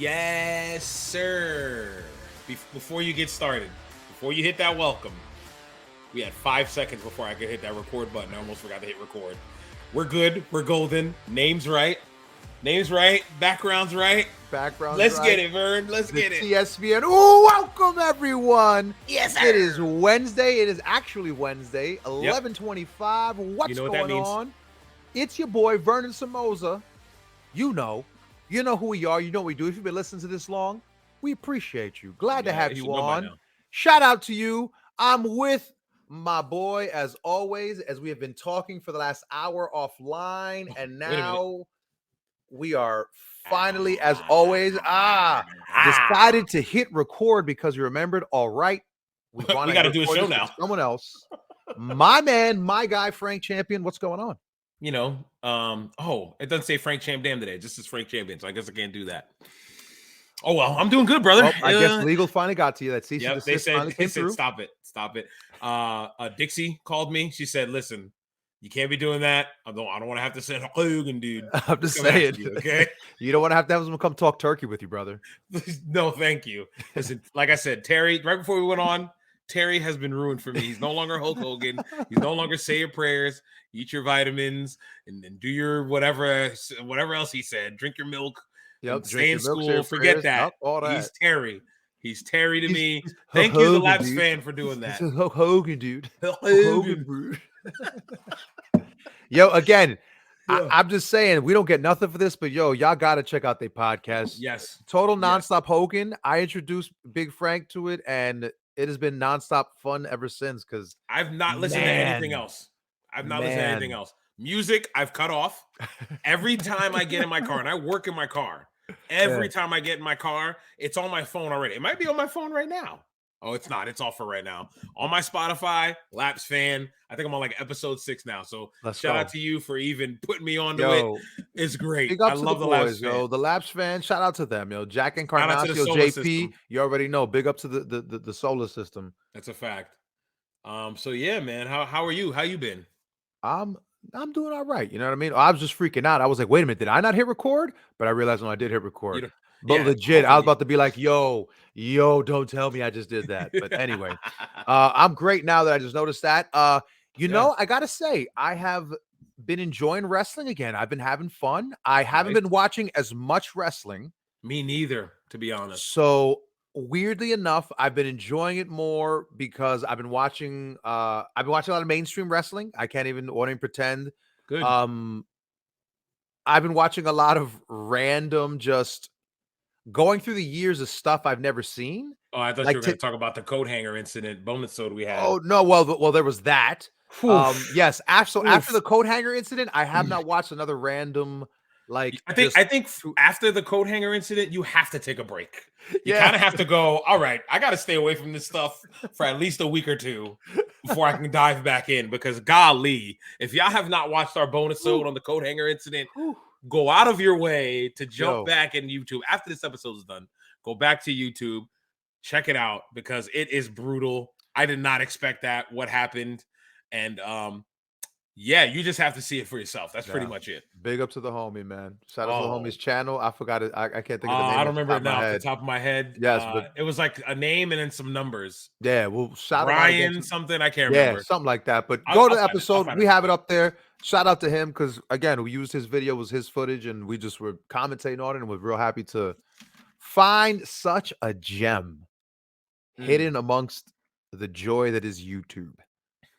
Yes, sir. Before you get started, before you hit that welcome, we had 5 seconds before I could hit that record button. I almost forgot to hit record. We're good. We're golden. Name's right. Name's right. Background's right. Let's get it, Vern. Let's get it. TSVN. Oh, welcome everyone. Yes, sir. It is Wednesday. It is actually Wednesday, 11:25. What's going on? It's your boy Vernon Somoza. You know who we are. You know what we do. If you've been listening to this long, we appreciate you. Glad to have you on. Shout out to you. I'm with my boy as always, as we have been talking for the last hour offline, and now we are finally, as always, decided to hit record because we remembered, all right, we got to do a show now. Someone else. My man, my guy, Frank Champion. What's going on? It doesn't say Frank Champ Dam today. It just says Frank Champion, so I guess I can't do that. Oh, well, I'm doing good, brother. Well, I guess legal finally got to you. That cease and desist finally came through. Stop it. Dixie called me. She said, listen, you can't be doing that. I don't want to have to say Hogan, dude. I'm just saying. You, okay? You don't want to have someone come talk turkey with you, brother. No, thank you. Listen, like I said, Terry, right before we went on, Terry has been ruined for me. He's no longer Hulk Hogan. He's no longer say your prayers, eat your vitamins, and then do your whatever else he said. Drink your milk. Yep. Stay in school. Forget that. All that. He's Terry. He's Terry to me. Thank you, the Laps fan, for doing that. He's Hulk Hogan, dude. Hogan, dude. Yo, again, I'm just saying, we don't get nothing for this, but y'all got to check out their podcast. Yes. Total Nonstop Hogan. I introduced Big Frank to it, and it has been nonstop fun ever since. Because I've not listened to anything else. Music, I've cut off. Every time I get in my car, and I work in my car, every time I get in my car, it's on my phone already. It might be on my phone right now. Oh, it's not. It's off for right now. On my Spotify, Laps fan. I think I'm on like episode 6 now. So shout out to you for even putting me onto it. It's great. I love the Laps fan. The Laps fan. Shout out to them, yo. Jack and Carnacio, JP. System. You already know. Big up to the solar system. That's a fact. So yeah, man. How are you? How you been? I'm doing all right. You know what I mean? I was just freaking out. I was like, wait a minute, did I not hit record? But I realized when I did hit record. But legit, I was about to be like, yo, don't tell me I just did that. But anyway, I'm great now that I just noticed that. You know, I got to say, I have been enjoying wrestling again. I've been having fun. I haven't been watching as much wrestling. Me neither, to be honest. So weirdly enough, I've been enjoying it more because I've been watching a lot of mainstream wrestling. I can't even pretend. Good. I've been watching a lot of random, just going through the years of stuff I've never seen. Oh, I thought you were going to talk about the coat hanger incident bonus soda we had. Oh no, well there was that. Yes, after the coat hanger incident, I have not watched another random. Like I think after the coat hanger incident, you have to take a break. You kind of have to go, all right, I got to stay away from this stuff for at least a week or two before I can dive back in, because golly, if y'all have not watched our bonus episode on the coat hanger incident, go out of your way to jump back in YouTube. After this episode is done, go back to YouTube, check it out, because it is brutal. I did not expect that, what happened. And yeah, you just have to see it for yourself. That's pretty much it. Big up to the homie, man. Shout out to the homie's channel. I forgot it. I can't think of the name. I don't remember it now off the top of my head. Yes, but it was like a name and then some numbers. Yeah, well, shout Ryan out something. I can't remember. Yeah, something like that. But go to the episode. We have it up there. Shout out to him, because again, we used his video, was his footage, and we just were commentating on it, and we're real happy to find such a gem hidden amongst the joy that is YouTube.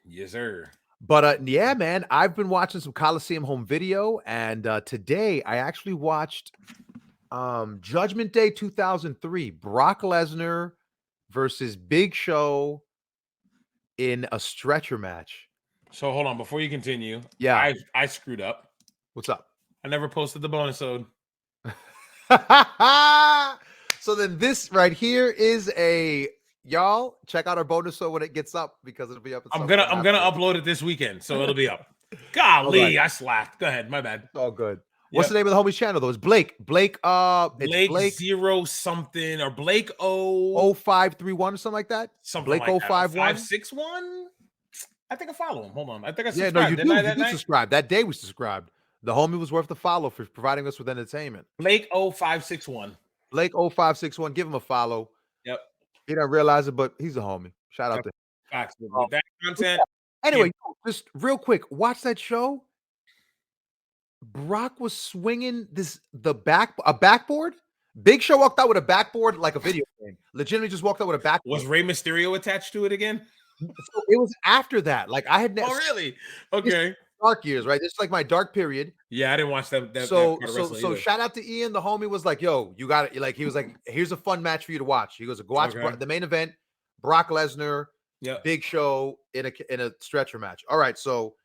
Yes, sir. But yeah, man, I've been watching some Coliseum home video, and today I actually watched Judgment Day 2003, Brock Lesnar versus Big Show in a stretcher match. So hold on, before you continue. Yeah, I screwed up. What's up? I never posted the bonus ode. So then this right here is y'all check out our bonus show when it gets up, because it'll be up. I'm gonna upload it this weekend, so it'll be up. Golly, I slacked. Go ahead, my bad. It's all good. What's the name of the homie's channel though? It's Blake. Blake 0 something or Blake 0531 or something like that. Something Blake like 051 561. I think I follow him. Hold on. I think I subscribed. Yeah, no, you did subscribe. That day we subscribed. The homie was worth the follow for providing us with entertainment. Blake 0561. Blake 0561, give him a follow. Yep. He don't realize it, but he's a homie. Shout out to him. Facts. With that content. Anyway, just real quick, watch that show. Brock was swinging a backboard. Big Show walked out with a backboard like a video game. Legitimately just walked out with a backboard. Was Rey Mysterio attached to it again? So it was after that. Like I had Oh, really? Okay. Dark years, right? This is like my dark period. Yeah, I didn't watch that. So shout out to Ian. The homie was like, "Yo, you got it." Like he was like, "Here's a fun match for you to watch." He goes, "Go watch the main event, Brock Lesnar, Big Show in a stretcher match." All right, so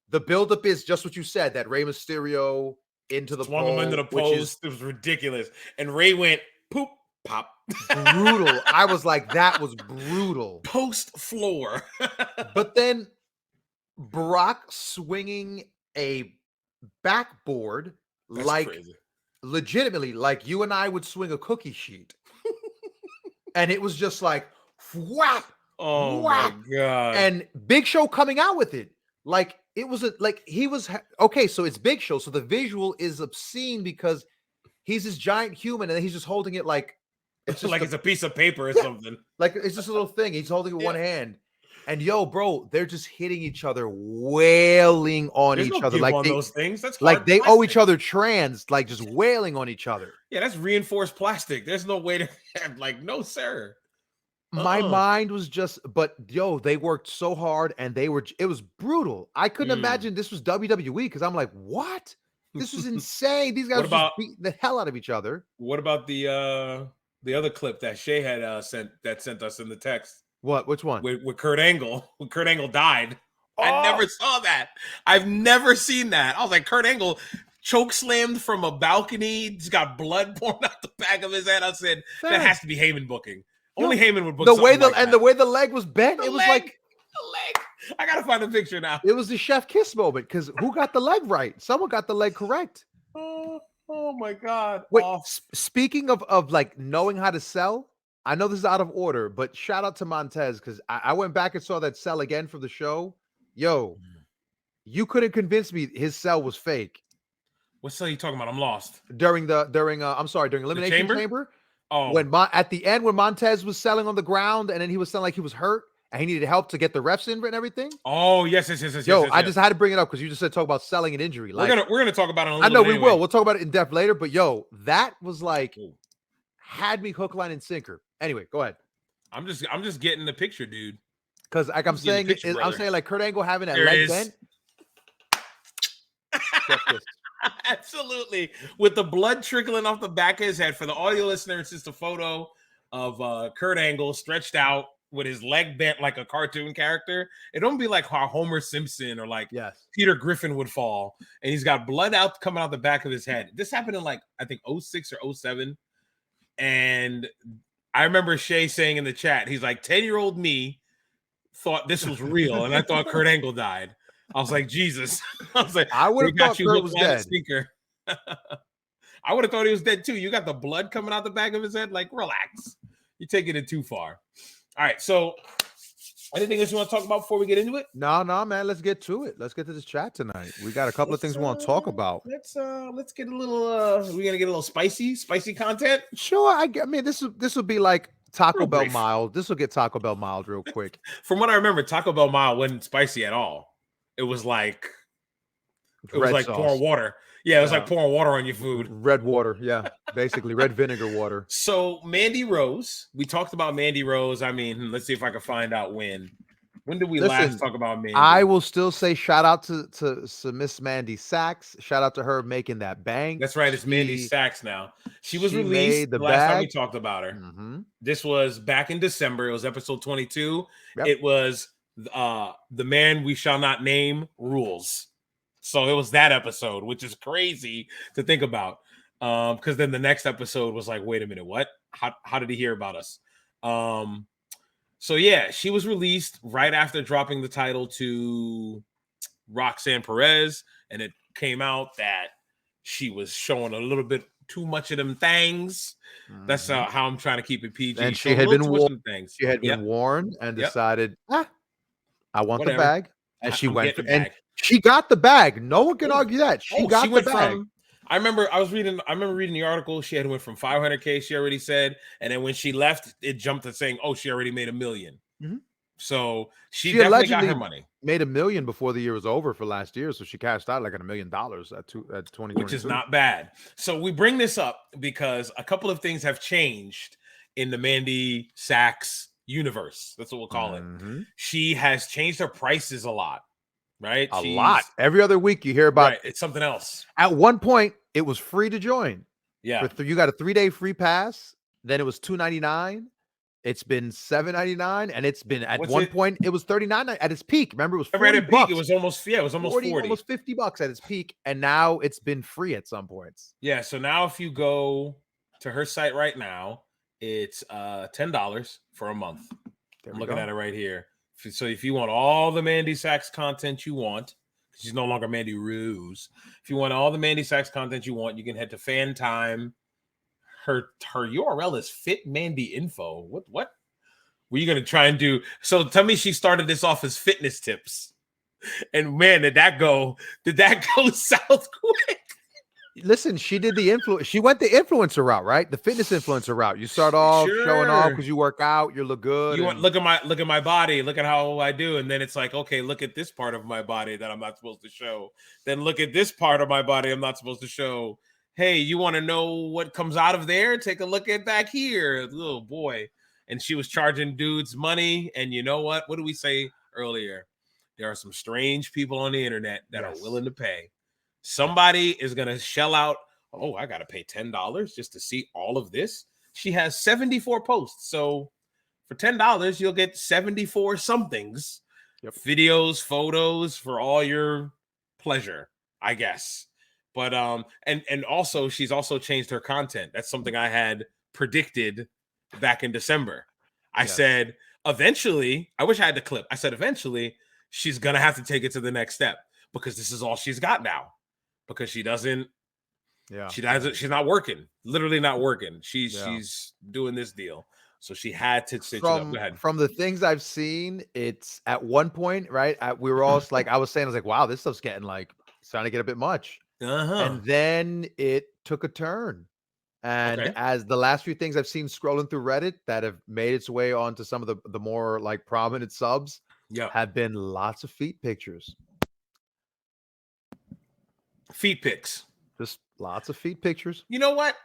the buildup is just what you said. That Rey Mysterio into the post. It was ridiculous, and Rey went poop pop. Brutal. I was like, that was brutal. Post floor. But then Brock swinging a backboard. That's like crazy. Legitimately, like you and I would swing a cookie sheet. And it was just like whap. Oh whap. My God. And Big Show coming out with it. Like it was he was okay, so it's Big Show. So the visual is obscene because he's this giant human and then he's just holding it like it's just like it's a piece of paper or something. Like it's just a little thing. He's holding it with one hand. And yo, bro, they're just hitting each other, wailing on each other. Like those things. That's like they owe each other trans, like just wailing on each other. Yeah, that's reinforced plastic. There's no way to like, no, sir. My mind was just, but yo, they worked so hard and it was brutal. I couldn't imagine this was WWE because I'm like, what? This is insane. These guys just beating the hell out of each other. What about the other clip that Shay had sent us in the text? What? Which one? With Kurt Angle. When Kurt Angle died. Oh. I never saw that. I've never seen that. I was like, Kurt Angle choke slammed from a balcony. He's got blood pouring out the back of his head. I said, that has to be Heyman booking. Only Heyman would book the way the way the leg was bent. It was like the leg. I gotta find a picture now. It was the chef kiss moment because who got the leg right? Someone got the leg correct. Oh my God. Wait, speaking of like knowing how to sell, I know this is out of order, but shout out to Montez because I went back and saw that sell again for the show. Yo, you couldn't convince me his sell was fake. What sell are you talking about? I'm lost. During Elimination Chamber. Oh, at the end when Montez was selling on the ground and then he was selling like he was hurt and he needed help to get the refs in and everything. Oh, yes. Yo, I just had to bring it up because you just said talk about selling an injury. Like, we're gonna talk about it. I know we will. We'll talk about it in depth later. But yo, that was like had me hook, line, and sinker. Anyway, go ahead. I'm just getting the picture, dude. Because like I'm saying like Kurt Angle having that leg bent. Absolutely. With the blood trickling off the back of his head. For the audio listeners, it's just a photo of Kurt Angle stretched out with his leg bent like a cartoon character. It don't be like how Homer Simpson or like Peter Griffin would fall. And he's got blood coming out the back of his head. This happened in like, I think 06 or 07. And I remember Shay saying in the chat, he's like, 10-year-old me thought this was real. And I thought Kurt Angle died. I was like, Jesus. I was like, I would have thought Kurt was dead. I would have thought he was dead too. You got the blood coming out the back of his head. Like, relax. You're taking it too far. All right. So, anything else you want to talk about before we get into it? No, man. Let's get to it. Let's get to this chat tonight. We got a couple of things we want to talk about. Let's get a little. We're gonna get a little spicy content. Sure. I mean, this will be like Taco Bell mild. This will get Taco Bell mild real quick. From what I remember, Taco Bell mild wasn't spicy at all. It was like pouring water. Yeah, it was like pouring water on your food. Red water, yeah. Basically, red vinegar water. So Mandy Rose, we talked about Mandy Rose. I mean, let's see if I can find out when. When did we last talk about Mandy? I will still say shout out to Miss Mandy Sachs. Shout out to her making that bank. That's right. It's Mandy Sachs now. She was released the last time we talked about her. Mm-hmm. This was back in December. It was episode 22. Yep. It was The Man We Shall Not Name Rules. So it was that episode, which is crazy to think about. Because then the next episode was like, wait a minute, what? How did he hear about us? So yeah, she was released right after dropping the title to Roxanne Perez, and it came out that she was showing a little bit too much of them things. Mm-hmm. That's how I'm trying to keep it PG. And she had been warned. She had been warned and decided, I want the bag, and she went and she got the bag. No one can argue that she got the bag. I remember reading the article. She had went from 500K, she already said, and then when she left, it jumped to saying, "Oh, she already made $1 million." Mhm. So she She definitely got her allegedly money, made $1 million before the year was over for last year, so she cashed out like $1 million at which is 2022. not bad. So we bring this up because a couple of things have changed in the Mandy Sachs universe. That's what we'll call it. Mhm. She has changed her prices a lot, right? A lot. She's Every other week you hear about. right. It's something else. At one point, it was free to join. Yeah. You got a 3-day free pass. Then it was $2.99. It's been $7.99, and it's been at What's one it? point it was $39 at its peak. Remember, it was Right at peak, it $40. was almost 40, 40. almost $50 at its peak, and now it's been free at some points. Yeah, so now if you go to her site right now, it's $10 for a month. I'm looking at it right here. So if you want all the Mandy Sachs content you want, she's no longer Mandy Ruse. If you want all the Mandy Sachs content you want, you can head to Fan Time. Her URL is Fit Mandy Info. What were you gonna try and do? So tell me she started this off as fitness tips. And man, did that go south quick? Listen, she did the influence. She went the influencer route, right? The fitness influencer route. You start off showing off because you work out, you look good. You want look at my body, look at how I do, and then it's like, okay, look at this part of my body that I'm not supposed to show. Then look at this part of my body I'm not supposed to show. Hey, you want to know what comes out of there? Take a look at back here, little boy. And she was charging dudes money. And you know what? What did we say earlier? There are some strange people on the internet that are willing to pay. Somebody is going to shell out. Oh, I got to pay $10 just to see all of this. She has 74 posts. So for $10, you'll get 74 somethings, videos, photos for all your pleasure, I guess. But and also she's also changed her content. That's something I had predicted back in December. I said eventually, I wish I had the clip. I said eventually she's gonna have to take it to the next step because this is all she's got now. Because she's not working, literally not working. She's doing this deal. So she had to stitch it up. Go ahead. From the things I've seen, it's at one point, right? We were all like, I was like, wow, this stuff's getting like starting to get a bit much. And then it took a turn. And as the last few things I've seen scrolling through Reddit that have made its way onto some of the more like prominent subs, have been lots of feet pictures. Feet pics. Just lots of feet pictures. You know what?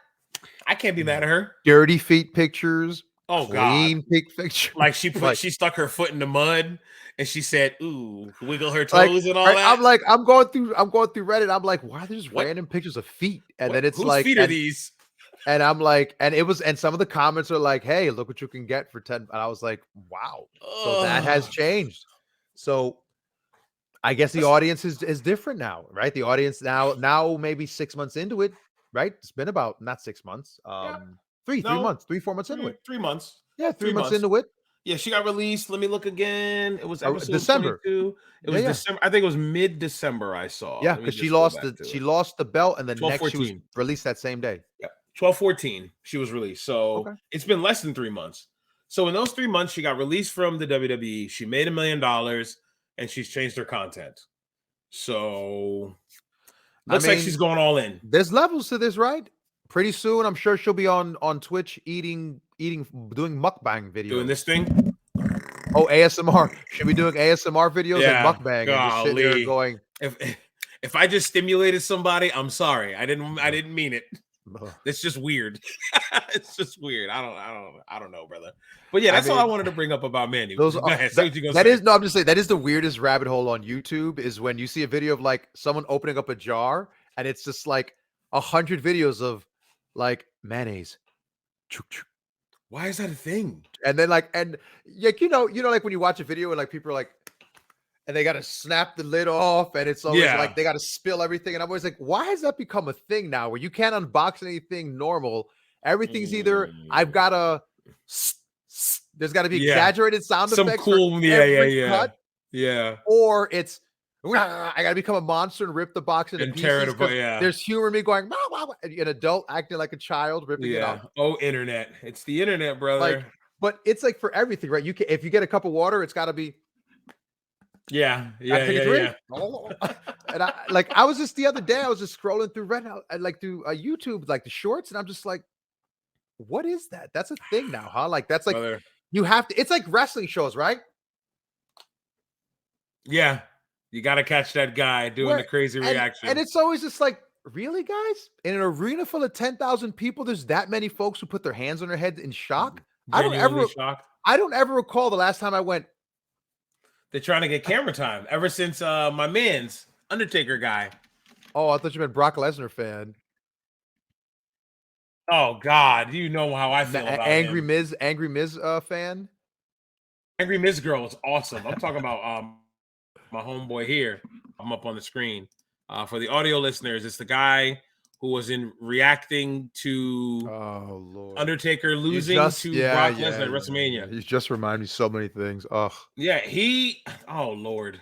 I can't be mad at her. Dirty feet pictures. Oh, clean feet pictures. Like she stuck her foot in the mud and she said, "Ooh, wiggle her toes and all that." I'm going through Reddit. I'm like, why are there just random pictures of feet? And then it's whose like, feet are these? And I'm like, and some of the comments are like, "Hey, look what you can get for 10." And I was like, "Wow!" So that has changed. So I guess the audience is different now, right? The audience now maybe 6 months into it, right? It's been about not 6 months, 4 months into it. 3 months. Yeah, 3 months into it. Yeah, she got released. Let me look again. It was episode December. 22. It was December. I think it was mid-December. I saw. Yeah, because she lost the belt, and then next she was released that same day. Yeah, 12/14 she was released. So it's been less than 3 months. So in those 3 months, she got released from the WWE. She made $1 million, and she's changed her content. So looks like she's going all in. There's levels to this, right? Pretty soon, I'm sure she'll be on Twitch doing mukbang videos. Doing this thing? Oh, ASMR. She'll be doing ASMR videos and mukbang. And just sitting there going, if I just stimulated somebody, I'm sorry. I didn't mean it. It's just weird. It's just weird. I don't know, brother. But yeah, that's all I wanted to bring up about Mandy. I'm just saying that is the weirdest rabbit hole on YouTube is when you see a video of like someone opening up a jar and it's just like 100 videos of like mayonnaise. Why is that a thing? And then like you know like when you watch a video and like people are like, and they got to snap the lid off, and it's always like they got to spill everything. And I'm always like, why has that become a thing now where you can't unbox anything normal? Everything's either I've got to, there's got to be exaggerated sound effects. Some cool, cut, or it's I got to become a monster and rip the box into pieces. There's humor in me going, an adult acting like a child ripping it out. Oh, internet! It's the internet, brother. But it's like for everything, right? If you get a cup of water, it's got to be. Yeah. Gotta take a drink. And I was just the other day, I was just scrolling through Reddit, like through YouTube, like the shorts, and I'm just like, what is that? That's a thing now, huh? Like that's like Brother. you have to. It's like wrestling shows, right? Yeah. You got to catch that guy doing the crazy reaction. And it's always just like, really, guys? In an arena full of 10,000 people, there's that many folks who put their hands on their head in shock? Genuinely shocked. I don't ever recall the last time I went. They're trying to get camera time ever since my man's Undertaker guy. Oh, I thought you meant Brock Lesnar fan. Oh God, you know how I feel about Angry him. Miz fan. Angry Miz girl is awesome. I'm talking about my homeboy here. I'm up on the screen. For the audio listeners, it's the guy who was reacting to Undertaker losing to Brock Lesnar at WrestleMania. You just remind me so many things. Oh yeah, oh Lord,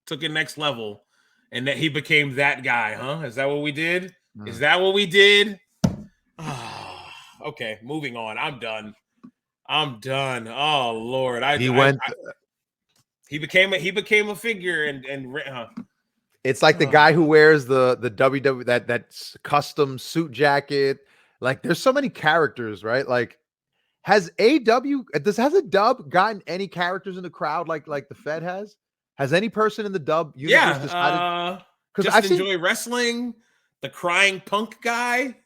took it next level, and that he became that guy, huh? Is that what we did? Is that what we did? Okay, moving on. I'm done. Oh Lord, he became a figure and it's like the guy who wears the WW that custom suit jacket. Like there's so many characters, right? Like has a dub gotten any characters in the crowd like the Fed has? Has any person in the dub universe decided? Because I enjoy wrestling. The crying punk guy.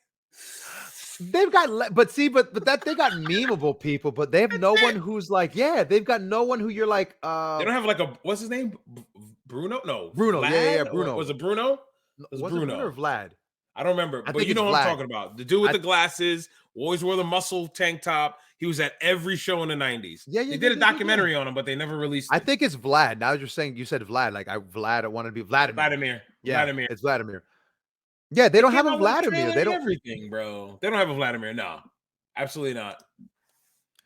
They've got, but they got memeable people, but they have no one who's like, they've got no one who you're like, they don't have like what's his name? Bruno? No, Bruno. Vlad? Yeah, Bruno. Was it Bruno? Was it Bruno or Vlad? I don't remember, but you know what I'm talking about. The dude with the glasses, always wore the muscle tank top. He was at every show in the 90s. They did a documentary on him, but they never released it. I think it's Vlad. Now you're saying, you said Vlad, like I wanted to be Vladimir. Vladimir. It's Vladimir. Yeah, they don't have a Vladimir. They don't everything, bro. They don't have a Vladimir. No, absolutely not.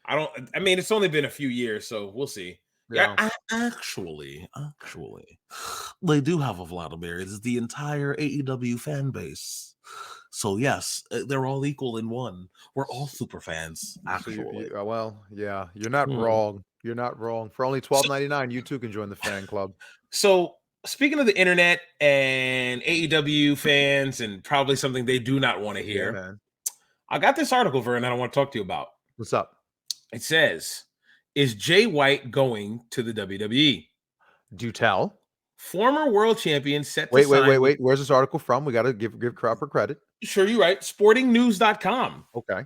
I mean, it's only been a few years, so we'll see. Yeah, actually, they do have a Vladimir. It's the entire AEW fan base. So yes, they're all equal in one. We're all super fans. Actually, you're not wrong. You're not wrong. For only $12.99, you too can join the fan club. So speaking of the internet and AEW fans, and probably something they do not want to hear, man. I got this article, Vernon, that I want to talk to you about. What's up? It says, is Jay White going to the WWE? Do tell. Former world champion set to wait. Where's this article from? We got to give proper credit. Sure, you're right. Sportingnews.com. Okay.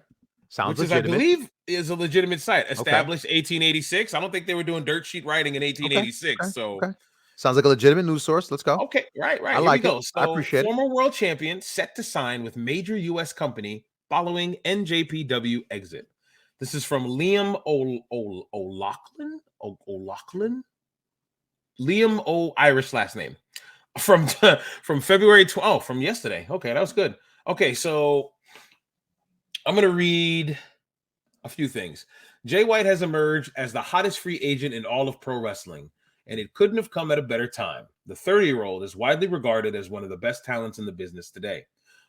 Sounds which legitimate. I believe is a legitimate site. Established 1886. I don't think they were doing dirt sheet writing in 1886. Okay. Sounds like a legitimate news source. Let's go. Okay, right. I like it. So, I appreciate it. Former world champion set to sign with major U.S. company following NJPW exit. This is from Liam O'Loughlin. Liam O. Irish last name. From February 12th, from yesterday. Okay, that was good. Okay, so I'm going to read a few things. Jay White has emerged as the hottest free agent in all of pro wrestling, and it couldn't have come at a better time. The 30-year-old is widely regarded as one of the best talents in the business today,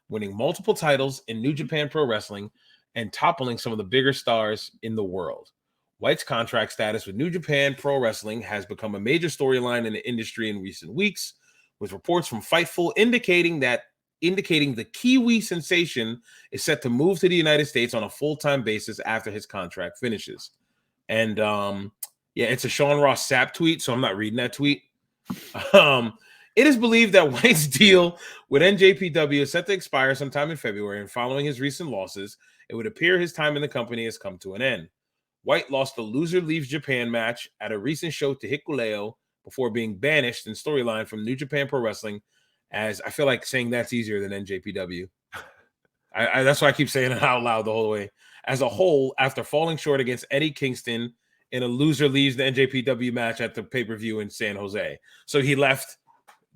winning multiple titles in New Japan Pro Wrestling and toppling some of the bigger stars in the world. White's contract status with New Japan Pro Wrestling has become a major storyline in the industry in recent weeks, with reports from Fightful indicating the Kiwi sensation is set to move to the United States on a full-time basis after his contract finishes. And it's a Sean Ross Sapp tweet, so I'm not reading that tweet. It is believed that White's deal with NJPW is set to expire sometime in February, and following his recent losses, it would appear his time in the company has come to an end. White lost the Loser Leaves Japan match at a recent show to Hikuleo before being banished in storyline from New Japan Pro Wrestling, as I feel like saying that's easier than NJPW. That's why I keep saying it out loud the whole way. As a whole, after falling short against Eddie Kingston in a Loser Leaves the NJPW match at the pay-per-view in San Jose. So he left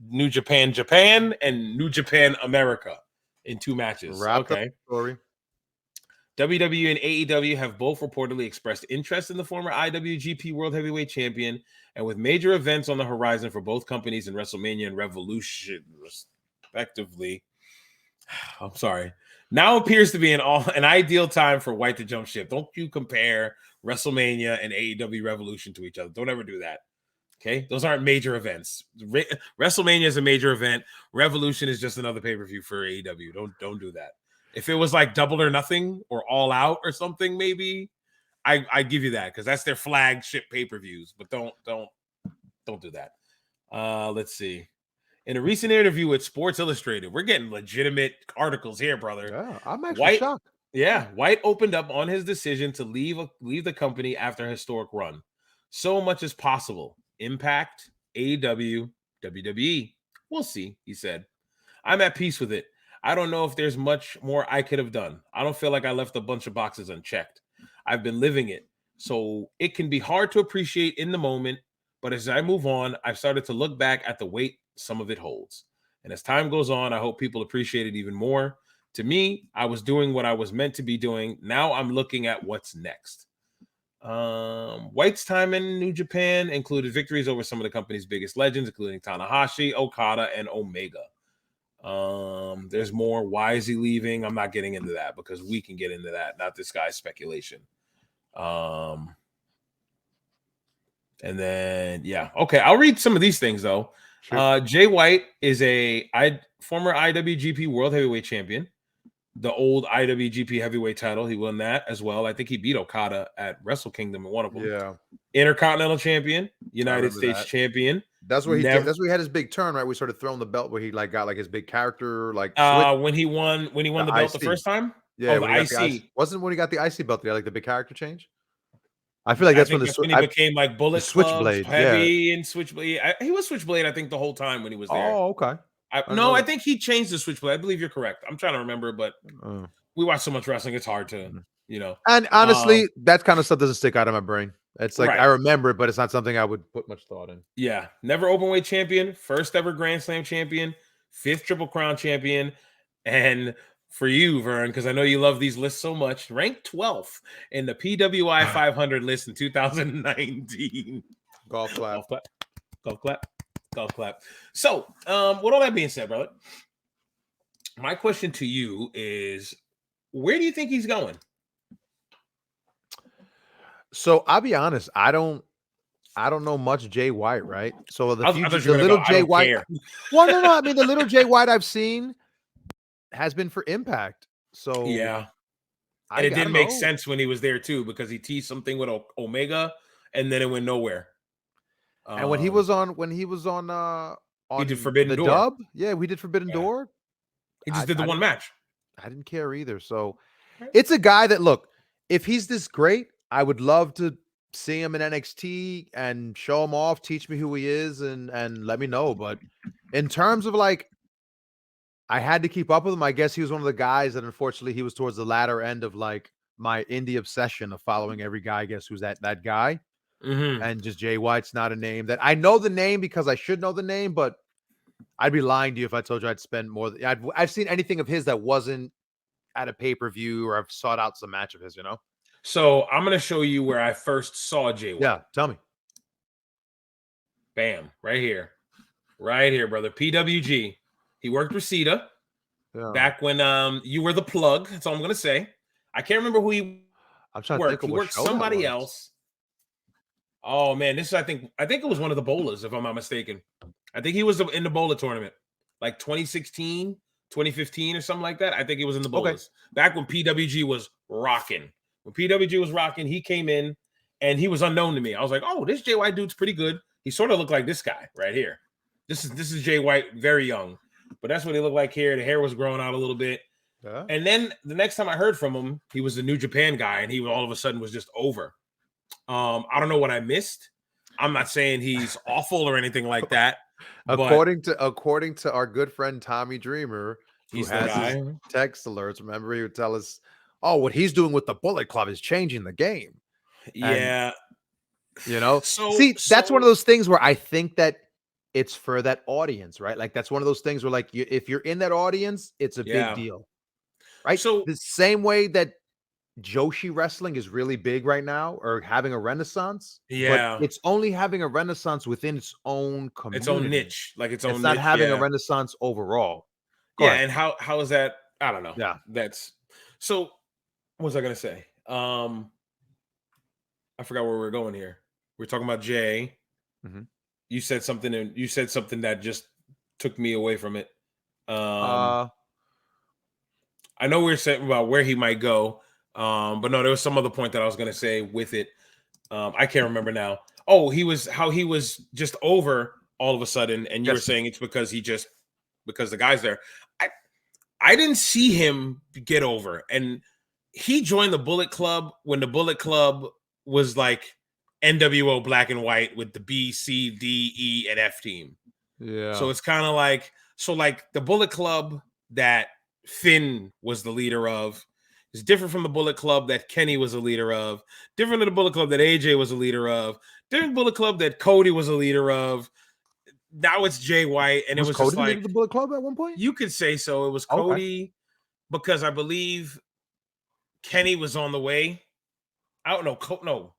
New Japan Japan and New Japan America in 2 matches. Okay. Story. WWE and AEW have both reportedly expressed interest in the former IWGP World Heavyweight Champion, and with major events on the horizon for both companies in WrestleMania and Revolution, respectively, I'm sorry, now appears to be an ideal time for White to jump ship. Don't you compare WrestleMania and AEW Revolution to each other. Don't ever do that. Okay, those aren't major events. WrestleMania is a major event. Revolution is just another pay-per-view for AEW. Don't do that. If it was like Double or Nothing or All Out or something, maybe I give you that because that's their flagship pay-per-views. But don't do that. Let's see. In a recent interview with Sports Illustrated, we're getting legitimate articles here, brother. Yeah, I'm actually shocked. Yeah, White opened up on his decision to leave the company after a historic run. So much as possible. Impact, AEW, WWE. We'll see, he said. I'm at peace with it. I don't know if there's much more I could have done. I don't feel like I left a bunch of boxes unchecked. I've been living it. So it can be hard to appreciate in the moment, but as I move on, I've started to look back at the weight some of it holds. And as time goes on, I hope people appreciate it even more. To me, I was doing what I was meant to be doing. Now I'm looking at what's next. White's time in New Japan included victories over some of the company's biggest legends, including Tanahashi, Okada, and Omega. There's more. Why is he leaving? I'm not getting into that because we can get into that, not this guy's speculation. And then okay, I'll read some of these things though. Sure. Jay White is a former IWGP World Heavyweight Champion. The old IWGP Heavyweight title, he won that as well. I think he beat Okada at Wrestle Kingdom in one of them. Yeah. Intercontinental Champion, United States Champion. That's where that's where he had his big turn, right? We started throwing the belt where he got his big character when he won the belt the first time. Yeah, the IC wasn't when he got the IC belt. He had the big character change. I feel like that's when he became like Bullet Switchblade, heavy and Switchblade. He was Switchblade, I think, the whole time when he was there. Oh, okay. I think he changed the Switchblade. I believe you're correct. I'm trying to remember, but we watch so much wrestling, it's hard to, And honestly, that kind of stuff doesn't stick out of my brain. It's like I remember it, but it's not something I would put much thought in. Yeah, never openweight champion, first ever Grand Slam champion, 5th Triple Crown champion, and for you, Vern, because I know you love these lists so much, ranked 12th in the PWI 500 list in 2019. Golf clap. Golf clap. Golf clap. Golf clap. So, with all that being said, brother, my question to you is, where do you think he's going? So I'll be honest, I don't know much Jay White, right? So the little Jay White. Well, no. I mean, the little Jay White I've seen has been for Impact. So yeah, and it didn't make sense when he was there too because he teased something with Omega, and then it went nowhere. And when he was on he did Forbidden Door. Dub, we did Forbidden Door. He just did the one match. I didn't care either. So it's a guy that, look, if he's this great, I would love to see him in NXT and show him off, teach me who he is, and let me know. But in terms of I had to keep up with him. I guess he was one of the guys that unfortunately he was towards the latter end of my indie obsession of following every guy. I guess who's that guy. Mm-hmm. And just Jay White's not a name that I know the name because I should know the name, but I'd be lying to you if I told you I'd spend more. I've seen anything of his that wasn't at a pay-per-view or I've sought out some match of his, So I'm going to show you where I first saw Jay White. Yeah, tell me. Bam, right here, brother. PWG. He worked with Sita back when you were the plug. That's all I'm going to say. I can't remember who he I'm trying to think of he worked somebody else. Oh man, this is I think it was one of the bowlers, if I'm not mistaken. I think he was in the bowler tournament, like 2016, 2015, or something like that. I think he was in the bowlers back when PWG was rocking. When PWG was rocking, he came in and he was unknown to me. I was like, oh, this Jay White dude's pretty good. He sort of looked like this guy right here. This is Jay White, very young, but that's what he looked like here. The hair was growing out a little bit. Yeah. And then the next time I heard from him, he was the New Japan guy, and he all of a sudden was just over. I don't know what I missed. I'm not saying he's awful or anything like that. According to our good friend Tommy Dreamer, who he's has his text alerts. Remember, he would tell us, "Oh, what he's doing with the Bullet Club is changing the game." Yeah, and, that's one of those things where I think that it's for that audience, right? Like that's one of those things where, like, if you're in that audience, it's a big deal, right? So the same way that Joshi wrestling is really big right now, or having a renaissance. Yeah, but it's only having a renaissance within its own community, its own niche, like its own. It's not having a renaissance overall. Go ahead. And how is that? I don't know. Yeah, that's so. What was I gonna say? I forgot where we're going here. We're talking about Jay. Mm-hmm. You said something, and you said something that just took me away from it. I know we were saying about where he might go, but no, there was some other point that I was going to say with it. I can't remember now. Oh, he was just over all of a sudden, and you were saying it's because because the guy's there. I didn't see him get over, and he joined the Bullet Club when the Bullet Club was like NWO Black and White with the B, C, D, E, and F team. Yeah. So it's kind of like the Bullet Club that Finn was the leader of is different from the Bullet Club that Kenny was a leader of, different than the Bullet Club that AJ was a leader of, different Bullet Club that Cody was a leader of. Now it's Jay White, and it was Cody just like leader of the Bullet Club at one point. You could say so. It was Cody because I believe Kenny was on the way. I don't know. No,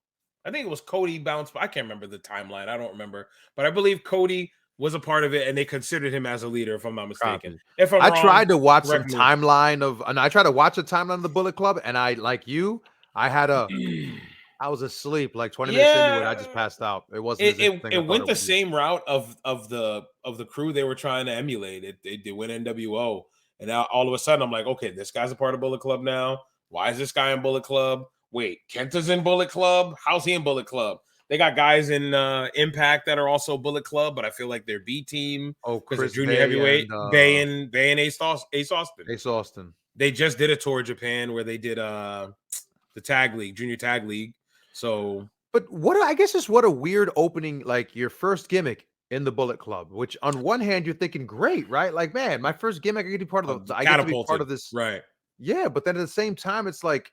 I think it was Cody bounced. I can't remember the timeline. I don't remember, but I believe Cody was a part of it, and they considered him as a leader, if I'm not mistaken. If I'm wrong, tried to watch some timeline of, and I tried to watch a timeline of the Bullet Club, and I was asleep like 20 minutes into it. I just passed out. It wasn't. It went the same route of the crew they were trying to emulate. They went NWO, and now all of a sudden I'm like, okay, this guy's a part of Bullet Club now. Why is this guy in Bullet Club? Wait, Kenta's in Bullet Club. How's he in Bullet Club? They got guys in Impact that are also Bullet Club, but I feel like they're B team. Oh, Chris Junior Heavyweight, Bay and Ace Austin. Ace Austin. They just did a tour of Japan where they did the tag league, junior tag league. So, but I guess it's what a weird opening, like your first gimmick in the Bullet Club. Which on one hand you're thinking, great, right? Like, man, my first gimmick, I get to be part of I get to be part of this, right? Yeah, but then at the same time, it's like,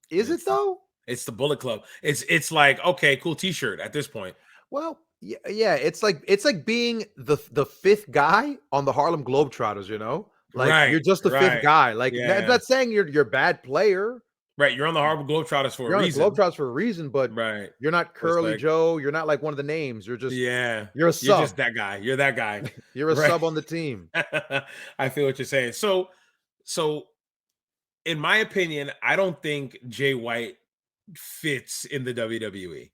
is it though? It's the Bullet Club. It's like, okay, cool T-shirt at this point. Well, yeah. It's like being the fifth guy on the Harlem Globetrotters. You know, like you're just the fifth guy. Like that's saying you're a bad player. Right, you're on the Harlem Globetrotters for a reason. You're on the Globetrotters for a reason, but you're not Curly Joe. You're not like one of the names. You're just you're a sub. You're just that guy. You're that guy. You're a sub on the team. I feel what you're saying. So, in my opinion, I don't think Jay White fits in the WWE.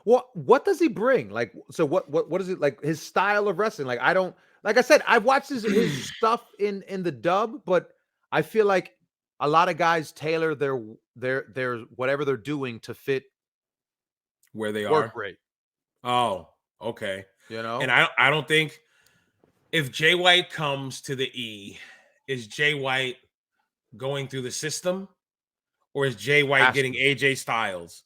Well, what does he bring? Like, so what is it like? His style of wrestling? Like, I don't. Like I said, I've watched his stuff in the dub, but I feel like a lot of guys tailor their whatever they're doing to fit where they work rate. Oh, okay. You know, and I don't think if Jay White comes to the E, is Jay White going through the system, or is Jay White getting AJ Styles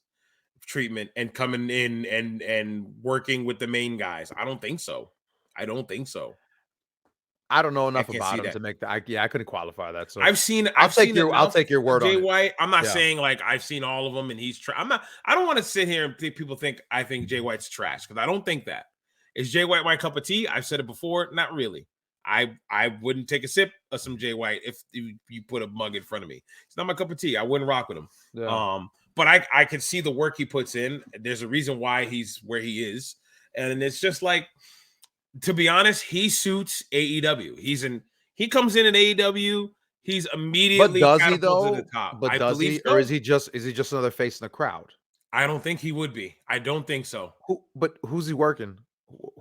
treatment and coming in and working with the main guys? I don't think so. I don't know enough about him to make that. I couldn't qualify that. So I'll take your word on Jay White. I'm not saying like I've seen all of them and he's I don't want to sit here and people think I think Jay White's trash, because I don't think that. Is Jay White my cup of tea? I've said it before. Not really. I wouldn't take a sip of some Jay White if you put a mug in front of me. It's not my cup of tea. I wouldn't rock with him. Yeah. But I can see the work he puts in. There's a reason why he's where he is, and it's just like, to be honest, he suits AEW. He comes in AEW. He's immediately to the top. But does he, or is he just another face in the crowd? I don't think he would be. I don't think so. But who's he working?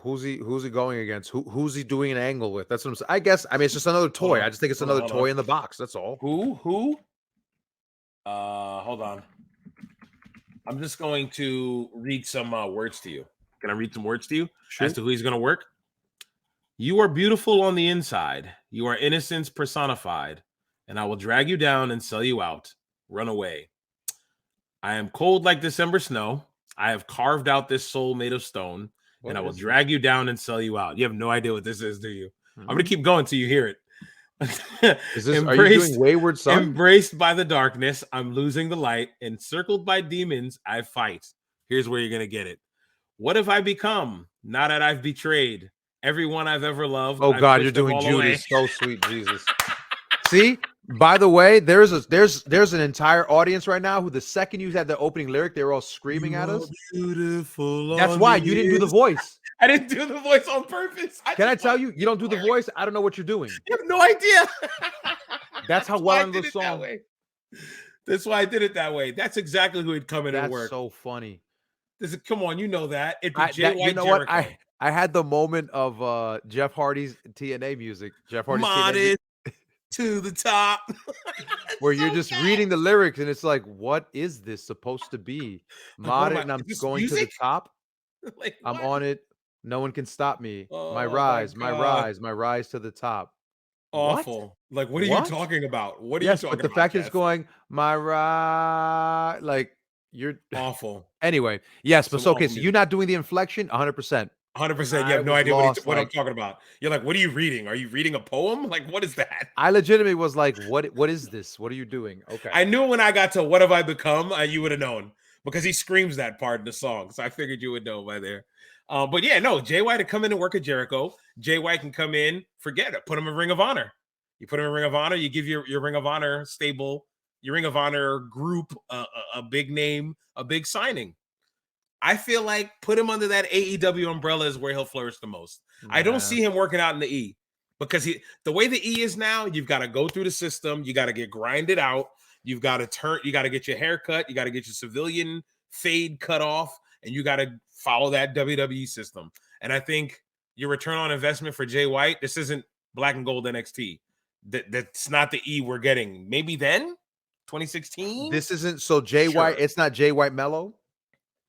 Who's he going against? Who's he doing an angle with? That's what I'm saying. I guess. I mean, it's just another toy. I just think it's another toy in the box. That's all. Who? Hold on. I'm just going to read some words to you. Can I read some words to you as to who he's going to work? You are beautiful on the inside. You are innocence personified, and I will drag you down and sell you out. Run away. I am cold like December snow. I have carved out this soul made of stone, and I will drag you down and sell you out. You have no idea what this is, do you? I'm going to keep going till you hear it. Are you doing Wayward Son? Embraced by the darkness, I'm losing the light. Encircled by demons, I fight. Here's where you're going to get it. What have I become? Now that I've betrayed everyone I've ever loved. Oh, God, you're doing Judas. So sweet, Jesus. See? By the way, there's an entire audience right now who the second you had the opening lyric, they were all screaming at us. Beautiful. That's why you didn't do the voice. I didn't do the voice on purpose. Can I tell you don't do the voice? I don't know what you're doing. You have no idea. That's how well I know the song. That's why I did it that way. That's exactly who would come in and work. That's so funny. Come on, you know that. It'd be Jay White, you know what? Jericho. I had the moment of Jeff Hardy's TNA music. Jeff Hardy's Modded to the top. where you're just reading the lyrics and it's like, what is this supposed to be? Like, what am Modded I? and I'm Is this going to the music? top. Like, I'm what? on it. No one can stop me. My Oh my rise, my God. rise, my rise to the top. What? Awful. Like, what are you What? talking about? What are you Yes, but talking the about, fact it's Jeff? going, my rise, like you're Awful. anyway. Yes, but Some so okay, awful so you're music. not doing the inflection 100%. 100%. You I have no was idea lost. what I'm Like talking about. You're like, what are you reading? Are you reading a poem? Like, what is that? I legitimately was like, what is this? What are you doing? Okay. I knew when I got to "What Have I Become," you would have known because he screams that part in the song. So I figured you would know by there. But yeah, no, Jay White to come in and work at Jericho. Jay White can come in, forget it, put him in Ring of Honor. You put him in Ring of Honor. You give your Ring of Honor stable, your Ring of Honor group a big name, a big signing. I feel like put him under that AEW umbrella is where he'll flourish the most. I don't Nah. see him working out in the E because the way the E is now, you've got to go through the system, you got to get grinded out, you've got to turn, you got to get your hair cut, you got to get your civilian fade cut off, and you got to follow that WWE system. And I think your return on investment for Jay White, this isn't black and gold NXT. That's not the E we're getting. Maybe then 2016. This isn't so Jay Sure. White. It's not Jay White Mello.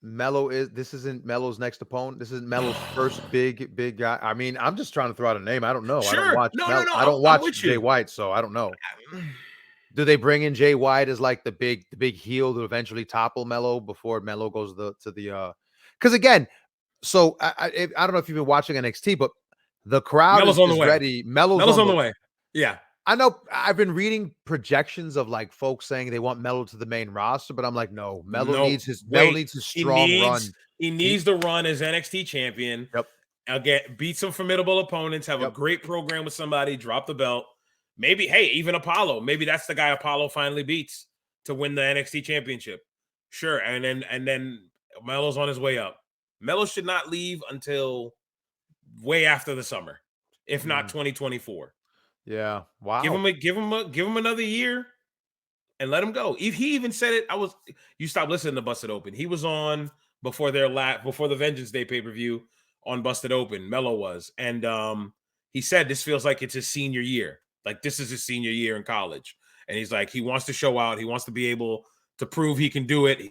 This isn't Mello's next opponent. This is Mello's first big guy. I mean, I'm just trying to throw out a name. I don't know. I don't Sure. watch No, Mel. no, no. I don't I'm watch with Jay you. White, so I don't know. Do they bring in Jay White as like the big heel to eventually topple Mello before Mello goes to the because again, so I don't know if you've been watching NXT, but the crowd Melo's on the is way. ready. Mello's on on the way. Yeah. I know I've been reading projections of like folks saying they want Mello to the main roster, but I'm like, no, Mello No, needs his wait. strong run. He needs to run as NXT champion. Yep. Again, beat some formidable opponents, have a great program with somebody, drop the belt. Maybe, hey, even Apollo. Maybe that's the guy Apollo finally beats to win the NXT championship. Sure. And then Melo's on his way up. Melo should not leave until way after the summer, if not 2024. Yeah. Wow. Give him another year and let him go. If he even said it, you stopped listening to Busted Open. He was on before before the Vengeance Day pay-per-view on Busted Open. Melo was. And he said this feels like it's his senior year. Like this is his senior year in college. And he's like, he wants to show out. He wants to be able to prove he can do it.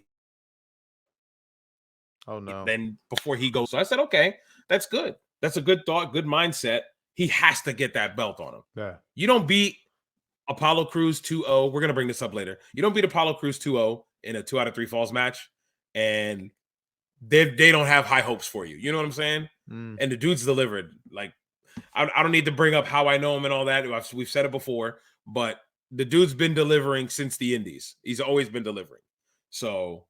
Oh no. Then before he goes. So I said, okay, that's good. That's a good thought, good mindset. He has to get that belt on him. Yeah. You don't beat Apollo Crews 2-0. We're going to bring this up later. You don't beat Apollo Crews 2-0 in a 2 out of 3 falls match, and they don't have high hopes for you. You know what I'm saying? And the dude's delivered. Like, I don't need to bring up how I know him and all that. We've said it before, but the dude's been delivering since the Indies. He's always been delivering. So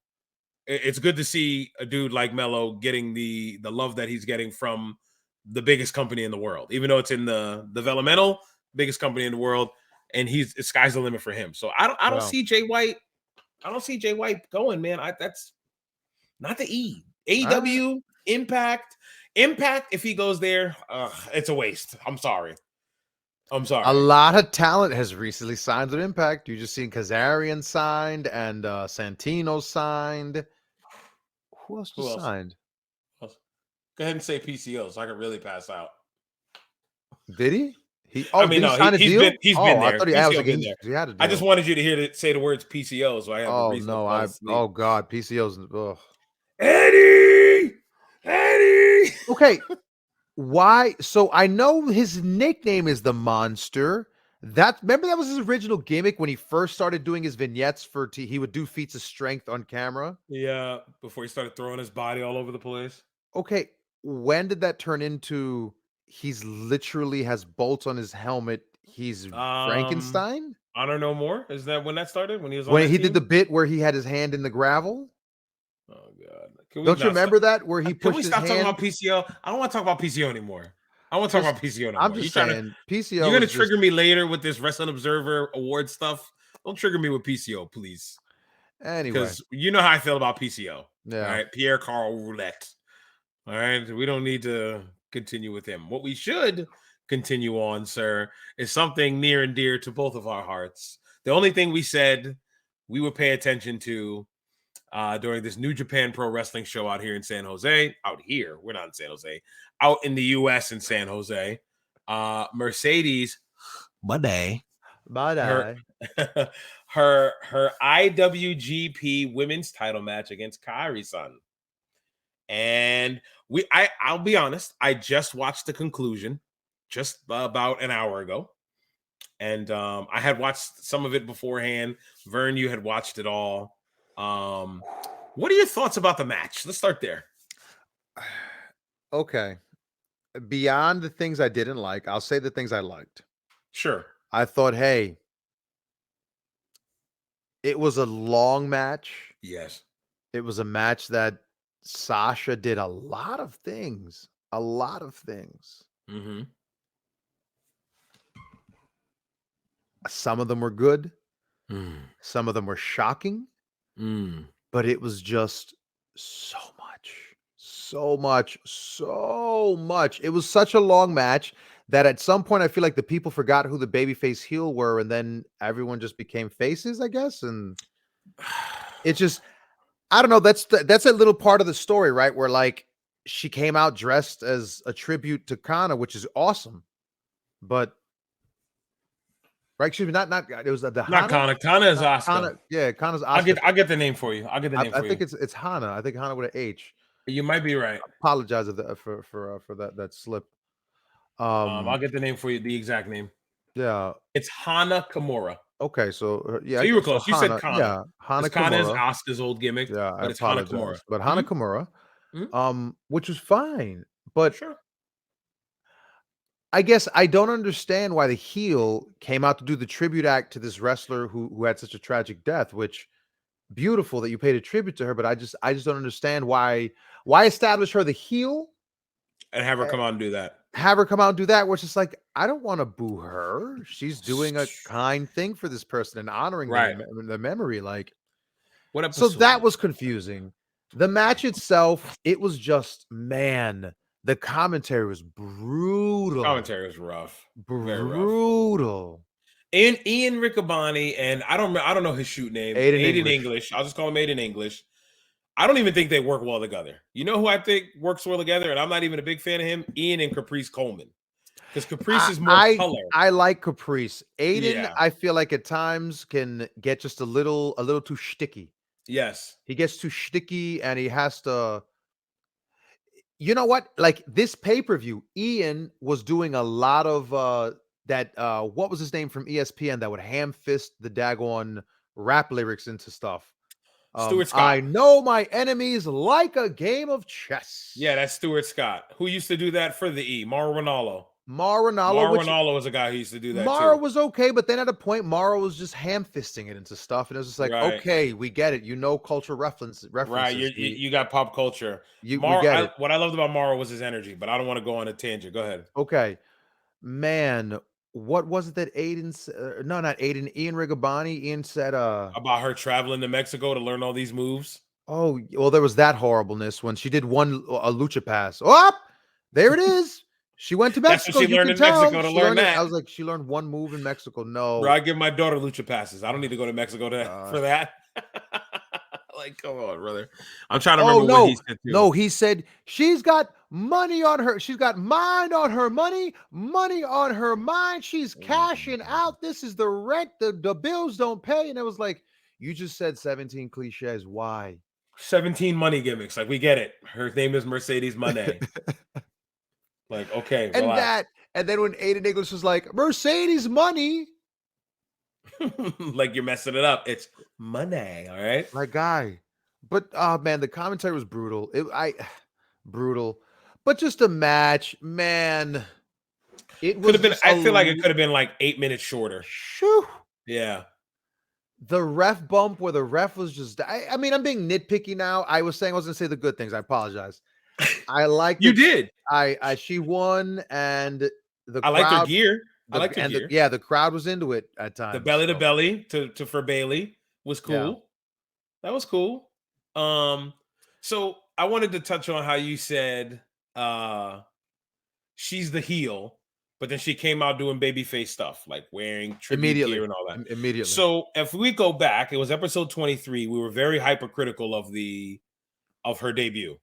it's good to see a dude like Melo getting the love that he's getting from the biggest company in the world, even though it's in the developmental biggest company in the world. And sky's the limit for him. So I don't see Jay White. I don't see Jay White going, man. That's not the E. AEW, Impact. If he goes there, it's a waste. I'm sorry. A lot of talent has recently signed with Impact. You just seen Kazarian signed and Santino signed. Who else just signed? Go ahead and say PCO so I can really pass out. Did he? He's been there. I thought he been there. He had a deal. I just wanted you to say the words PCO, so I have a reason to fall asleep. Oh God, PCO's. Ugh. Eddie. Okay, why? So I know his nickname is the Monster. Remember that was his original gimmick when he first started doing his vignettes he would do feats of strength on camera. Yeah, before he started throwing his body all over the place. Okay, when did that turn into? He's literally has bolts on his helmet. He's Frankenstein. I don't know more. Is that when that started? When he was when he did the bit where he had his hand in the gravel? Oh God! Don't you remember that where he pushed his hand? Talking about PCO? I don't want to talk about PCO anymore. I want to talk about PCO no more. I'm just saying, PCO. You're gonna trigger me later with this Wrestling Observer award stuff. Don't trigger me with PCO, please. Anyway, because you know how I feel about PCO. Yeah. All right, Pierre Carl Roulette. All right, we don't need to continue with him. What we should continue on, sir, is something near and dear to both of our hearts. The only thing we said we would pay attention to during this New Japan Pro Wrestling show out here in San Jose. Out here, we're not in San Jose. Out in the U.S. in San Jose, Mercedes Mone, her her IWGP Women's Title match against Kairi-san. And I'll be honest, I just watched the conclusion just about an hour ago. And I had watched some of it beforehand. Vern, you had watched it all. What are your thoughts about the match? Let's start there. Okay. Beyond the things I didn't like, I'll say the things I liked. Sure. I thought, hey, it was a long match. Yes. It was a match that Sasha did a lot of things. A lot of things. Mm-hmm. Some of them were good. Mm. Some of them were shocking. Mm. But it was just so much. So much. So much. It was such a long match that at some point I feel like the people forgot who the babyface heel were, and then everyone just became faces, I guess. And it just, I don't know. That's a little part of the story, right? Where like she came out dressed as a tribute to Kana, which is awesome. But right, excuse me, not it was the not Kana. Kana is Asuka. Kana, yeah, Kana's Asuka. I'll get the name for you. I'll get the name for you. I think it's Hana. I think Hana with an H. You might be right. I apologize for that slip. I'll get the name for you, the exact name. Yeah. It's Hana Kimura. Okay, so yeah. So you were close. You said Kana. Yeah, Hana Kana is Kimura. Asuka's old gimmick. Yeah, but it's Hana Kimura. But Hana Kimura, which was fine. But sure. I guess I don't understand why the heel came out to do the tribute act to this wrestler who had such a tragic death, which beautiful that you paid a tribute to her, but I just don't understand why establish her the heel and have her come out and do that. Have her come out and do that, which is like, I don't want to boo her. She's doing a kind thing for this person and honoring the memory. Like, what episode? So that was confusing. The match itself, it was just, man, the commentary was brutal. Commentary was rough. Brutal. Rough. And Ian Riccaboni, and I don't know his shoot name. Aiden English. I'll just call him Aiden English. I don't even think they work well together. You know who I think works well together, and I'm not even a big fan of him? Ian and Caprice Coleman. Because Caprice is more color. I like Caprice. Aiden, I feel like at times can get just a little too shticky. Yes. He gets too shticky, and he has to. You know what? Like this pay-per-view, Ian was doing a lot of what was his name from ESPN that would ham fist the daggone rap lyrics into stuff. Stuart Scott. I know my enemies like a game of chess. Yeah, that's Stuart Scott, who used to do that for the E. Mauro Ranallo. Mauro Ranallo was a guy who used to do that Mauro was okay, but then at a point, Mauro was just ham-fisting it into stuff. And it was just like, okay, we get it. You know cultural references. Right, you got pop culture. We get it. What I loved about Mauro was his energy, but I don't want to go on a tangent. Go ahead. Okay. Man, what was it that Aiden said? No, not Aiden. Ian Riccaboni. Ian said about her traveling to Mexico to learn all these moves. Oh, well, there was that horribleness when she did a lucha pass. Oh, there it is. She went to Mexico. That's what she learned in Mexico to learn that. I was like, she learned one move in Mexico. No. Bro, I give my daughter lucha passes. I don't need to go to Mexico for that. Like, come on, brother. I'm trying to remember what he said too. No, he said she's got money on her. She's got mind on her money on her mind. She's cashing out. This is the rent. The bills don't pay. And it was like, you just said 17 cliches. Why? 17 money gimmicks. Like, we get it. Her name is Mercedes Mone. Like, okay, relax. And then when Aiden English was like, Mercedes money. Like, you're messing it up. It's money, all right? My guy. But man, the commentary was brutal. Brutal. But just a match, man. It could have been. I feel like it could have been like 8 minutes shorter. Shoo. Yeah. The ref bump where the ref was just. I mean, I'm being nitpicky now. I was going to say the good things. I apologize. I like you did. She won, and I liked her gear. I liked her gear. The crowd was into it at times. The belly to belly to for Bailey was cool. Yeah. That was cool. So I wanted to touch on how you said she's the heel, but then she came out doing babyface stuff, like wearing tribute gear and all that. Immediately. So if we go back, it was episode 23. We were very hypercritical of her debut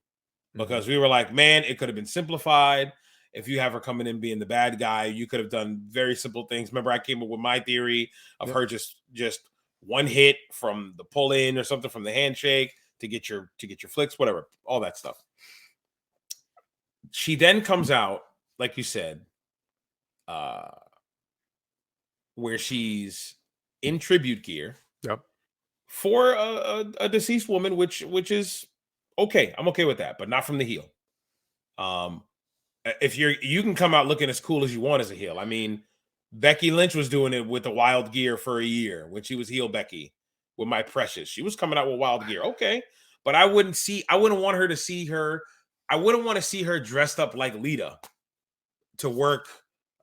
because we were like, man, it could have been simplified. If you have her coming in being the bad guy, you could have done very simple things. Remember, I came up with my theory of her just one hit from the pull in or something from the handshake to get your flicks, whatever, all that stuff. She then comes out, like you said, where she's in tribute gear for a deceased woman, which is okay. I'm okay with that, but not from the heel. If you can come out looking as cool as you want as a heel. I mean, Becky Lynch was doing it with the wild gear for a year when she was heel Becky with My Precious. She was coming out with wild gear. Okay. But I wouldn't want her to see her. I wouldn't want to see her dressed up like Lita to work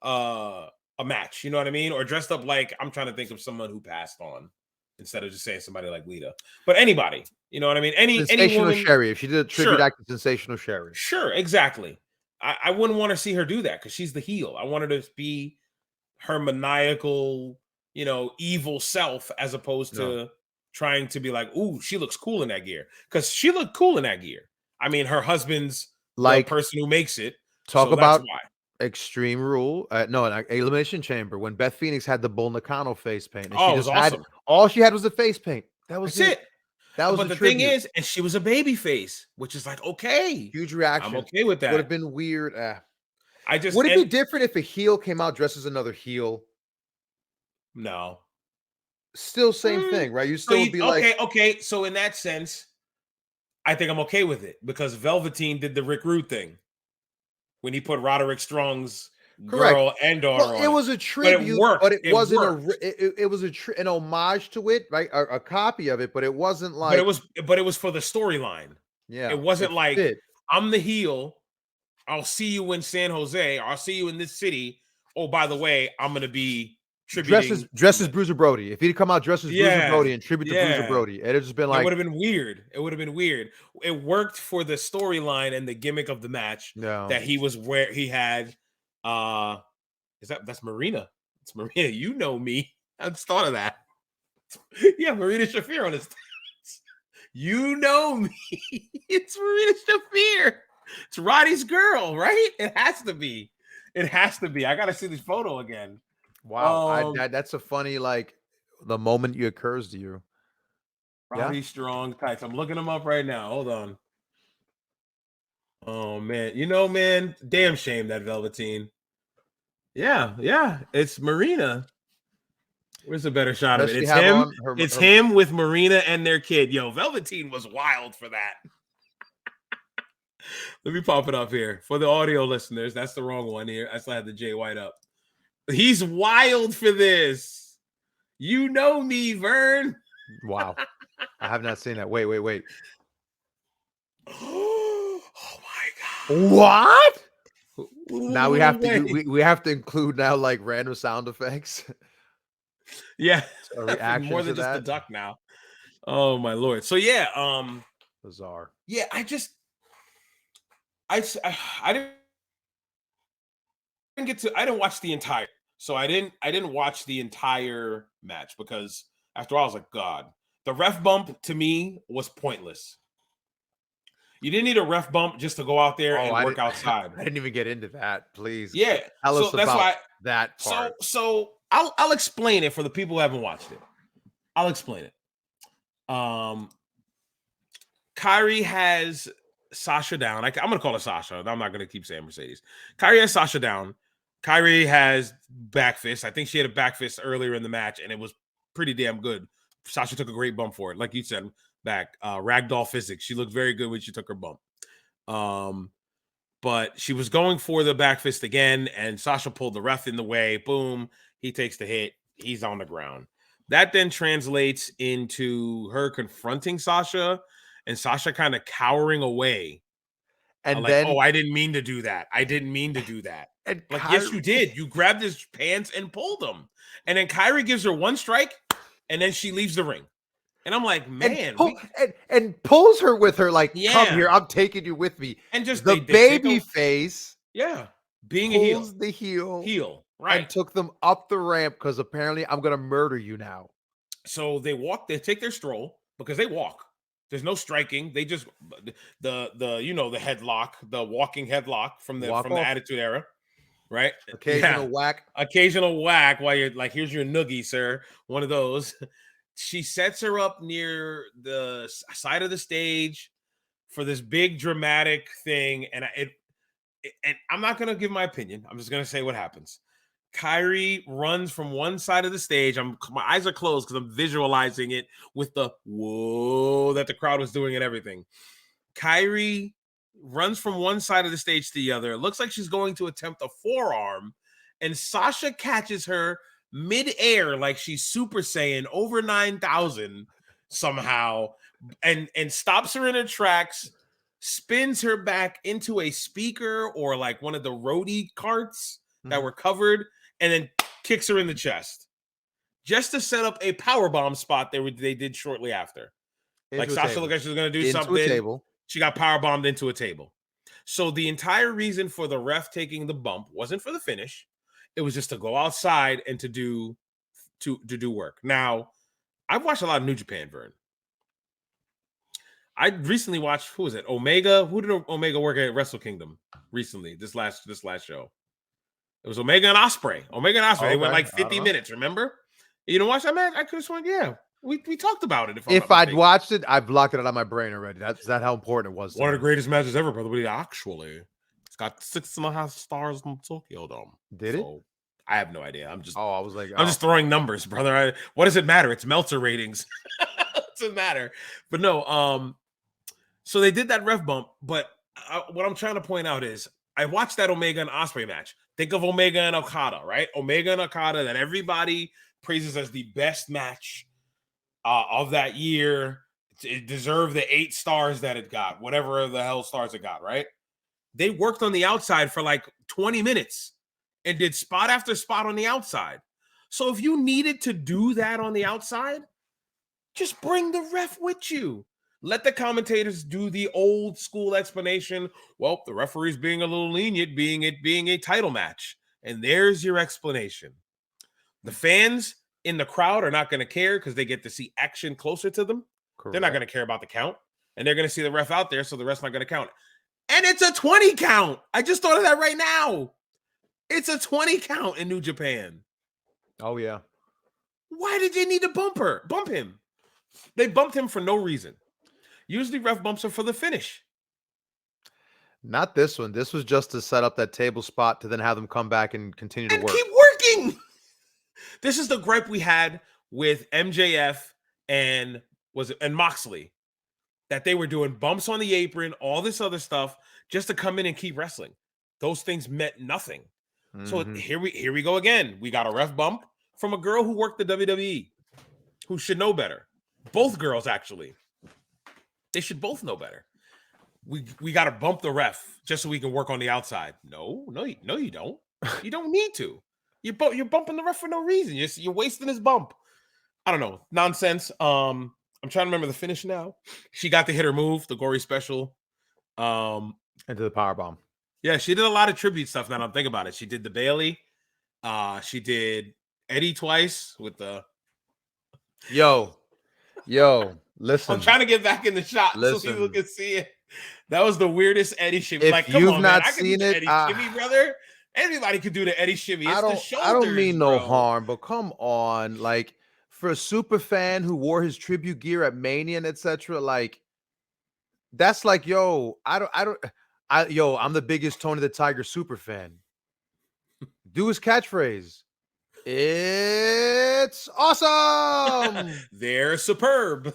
a match. You know what I mean? Or dressed up like, I'm trying to think of someone who passed on instead of just saying somebody like Lita. But anybody, you know what I mean? Sensational woman, Sherry. If she did a tribute act to Sensational Sherry. Sure, exactly. I wouldn't want to see her do that because she's the heel. I want her to be her maniacal, evil self as opposed to trying to be like, ooh, she looks cool in that gear. Because she looked cool in that gear. I mean, her husband's the person who makes it. Talk about Extreme Rule. An Elimination Chamber when Beth Phoenix had the Bull Nakano face paint. And it was awesome. All she had was the face paint. That's it. That was but the thing is, and she was a baby face, which is like, okay. Huge reaction. I'm okay with that. Would have been weird. Would it be different if a heel came out dressed as another heel? No. Still same thing, right? You still would be okay. So in that sense, I think I'm okay with it because Velveteen did the Rick Rude thing when he put Roderick Strong's girl and daughter on. It was a tribute, but it wasn't it was an homage to it, right? A copy of it, but it wasn't like. But it was for the storyline. Yeah, it wasn't like I'm the heel. I'll see you in San Jose. Or I'll see you in this city. Oh, by the way, I'm gonna be tributing. Dressed as Bruiser Brody. If he'd come out dressed as Bruiser Brody and tribute to Bruiser Brody, it'd just been like. It would have been weird. It worked for the storyline and the gimmick of the match. That he was where he had. That's Marina? It's Marina. You know me. I just thought of that. Yeah, Marina Shafir on his. You know me. It's Marina Shafir. It's Roddy's girl, right? It has to be. I gotta see this photo again. Wow, that's a funny the moment it occurs to you. Roddy Strong tights. I'm looking them up right now. Hold on. Oh man, man, damn shame that Velveteen. Yeah, it's Marina. Where's a better shot of it? It's him. It's him with Marina and their kid. Yo, Velveteen was wild for that. Let me pop it up here for the audio listeners. That's the wrong one here. I still had the Jay White up. He's wild for this. You know me, Vern. Wow, I have not seen that. Wait. Oh my God! What? Now we have to include now random sound effects. Yeah, more than just the duck now. Oh my Lord! So bizarre. Yeah, I didn't watch the entire. So I didn't watch the entire match because after all, I was like, God, the ref bump to me was pointless. You didn't need a ref bump just to go out there and work outside. I didn't even get into that. Please. Yeah. Tell us about that part. So I'll explain it for the people who haven't watched it. I'll explain it. Kairi has Sasha down. I'm going to call her Sasha. I'm not going to keep saying Mercedes. Kairi has Sasha down. Kairi has back fist. I think she had a back fist earlier in the match, and it was pretty damn good. Sasha took a great bump for it. Like you said, back. Ragdoll physics. She looked very good when she took her bump. But she was going for the back fist again, and Sasha pulled the ref in the way. Boom. He takes the hit. He's on the ground. That then translates into her confronting Sasha, and Sasha kind of cowering away. And then, I didn't mean to do that. And yes, you did. You grabbed his pants and pulled him. And then Kairi gives her one strike, and then she leaves the ring. And I'm like, man. And pulls her with her come here. I'm taking you with me. And just the baby face. Yeah. being a pulls the heel, right? and took them up the ramp because apparently I'm gonna murder you now. So they take their stroll because they walk. There's no striking. They just the the headlock, the walking headlock from the Attitude Era, right? Occasional whack. Occasional whack while you're like, here's your noogie, sir. One of those. She sets her up near the side of the stage for this big dramatic thing, and and I'm not gonna give my opinion. I'm just gonna say what happens. Kyrie runs from one side of the stage. My eyes are closed because I'm visualizing it with the whoa that the crowd was doing and everything. Kyrie runs from one side of the stage to the other. It looks like she's going to attempt a forearm, and Sasha catches her mid-air like she's Super Saiyan over 9,000 somehow, and stops her in her tracks, spins her back into a speaker or like one of the roadie carts that were covered, and then kicks her in the chest just to set up a powerbomb spot they did shortly after. Like Sasha looked like she was going to do something. Table. She got powerbombed into a table. So the entire reason for the ref taking the bump wasn't for the finish. It was just to go outside and to do work. Now, I've watched a lot of New Japan, Vern. I recently watched, who was it? Omega. Who did Omega work at Wrestle Kingdom recently? This last show. It was Omega and Ospreay. They went like 50 minutes, remember? You don't watch that match? I could have sworn, yeah. We talked about it. If I'd watched it, I blocked it out of my brain already. That's how important it was. One of the greatest matches ever, brother. But actually, it's got 6.5 stars in Tokyo Dome. Did it? I have no idea. I'm just. Oh, I was like, I'm just throwing numbers, brother. What does it matter? It's Meltzer ratings. It doesn't matter. But no. So they did that ref bump, but what I'm trying to point out is I watched that Omega and Ospreay match. Think of Omega and Okada, right? Omega and Okada that everybody praises as the best match of that year. It deserved the 8 stars that it got, whatever the hell stars it got, right? They worked on the outside for like 20 minutes and did spot after spot on the outside. So if you needed to do that on the outside, just bring the ref with you. Let the commentators do the old school explanation. Well, the referee's being a little lenient, being a title match. And there's your explanation. The fans in the crowd are not going to care because they get to see action closer to them. Correct. They're not going to care about the count. And they're going to see the ref out there, so the ref's not going to count. And it's a 20 count. I just thought of that right now. It's a 20 count in New Japan. Oh, yeah. Why did they need to bump him? They bumped him for no reason. Usually ref bumps are for the finish. Not this one. This was just to set up that table spot to then have them come back and continue to work. Keep working. This is the gripe we had with MJF and Moxley, that they were doing bumps on the apron, all this other stuff, just to come in and keep wrestling. Those things meant nothing. So here we go again. We got a ref bump from a girl who worked the WWE, who should know better. Both girls, actually. They should both know better. We got to bump the ref just so we can work on the outside. No, you don't. You don't need to. You're bumping the ref for no reason. You're wasting his bump. I don't know. Nonsense. I'm trying to remember the finish now. She got to hit her move, the gory special. Into the powerbomb. Yeah, she did a lot of tribute stuff now that I'm thinking about it. She did the Bailey. She did Eddie twice with the... Yo, listen. I'm trying to get back in the shot so people can see it. That was the weirdest Eddie shimmy. If like, come you've on, not man. I can seen do it, Eddie shimmy, brother. Everybody could do the Eddie shimmy. It's the shoulders, I don't mean no bro. harm, but come on. Like, for a super fan who wore his tribute gear at Mania and etc., like, that's like, I'm the biggest Tony the Tiger super fan. Do his catchphrase. It's awesome. They're superb.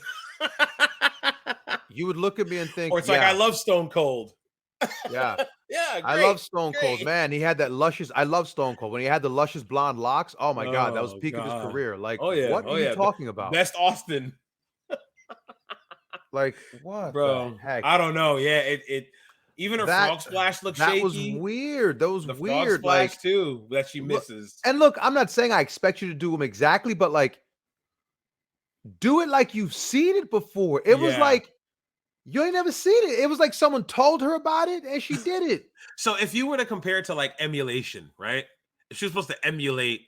You would look at me and think, or it's like, I love Stone Cold. Yeah. Yeah. Great, I love Stone Cold, man. He had that luscious. I love Stone Cold when he had the luscious blonde locks. Oh my God, that was peak of his career. Like, what are you talking about? Best Austin. Like, what, bro? The heck? I don't know. Yeah, it even her frog splash looks shaky. That was weird. That was the weird. Frog splash like too, that she misses. And look, I'm not saying I expect you to do them exactly, but like, do it like you've seen it before. It was like, You ain't never seen it. It was like someone told her about it and she did it. So if you were to compare it to like emulation, right? If she was supposed to emulate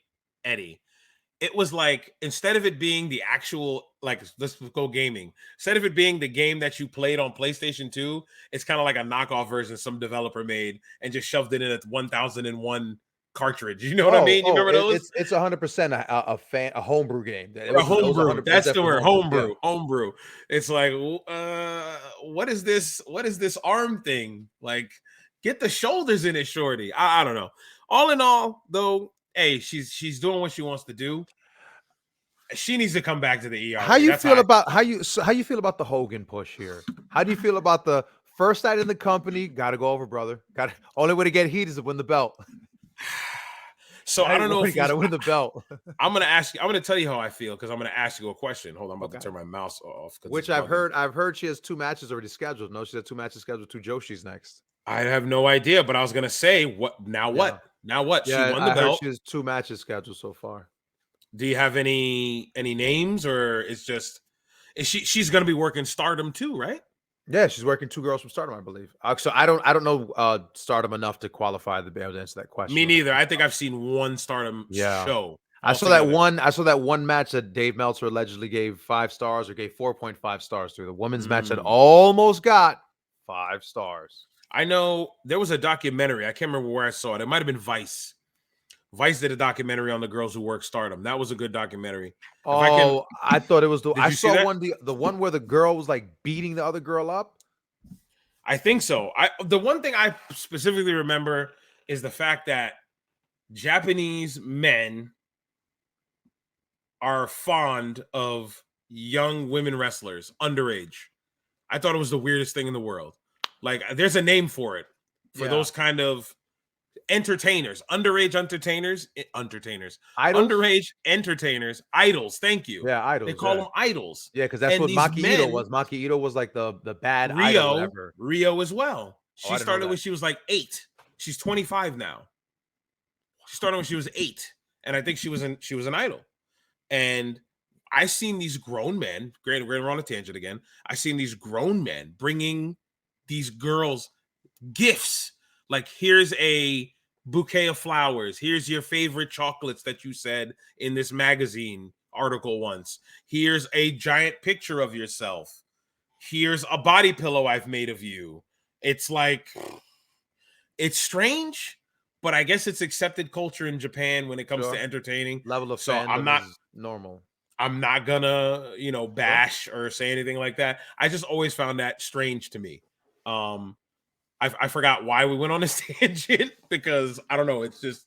Eddie, it was like instead of it being the actual, like, let's go gaming, instead of it being the game that you played on PlayStation 2, it's kind of like a knockoff version some developer made and just shoved it in a 1001 cartridge. You know what I mean? You remember those? It's 100% a homebrew game. Or a It was homebrew. 100. It was That's the definitely word. homebrew. Yeah. Homebrew. It's like, what is this? What is this arm thing? Like, get the shoulders in it, shorty. I don't know. All in all, though, hey, she's doing what she wants to do. She needs to come back to the ER. How you feel about how you feel about the Hogan push here? How do you feel about the first night in the company? Got to go over, brother. Got only way to get heat is to win the belt. So I don't know if you got to win the belt. I'm gonna ask you. I'm gonna tell you how I feel because I'm gonna ask you a question. Hold on, I'm about to turn my mouse off. Which I've heard she has 2 matches already scheduled. No, she has 2 matches scheduled. 2 Joshi's next. I have no idea, but I was gonna say what now? What now? What Yeah, she won the belt. She has 2 matches scheduled so far. Do you have any names, or it's just she's gonna be working Stardom too, right? Yeah, she's working 2 girls from Stardom, I believe. So I don't know Stardom enough to qualify to be able to answer that question. Me neither. I think I've seen one Stardom show. I saw that one match that Dave Meltzer allegedly gave 5 stars or gave 4.5 stars to. The women's match that almost got 5 stars. I know there was a documentary. I can't remember where I saw it. It might have been Vice. Vice did a documentary on the girls who work Stardom. That was a good documentary. I thought it was I saw the one where the girl was like beating the other girl up. I think so. The one thing I specifically remember is the fact that Japanese men are fond of young women wrestlers, underage. I thought it was the weirdest thing in the world. Like, there's a name for it, for those kind of entertainers, underage entertainers, Idols? underage entertainers, idols. Thank you. Yeah, idols. They call them idols. Yeah, because that's what Maki Ito was. Maki Ito was like the bad idol ever. Rio as well. She started when she was like 8. She's 25 now. She started when she was 8, and I think she was an idol. And I seen these grown men. Granted, we're on a tangent again. I seen these grown men bringing these girls gifts. Like, here's a bouquet of flowers. Here's your favorite chocolates that you said in this magazine article once. Here's a giant picture of yourself. Here's a body pillow I've made of you. It's like, it's strange, but I guess it's accepted culture in Japan when it comes to entertaining. Level of fandom is normal. I'm not gonna, bash or say anything like that. I just always found that strange to me. I forgot why we went on this tangent because I don't know. It's just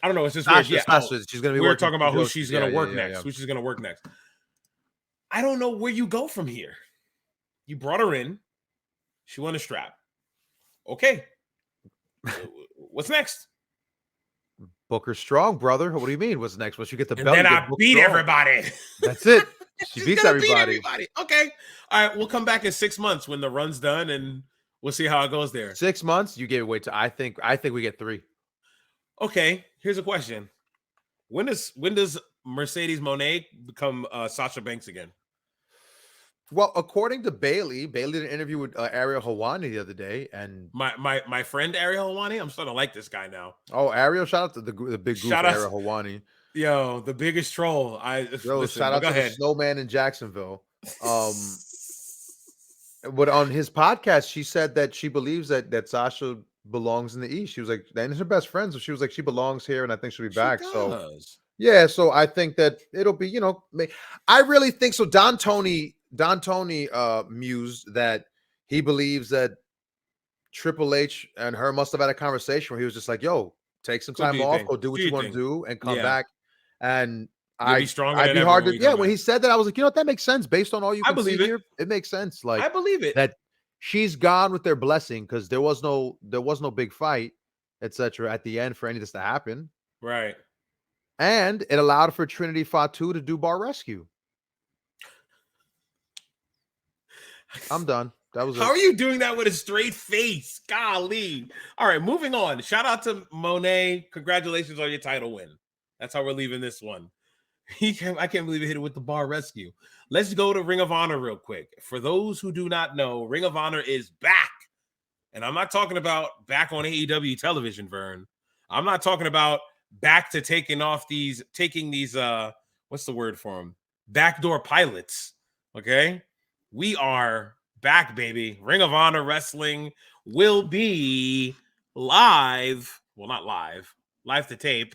weird. Yeah, she's gonna be. We're talking about who she's gonna work next. Who she's gonna work next. I don't know where you go from here. You brought her in. She won a strap. Okay. What's next? Booker Strong, brother. What do you mean? What's next? Once you get the belt, then I beat everybody. That's it. She beats everybody. Okay. All right. We'll come back in 6 months when the run's done, and we'll see how it goes there. 6 months? You gave away to. I think we get 3. Okay. Here's a question: When does Mercedes Mone become Sasha Banks again? Well, according to Bailey did an interview with Ariel Helwani the other day, and my friend Ariel Helwani. I'm starting to like this guy now. Oh, Ariel! Shout out to the big goof Ariel Helwani. Yo, the biggest troll. Shout out to the snowman in Jacksonville. But on his podcast, she said that she believes that Sasha belongs in the East. She was like, and her best friends. So she was like, she belongs here, and I think she'll be back. So yeah, so I think that it'll be, I really think so. Don Tony mused that he believes that Triple H and her must have had a conversation where he was just like, yo, take some time off, go do what you want to do, and come back. And I'd be hard to, when he said that, I was like, that makes sense based on all you can see here. It makes sense. Like, I believe it. That she's gone with their blessing because there was no big fight, etc. at the end for any of this to happen. Right. And it allowed for Trinity Fatu to do bar rescue. I'm done. That was How are you doing that with a straight face? Golly. All right, moving on. Shout out to Mone. Congratulations on your title win. That's how we're leaving this one. I can't believe he hit it with the bar rescue. Let's go to Ring of Honor real quick. For those who do not know, Ring of Honor is back. And I'm not talking about back on AEW television, Vern. I'm not talking about back to taking these, what's the word for them? Backdoor pilots. Okay. We are back, baby. Ring of Honor Wrestling will be live. Well, not live, live to tape.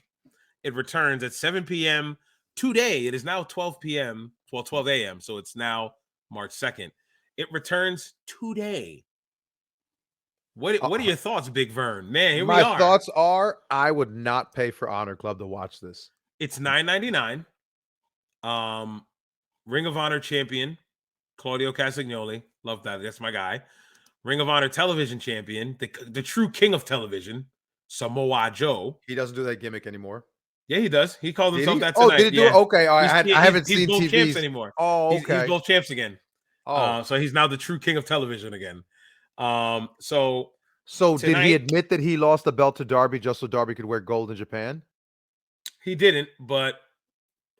It returns at 7 p.m. today. It is now 12 p.m. Well, 12 a.m. So it's now March 2nd. It returns today. What are your thoughts, Big Vern? Man, here we are. My thoughts are I would not pay for Honor Club to watch this. It's $9.99. Ring of Honor champion, Claudio Castagnoli. Love that. That's my guy. Ring of Honor television champion, the true king of television, Samoa Joe. He doesn't do that gimmick anymore. Yeah, he does. He called himself that tonight. Oh, did he do it? Okay, I haven't seen both TVs. Champs anymore. Oh, okay. He's both champs again. Oh, so he's now the true king of television again. So tonight, did he admit that he lost the belt to Darby just so Darby could wear gold in Japan? He didn't, but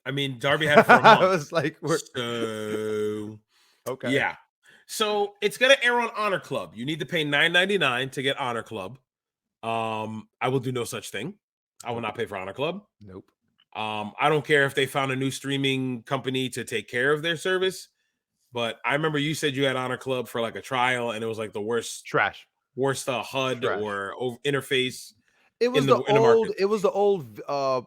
I mean, Darby had it for a month. I was like, so okay, yeah. So it's gonna air on Honor Club. You need to pay $9.99 to get Honor Club. I will do no such thing. I will not pay for Honor Club. Nope. I don't care if they found a new streaming company to take care of their service, but I remember you said you had Honor Club for like a trial, and it was like the worst HUD or interface. It was the old.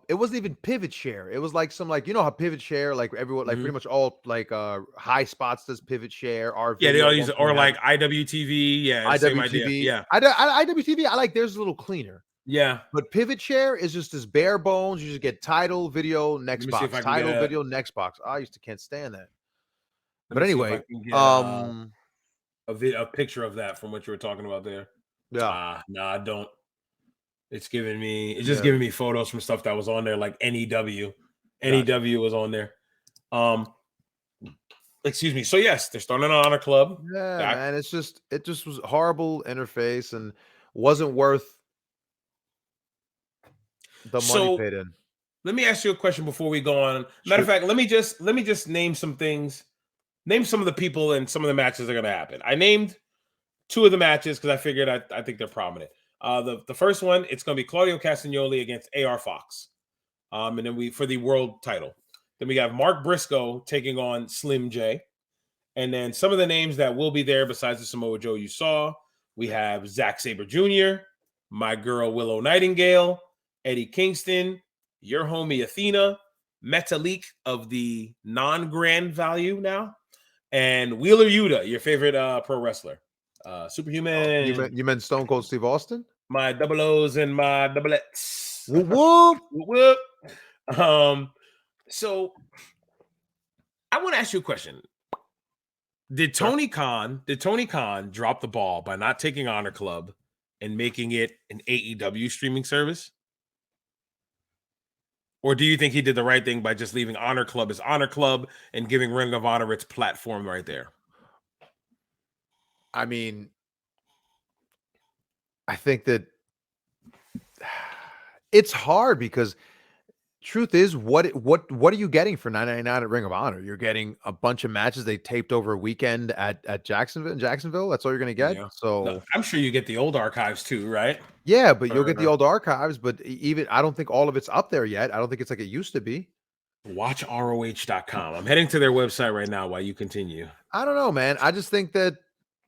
It wasn't even Pivot Share. It was like some how Pivot Share, like everyone, like pretty much all like high spots does Pivot Share. Yeah, they all use it, or like IWTV. Yeah, same idea. Yeah, IWTV. I like theirs a little cleaner. Yeah, but Pivot Share is just this bare bones. You just get title, video, next box, title, video, next box. I used to can't stand that. But anyway, a picture of that from what you were talking about there. Yeah, no, I don't. It's giving me photos from stuff that was on there, like NEW. NEW was on there. Excuse me. So yes, they're starting an Honor Club. Yeah, man. It just was horrible interface and wasn't worth the money paid in. Let me ask you a question before we go on. Matter of fact, let me just name some things. Name some of the people and some of the matches that are going to happen. I named two of the matches because I figured I think they're prominent. The first one, it's going to be Claudio Castagnoli against AR Fox. And then for the world title. Then we have Mark Briscoe taking on Slim J. And then some of the names that will be there besides the Samoa Joe you saw, we have Zack Sabre Jr., my girl Willow Nightingale, Eddie Kingston, your homie Athena, Metalik of the non-grand value now, and Wheeler Yuta, your favorite pro wrestler. Superhuman. You meant Stone Cold Steve Austin? My double O's and my doublets. Whoop, whoop. So I want to ask you a question. Did Tony Khan drop the ball by not taking Honor Club and making it an AEW streaming service? Or do you think he did the right thing by just leaving Honor Club as Honor Club and giving Ring of Honor its platform right there? I mean, I think that it's hard because truth is, what are you getting for $9.99 at Ring of Honor? You're getting a bunch of matches they taped over a weekend at Jacksonville. That's all you're going to get. Yeah. So no, I'm sure you get the old archives too, right? Yeah, but you'll get the old archives. But even I don't think all of it's up there yet. I don't think it's like it used to be. WatchROH.com. I'm heading to their website right now while you continue. I don't know, man. I just think that,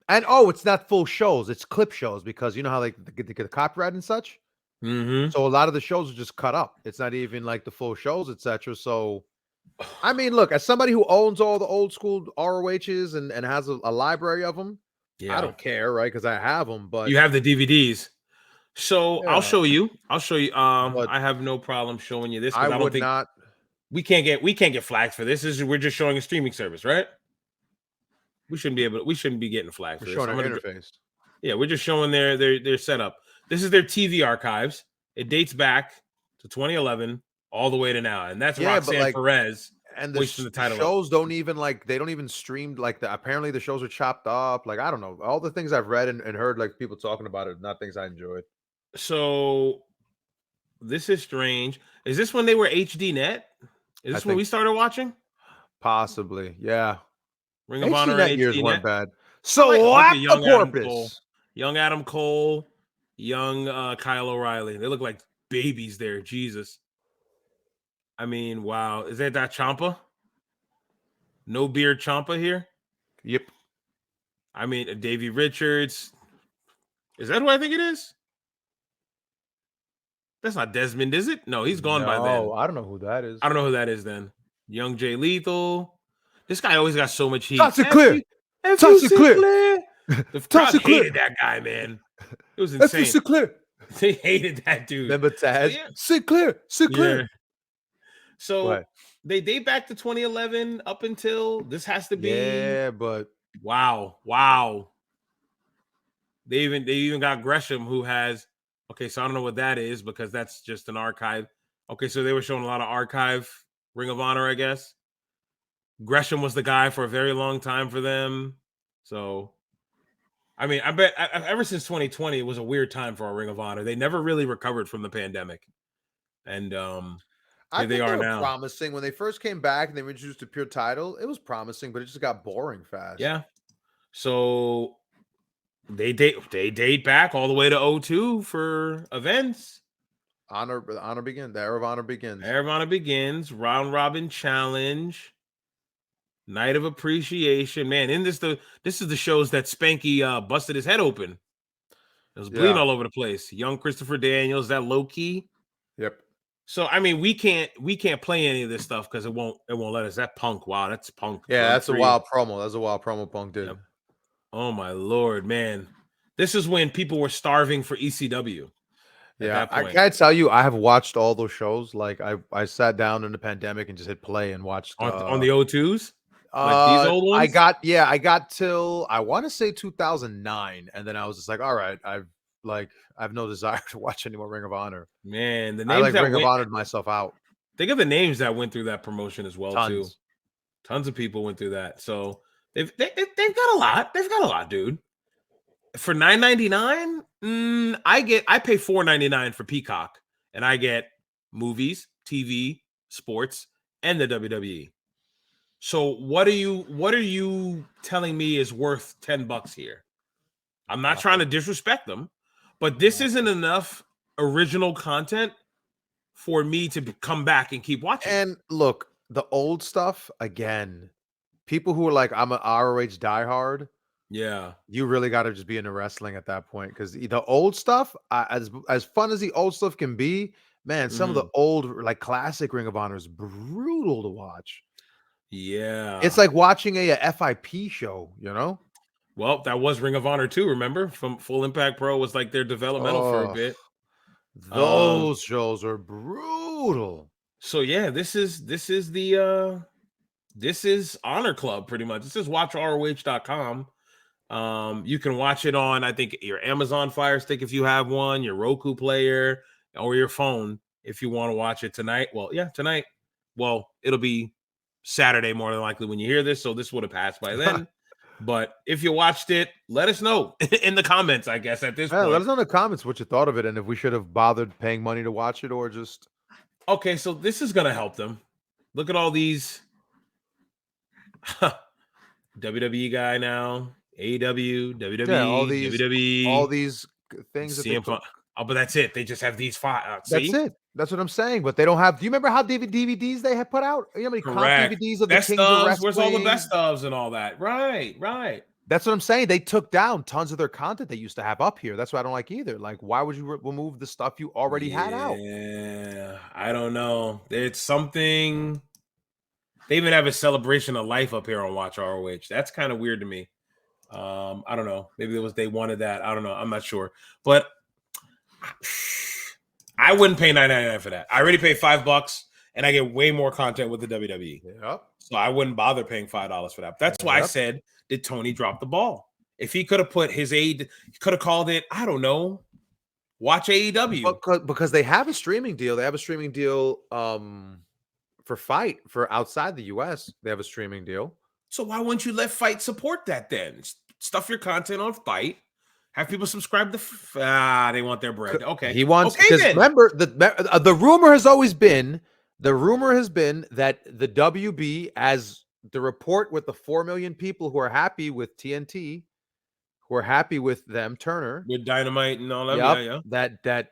and it's not full shows. It's clip shows because you know how like they get the copyright and such. Mm-hmm. So a lot of the shows are just cut up. It's not even like the full shows, etc. So, I mean, look, as somebody who owns all the old school ROHs and has a library of them, I don't care, right? Because I have them. But you have the DVDs, so I'll show you. I have no problem showing you this. I would not. We can't get flagged for this. We're just showing a streaming service, right? We shouldn't be getting flagged for this. Showing our interface. Yeah, we're just showing their setup. This is their TV archives. It dates back to 2011 all the way to now, and that's Roxanne Perez. And the shows don't even stream apparently the shows are chopped up. Like I don't know, all the things I've read and heard like people talking about it, not things I enjoyed. So this is strange. Is this when they were HD net? Is this when we started watching? Possibly, yeah. Ring of Honor HDNet and years HDNet. weren't bad. So look at the porpoise. Young Adam Cole, young Kyle O'Reilly. They look like babies there. Jesus. I mean, wow. Is that Ciampa? No beard Ciampa here? Yep. I mean, Davey Richards. Is that who I think it is? That's not Desmond, is it? No, he's gone by then. I don't know who that is. I don't know who that is then. Young Jay Lethal. This guy always got so much heat. Toxic Clear. Toxic Clear. The crowd hated that guy, man. It was insane. Sinclair. They hated that dude. Remember Taz? Sinclair. Yeah. So they date back to 2011 up until this has to be. Yeah, but wow. They even got Gresham, who has. Okay, so I don't know what that is because that's just an archive. Okay, so they were showing a lot of archive Ring of Honor, I guess. Gresham was the guy for a very long time for them. So, I mean, I bet ever since 2020, it was a weird time for our Ring of Honor. They never really recovered from the pandemic. And I think they are now. Promising when they first came back and they were introduced a pure title. It was promising, but it just got boring fast. Yeah. So they date back all the way to 2002 for events. The era of honor begins. Era of Honor begins. Round robin challenge. Night of Appreciation. Man, this is the shows that Spanky busted his head open. It was bleeding all over the place. Young Christopher Daniels, that low key. Yep. So I mean, we can't play any of this stuff because it won't let us. That Punk, wow, that's Punk. Yeah, that's a wild promo. That's a wild promo Punk did. Yep. Oh my Lord, man. This is when people were starving for ECW. Yeah, I can't tell you, I have watched all those shows. Like I sat down in the pandemic and just hit play and watched on the O2s. Like these old ones? I got till I want to say 2009, and then I was just like, all right, I've no desire to watch any more Ring of Honor. Man, the names Ring of Honored myself out. Think of the names that went through that promotion as well. Too. Tons of people went through that. So they've got a lot. They've got a lot, dude. For $9.99, I pay $4.99 for Peacock, and I get movies, TV, sports, and the WWE. So what are you telling me is worth $10 here? I'm not trying to disrespect them, but this isn't enough original content for me to come back and keep watching. And look, the old stuff again. People who are like, I'm an ROH diehard. Yeah, you really got to just be into wrestling at that point because the old stuff, as fun as the old stuff can be, man, some of the old like classic Ring of Honor is brutal to watch. Yeah, it's like watching a FIP show, you know. Well, that was Ring of Honor too. Remember, from Full Impact Pro was like their developmental for a bit. Those shows are brutal. So yeah, this is Honor Club pretty much. This is watchroh.com. You can watch it on, I think, your Amazon Fire Stick if you have one, your Roku player, or your phone if you want to watch it tonight. Well, yeah, tonight. Well, it'll be Saturday more than likely when you hear this, so this would have passed by then. But if you watched it, let us know in the comments, I guess, at this point. Let us know in the comments what you thought of it and if we should have bothered paying money to watch it or just... Okay, so this is going to help them. Look at all these WWE guy now, AEW, WWE, WWE. All these things that they put... Oh, but that's it. They just have these five. That's it. That's what I'm saying. But they don't have... Do you remember how DVDs they have put out? You know how many comp DVDs of the Kings of Wrestling? Where's all the best ofs and all that? Right. That's what I'm saying. They took down tons of their content they used to have up here. That's what I don't like either. Like, why would you remove the stuff you already had out? Yeah, I don't know. It's something... They even have a celebration of life up here on Watch ROH. That's kind of weird to me. I don't know. Maybe they wanted that. I don't know. I'm not sure. But I wouldn't pay $9.99 for that. I already pay $5 and I get way more content with the WWE. Yep. So I wouldn't bother paying $5 for that. But that's why I said, did Tony drop the ball? If he could have put his he could have called it, I don't know, Watch AEW. Because they have a streaming deal. They have a streaming deal for Fight for outside the US. They have a streaming deal. So why wouldn't you let Fight support that then? Stuff your content on Fight. Have people subscribe to they want their bread. Okay. He wants because remember the rumor has always been The rumor has been that the WB, as the report with the 4 million people who are happy with TNT, who are happy with them, Turner, with Dynamite and all that. yep, Yeah. that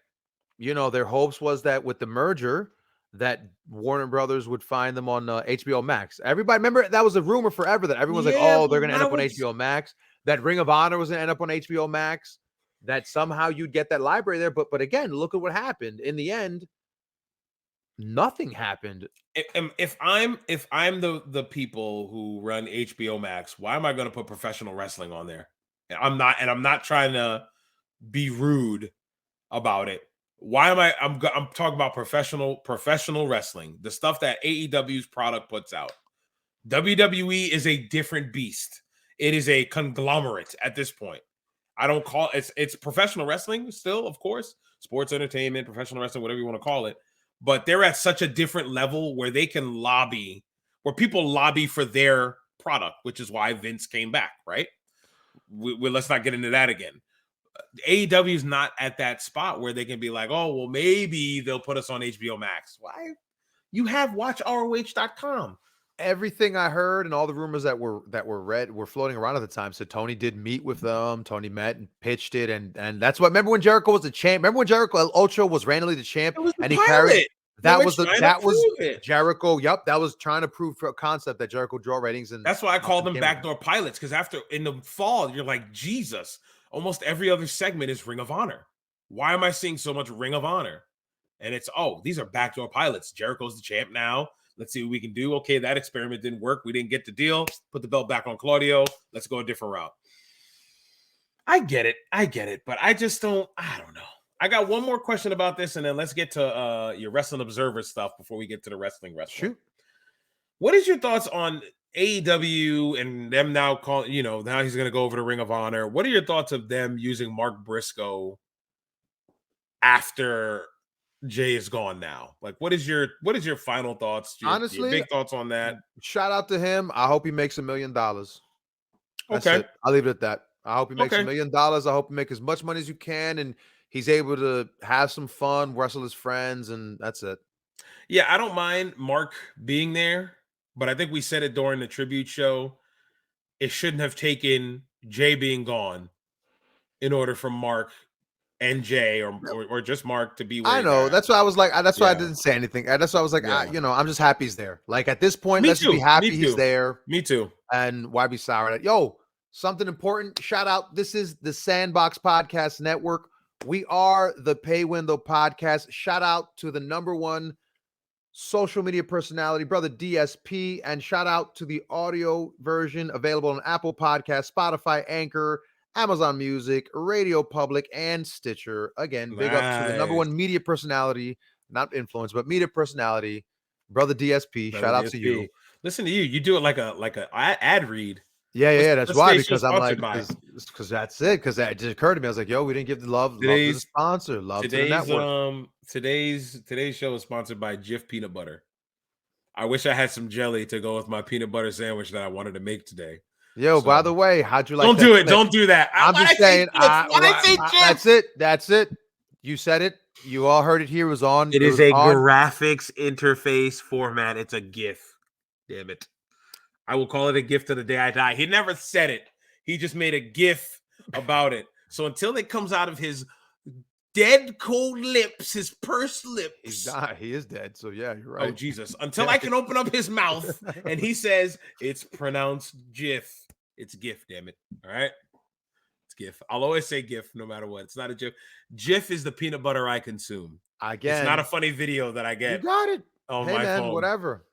their hopes was that with the merger, that Warner Brothers would find them on HBO Max. Everybody, remember that was a rumor forever that everyone's like, Yeah, oh, but they're going to end up on would... HBO Max. That Ring of Honor was going to end up on HBO Max. That somehow you'd get that library there. But again, look at what happened. In the end, nothing happened. If I'm the people who run HBO Max, why am I going to put professional wrestling on there? I'm not trying to be rude about it. Why am I'm talking about professional wrestling, the stuff that AEW's product puts out. WWE is a different beast. It is a conglomerate at this point. I don't call it's professional wrestling still, of course, sports entertainment, professional wrestling, whatever you want to call it. But they're at such a different level where they can lobby, where people lobby for their product, which is why Vince came back, right? Let's not get into that again. AEW is not at that spot where they can be like, oh, well, maybe they'll put us on HBO Max. Why? You have watchroh.com. Everything I heard and all the rumors that were floating around at the time said Tony did meet with them. Tony met and pitched it, and that's what. Remember when Jericho was the champ? Remember when Jericho El Ocho was randomly the champ? It was the and he pilot. carried that was it. Jericho. Yep, that was trying to prove for a concept that Jericho draw ratings, and that's why I called them backdoor pilots, because after in the fall you're like, Jesus, almost every other segment is Ring of Honor. Why am I seeing so much Ring of Honor? And it's, oh, these are backdoor pilots. Jericho's the champ now. Let's see what we can do. Okay, that experiment didn't work. We didn't get the deal. Put the belt back on Claudio. Let's go a different route. I get it. But I don't know. I got one more question about this, and then let's get to your Wrestling Observer stuff before we get to the wrestling. Shoot. What is your thoughts on AEW and them now calling, now he's going to go over to Ring of Honor. What are your thoughts of them using Mark Briscoe after Jay is gone now? Like, what is your final thoughts? Honestly, your big thoughts on that? Shout out to him. I hope he makes $1 million. Okay. I'll leave it at that. I hope he makes $1 million. I hope he makes as much money as you can, and he's able to have some fun, wrestle his friends, and that's it. Yeah, I don't mind Mark being there, but I think we said it during the tribute show. It shouldn't have taken Jay being gone in order for Mark and Jay or just Mark to be where I know. That's why I was like, that's why I didn't say anything. That's why I was like, I'm just happy he's there. Like at this point, let's just be happy he's there. Me too. And why be sour at it? Yo, something important. Shout out. This is the Sandbox Podcast Network. We are the Pay Window Podcast. Shout out to the #1 social media personality, brother DSP, and shout out to the audio version available on Apple Podcasts, Spotify, Anchor, Amazon Music, Radio Public, and Stitcher. Again, big up to the #1 media personality, not influence, but media personality, brother DSP. Shout out to you. Listen to you. You do it like a ad read. Yeah. That's why, because I'm like, because that's it. Because that just occurred to me. I was like, yo, we didn't give the love to the sponsor, love to the network. Today's show is sponsored by Jif Peanut Butter. I wish I had some jelly to go with my peanut butter sandwich that I wanted to make today. Yo, by the way, how'd you like? Don't do it. Don't do that. I'm just saying. That's it. You said it. You all heard it here. It was on. It is a graphics interface format. It's a GIF. Damn it. I will call it a gift to the day I die. He never said it. He just made a GIF about it. So until it comes out of his dead cold lips, his pursed lips. He's died. He is dead. So yeah, you're right. Oh, Jesus. Until I can open up his mouth and he says it's pronounced GIF. It's GIF, damn it. All right. It's GIF. I'll always say GIF no matter what. It's not a GIF. GIF is the peanut butter I consume. Again, it's not a funny video that I get. You got it. On my phone. Whatever.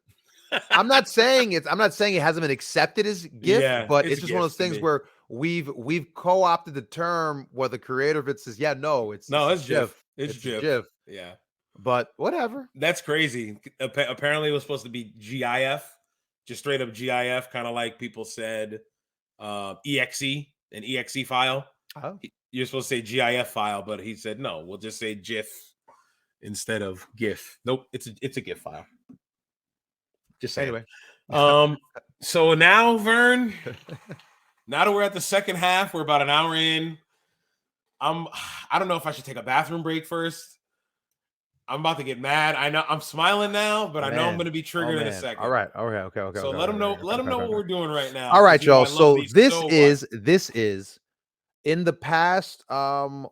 I'm not saying it hasn't been accepted as GIF, but it's just one of those things where we've co-opted the term where the creator of it says, it's GIF. It's GIF. Yeah. But whatever. That's crazy. Apparently it was supposed to be GIF, just straight up GIF, kind of like people said EXE, an EXE file. Oh. You're supposed to say GIF file, but he said no, we'll just say GIF instead of GIF. Nope, it's a GIF file. Just saying. Anyway. So now, Vern, now that we're at the second half, we're about an hour in. I don't know if I should take a bathroom break first. I'm about to get mad. I know I'm smiling now, but I know I'm going to be triggered in a second. All right. Okay. So let them know. Let them know what we're doing right now. All right, y'all. So this much. is in the past.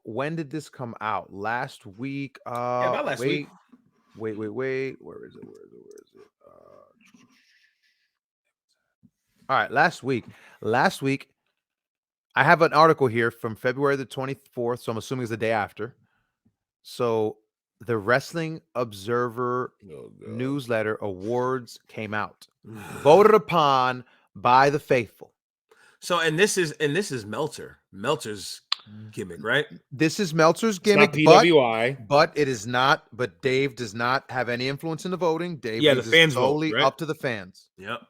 When did this come out? Last week. Yeah, about last week. Wait. Where is it? All right, last week. I have an article here from February the 24th, so I'm assuming it's the day after. So the Wrestling Observer newsletter awards came out, voted upon by the faithful. So and this is Meltzer's gimmick, right? This is Meltzer's gimmick, it's not PWI. but it is not. But Dave does not have any influence in the voting. Dave the fans solely vote, right? up to the fans. Yep.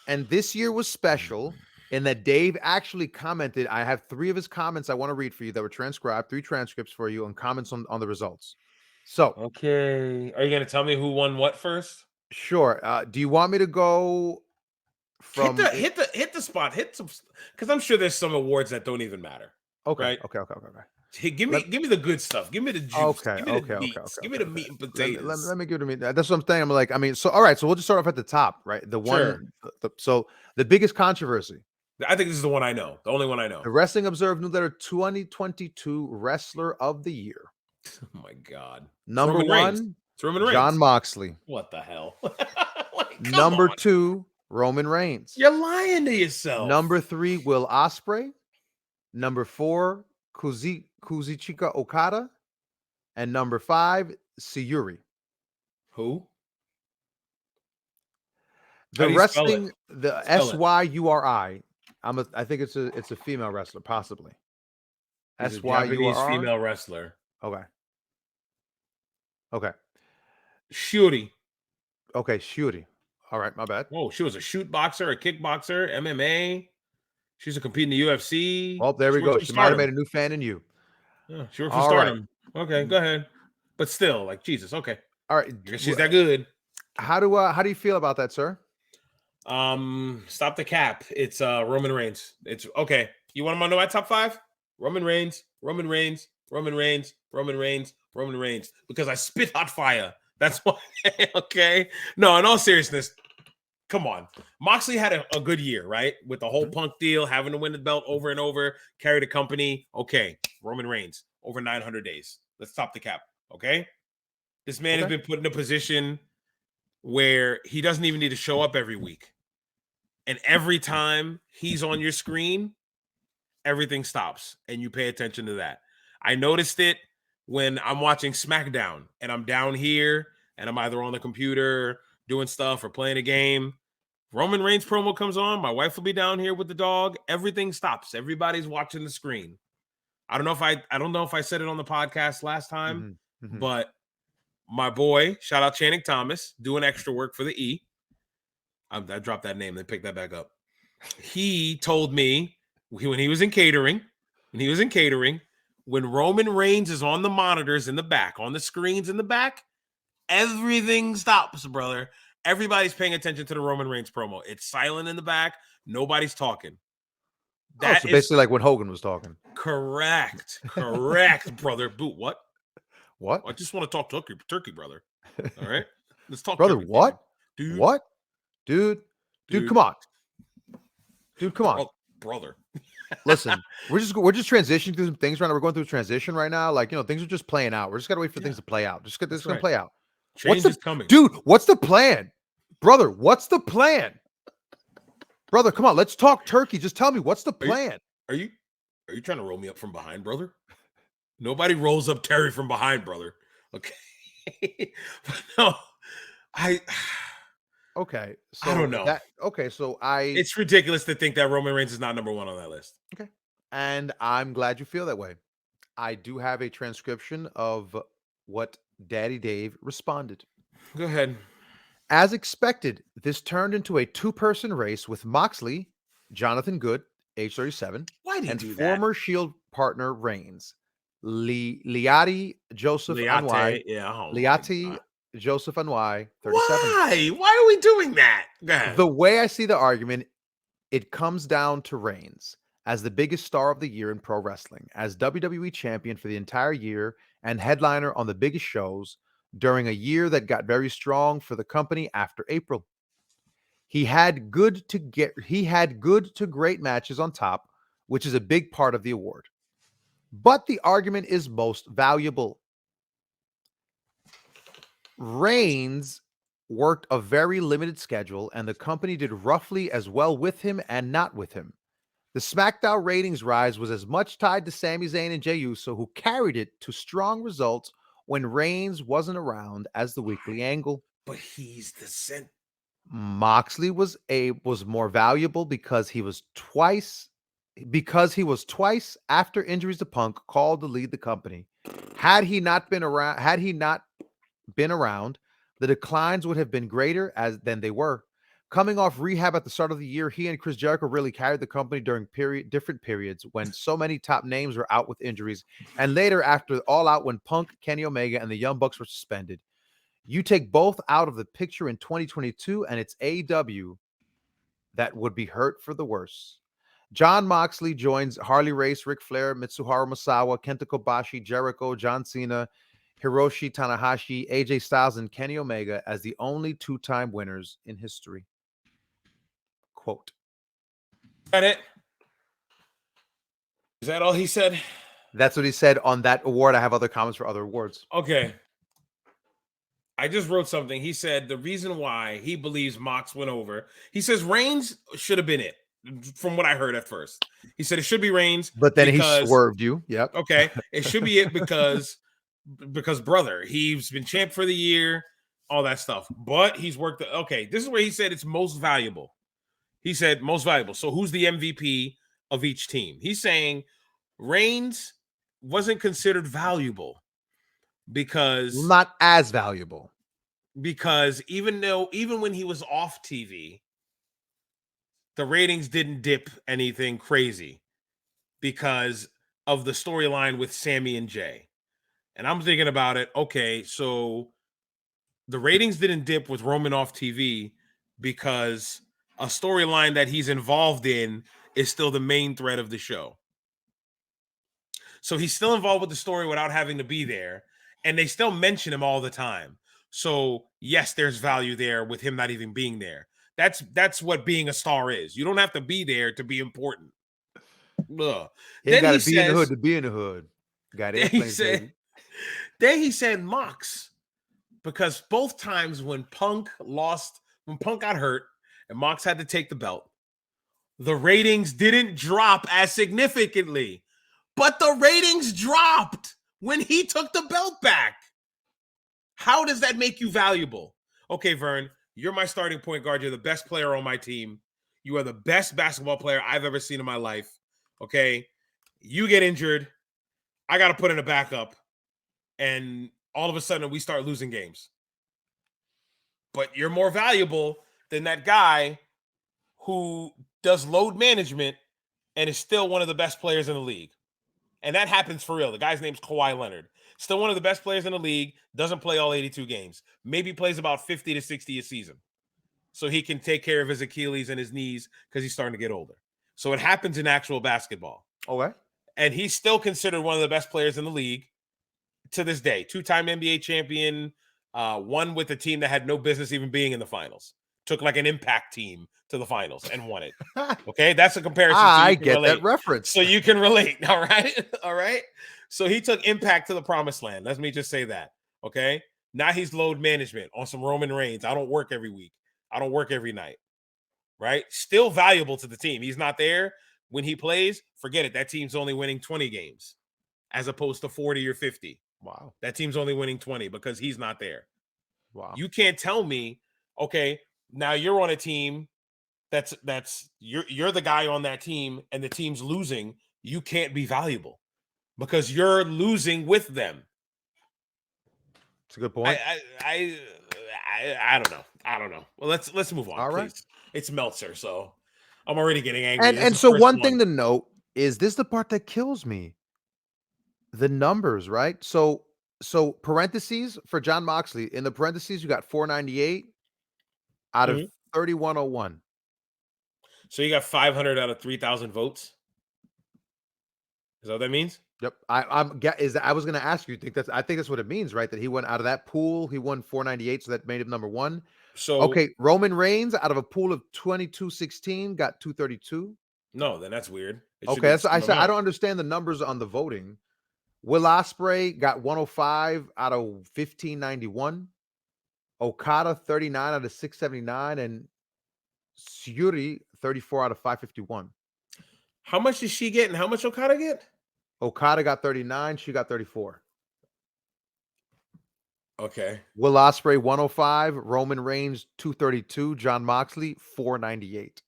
And this year was special in that Dave actually commented. I have 3 of his comments I want to read for you that were transcribed, 3 transcripts for you and comments on the results. So, okay. Are you going to tell me who won what first? Sure. Do you want me to go from hit the spot, hit some, because I'm sure there's some awards that don't even matter. Okay. Right? Okay. Hey, give me the good stuff. Give me the juice. Okay. Give me the meats. Give me the meat and potatoes. Let me give it to me. That's what I'm saying. I'm like, I mean, so all right. So we'll just start off at the top, right? The one. So the biggest controversy. I think this is the one I know. The only one I know. The Wrestling Observer newsletter 2022 Wrestler of the Year. Oh my God. Number 1, it's Roman Reigns. John Moxley. What the hell? Number 2, Roman Reigns. You're lying to yourself. Number 3, Will Ospreay. Number 4, Kazuchika Okada. And number 5, Sayuri. Who? The wrestling, the Syuri. I think it's a female wrestler, possibly. Syuri, female wrestler. Okay. Shuri. Okay, Shuri. All right, my bad. Oh, she was a shoot boxer, a kickboxer, MMA. She used to compete in the UFC. Oh, there we go. She might have made a new fan in you. Yeah, she worked for Stardom. Right. Okay, go ahead. But still, like Jesus. Okay. All right. She's that good. How do you feel about that, sir? Stop the cap. It's Roman Reigns. It's okay. You want to know my top 5? Roman Reigns, because I spit hot fire. That's why. Okay. No, in all seriousness, come on. Moxley had a good year, right? With the whole Punk deal, having to win the belt over and over, carry the company. Okay. Roman Reigns, over 900 days. Let's stop the cap. Okay. This man has been put in a position where he doesn't even need to show up every week. And every time he's on your screen, everything stops and you pay attention to that. I noticed it when I'm watching SmackDown and I'm down here and I'm either on the computer doing stuff or playing a game. Roman Reigns promo comes on. My wife will be down here with the dog. Everything stops. Everybody's watching the screen. I don't know if I said it on the podcast last time, but my boy, shout out Channing Thomas, doing extra work for the E. I dropped that name, then picked that back up. He told me when he was in catering, when Roman Reigns is on the monitors in the back, on the screens in the back, everything stops, brother. Everybody's paying attention to the Roman Reigns promo. It's silent in the back. Nobody's talking. So basically like when Hogan was talking. Correct, brother. Boo, what? I just want to talk turkey, brother. All right? Let's talk brother, turkey, what? Dude. What? Dude, come on. Dude, come on. Brother. Listen, we're just transitioning through some things right now. We're going through a transition right now. Like, things are just playing out. We're just got to wait for things to play out. This is going to play out. Change is coming. Dude, what's the plan? Brother, what's the plan? Brother, come on. Let's talk turkey. Just tell me, what's the plan? Are you trying to roll me up from behind, brother? Nobody rolls up Terry from behind, brother. Okay. No, okay. So I don't know. It's ridiculous to think that Roman Reigns is not number 1 on that list. Okay. And I'm glad you feel that way. I do have a transcription of what Daddy Dave responded. Go ahead. As expected, this turned into a 2-person race with Moxley, Jonathan Good, age 37, and former Shield partner Reigns, Liati Joseph Anwai. Liati Joseph Anwai, 37. Why are we doing that? The way I see the argument, it comes down to Reigns. as the biggest star of the year in pro wrestling, as WWE champion for the entire year and headliner on the biggest shows during a year that got very strong for the company after April. He had good to great matches on top, which is a big part of the award. But the argument is most valuable. Reigns worked a very limited schedule, and the company did roughly as well with him and not with him. The SmackDown ratings rise was as much tied to Sami Zayn and Jey Uso, who carried it to strong results when Reigns wasn't around as the weekly angle. But he's the center. Moxley was more valuable because he was twice after injuries to Punk called to lead the company. Had he not been around, the declines would have been greater than they were. Coming off rehab at the start of the year, he and Chris Jericho really carried the company during different periods when so many top names were out with injuries, and later after All Out when Punk, Kenny Omega, and the Young Bucks were suspended. You take both out of the picture in 2022, and it's AEW that would be hurt for the worse. John Moxley joins Harley Race, Ric Flair, Mitsuharu Misawa, Kenta Kobashi, Jericho, John Cena, Hiroshi Tanahashi, AJ Styles, and Kenny Omega as the only two-time winners in history. Quote. Got it? Is that all he said? That's what he said on that award. I have other comments for other awards. Okay. I just wrote something. He said the reason why he believes Mox went over, he says Reigns should have been it, from what I heard at first. He said it should be Reigns. But then he swerved you. Yep. Okay. It should be it because brother, he's been champ for the year, all that stuff. But he's worked. Okay. This is where he said it's most valuable. He said most valuable. So who's the MVP of each team? He's saying Reigns wasn't considered valuable because not as valuable. Because even when he was off TV, the ratings didn't dip anything crazy because of the storyline with Sami and Jey. And I'm thinking about it. Okay, so the ratings didn't dip with Roman off TV because a storyline that he's involved in is still the main thread of the show. So he's still involved with the story without having to be there. And they still mention him all the time. So yes, there's value there with him not even being there. That's what being a star is. You don't have to be there to be important. Ugh. You got to be in the hood to be in the hood. Got it. Then he said Mox, because both times when Punk got hurt and Mox had to take the belt, the ratings didn't drop as significantly, but the ratings dropped when he took the belt back. How does that make you valuable? Okay, Vern, you're my starting point guard. You're the best player on my team. You are the best basketball player I've ever seen in my life. Okay, you get injured. I got to put in a backup. And all of a sudden, we start losing games. But you're more valuable than that guy who does load management and is still one of the best players in the league. And that happens for real. The guy's name's Kawhi Leonard. Still one of the best players in the league. Doesn't play all 82 games. Maybe plays about 50 to 60 a season. So he can take care of his Achilles and his knees because he's starting to get older. So it happens in actual basketball. Okay. And he's still considered one of the best players in the league to this day. 2-time NBA champion. One with a team that had no business even being in the finals. Took like an impact team to the finals and won it. Okay, that's a comparison. I get that reference. So you can relate. All right. All right. So he took impact to the promised land. Let me just say that. Okay. Now he's load management on some Roman Reigns. I don't work every week. I don't work every night. Right. Still valuable to the team. He's not there when he plays. Forget it. That team's only winning 20 games as opposed to 40 or 50. Wow. That team's only winning 20 because he's not there. Wow. You can't tell me, okay, now you're on a team you're the guy on that team and the team's losing. You can't be valuable because you're losing with them. It's a good point. I don't know. I don't know. Well, let's move on. All please. Right. It's Meltzer, so I'm already getting angry. And so one thing to note is this the part that kills me. The numbers, right? So parentheses for John Moxley. In the parentheses, you got 498 out of 3101. So you got 500 out of 3,000 votes? Is that what that means? Yep. I was going to ask you. I think that's what it means, right? That he went out of that pool. He won 498, so that made him number one. So okay, Roman Reigns out of a pool of 2216 got 232. No, then that's weird. Okay, that's I said. I don't understand the numbers on the voting. Will Ospreay got 105 out of 1591. Okada 39 out of 679, and Syuri 34 out of 551. How much did she get, and how much Okada get? Okada got 39. She got 34. Okay. Will Ospreay 105. Roman Reigns 232. John Moxley 498.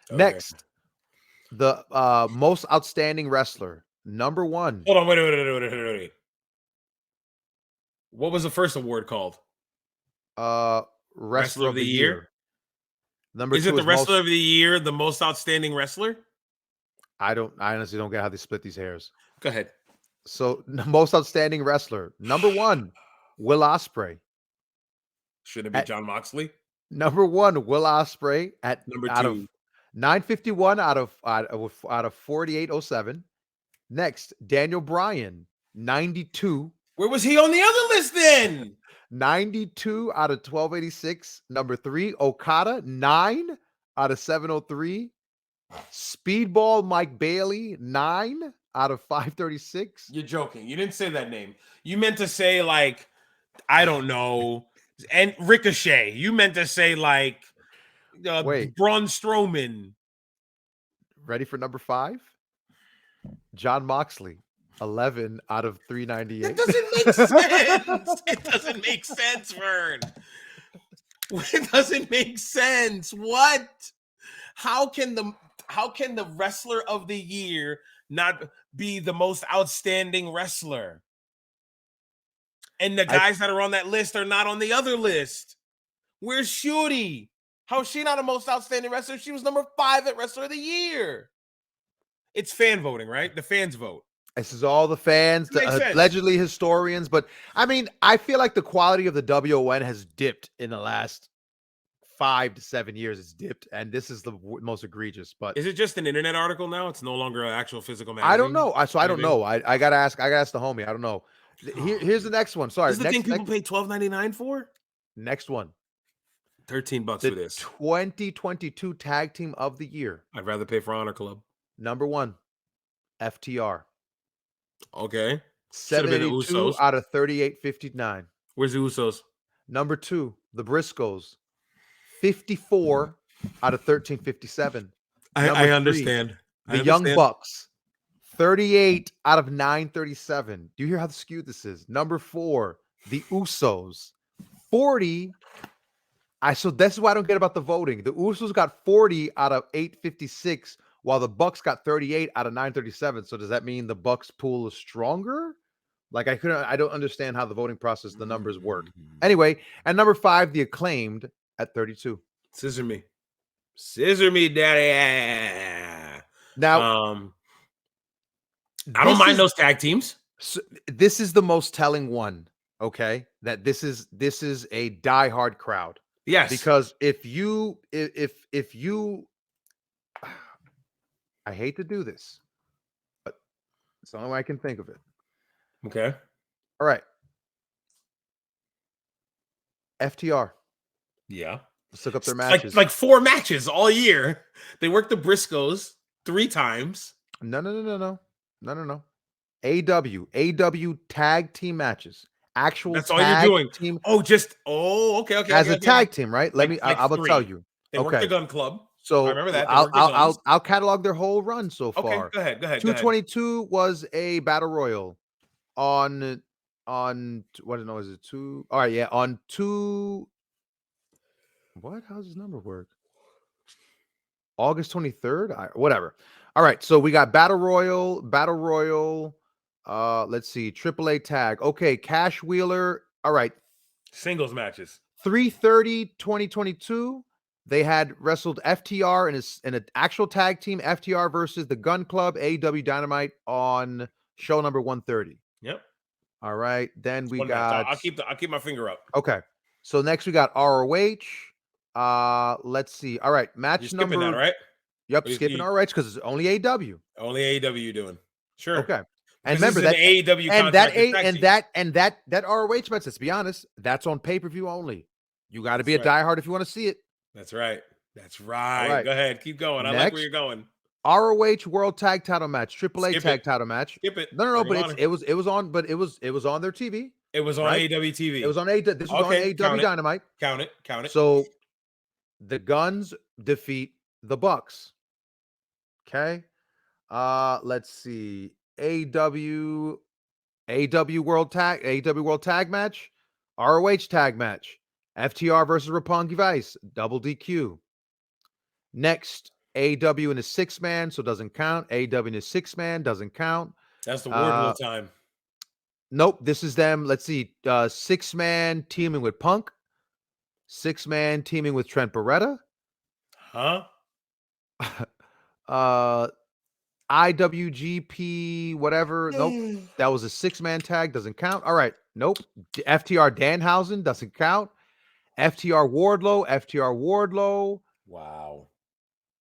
Okay. Next, the most outstanding wrestler, number one. Hold on, wait. What was the first award called? Wrestler of the year. Number is two it the wrestler of the year, the most outstanding wrestler? I honestly don't get how they split these hairs. Go ahead. So, most outstanding wrestler, number one, Will Ospreay. Should it be John Moxley? Number one, Will Ospreay at number out two. Of 951 out of 4807. Next, Daniel Bryan, 92. Where was he on the other list then? 92 out of 1286. Number three, Okada, 9 out of 703. Speedball Mike Bailey, 9 out of 536. You're joking. You didn't say that name. You meant to say, like, I don't know, and Ricochet. You meant to say, like, Braun Strowman. Ready for number 5? John Moxley, 11 out of 398. That doesn't make sense. It doesn't make sense, Vern. It doesn't make sense. What? How can the wrestler of the year not be the most outstanding wrestler? And the guys that are on that list are not on the other list. Where's Shuri? How is she not a most outstanding wrestler? She was number 5 at wrestler of the year. It's fan voting, right? The fans vote. This is all the fans, allegedly historians. But I mean, I feel like the quality of the WON has dipped in the last 5 to 7 years. It's dipped, and this is the most egregious. But is it just an internet article now? It's no longer an actual physical magazine. I don't know. I don't know. I gotta ask. I gotta ask the homie. I don't know. Here's the next one. Sorry, this is the thing people pay $12.99 for. Next one. $13 for this. 2022 Tag Team of the Year. I'd rather pay for Honor Club. Number 1, FTR. Okay. 72 out of 3859. Where's the Usos? Number 2, the Briscoes. 54 out of 1357. I understand. The Young Bucks. 38 out of 937. Do you hear how skewed this is? Number 4, the Usos. 40. So this is why I don't get about the voting. The Usos got 40 out of 856, while the Bucks got 38 out of 937. So does that mean the Bucks pool is stronger? Like I don't understand how the voting process, the numbers work. Anyway, and number 5, the Acclaimed at 32. Scissor me, daddy. Now, I don't mind those tag teams. So this is the most telling one. Okay, that this is a diehard crowd. Yes, because if you, I hate to do this, but it's the only way I can think of it. Okay. All right. FTR. Yeah. Let's look up their matches. Like 4 matches all year. They worked the Briscoes 3 times. No. AW tag team matches. Actual. That's all you're doing. Team. Okay. As a tag team, right? I will tell you. They worked the Gun Club. So I remember that. I'll catalog their whole run so far. Okay, go ahead. 222 was a battle royal on what is it? 2? All right, yeah, on 2. What? How does this number work? August 23rd? Whatever. All right, so we got battle royal. Let's see, AAA tag. Okay, Cash Wheeler. All right, singles matches. 3/30/2022. They had wrestled FTR in an actual tag team, FTR versus the Gun Club, AEW Dynamite on show number 130. Yep. All right. Then we got. I'll keep my finger up. Okay. So next we got ROH. Let's see. All right. Match number. That, right? Yep, skipping RH because it's only AEW. Only AEW doing. Sure. Okay. And remember that AEW and that ROH ROH match, let's be honest, that's on pay-per-view only. You got to be a right. diehard if you want to see it. That's right. That's right. All right. Go ahead. Keep going. I like where you're going. ROH World Tag Title match, AAA Skip Tag it. Title match. Skip it. No, but it was on their TV. It was on right? AEW TV. It was on AEW. This was on AEW Dynamite. Count it. So the Guns defeat the Bucks. Okay. Let's see. AEW World Tag match, ROH Tag match, FTR versus Roppongi Vice, double DQ. Next, AEW in a 6-man, so doesn't count. AEW in a 6-man doesn't count. That's the Wardlow time. Nope, this is them. Let's see. 6-man teaming with Punk, 6-man teaming with Trent Beretta. Huh? IWGP, whatever. Nope. That was a 6-man tag. Doesn't count. All right. Nope. FTR Danhausen doesn't count. FTR Wardlow. Wow.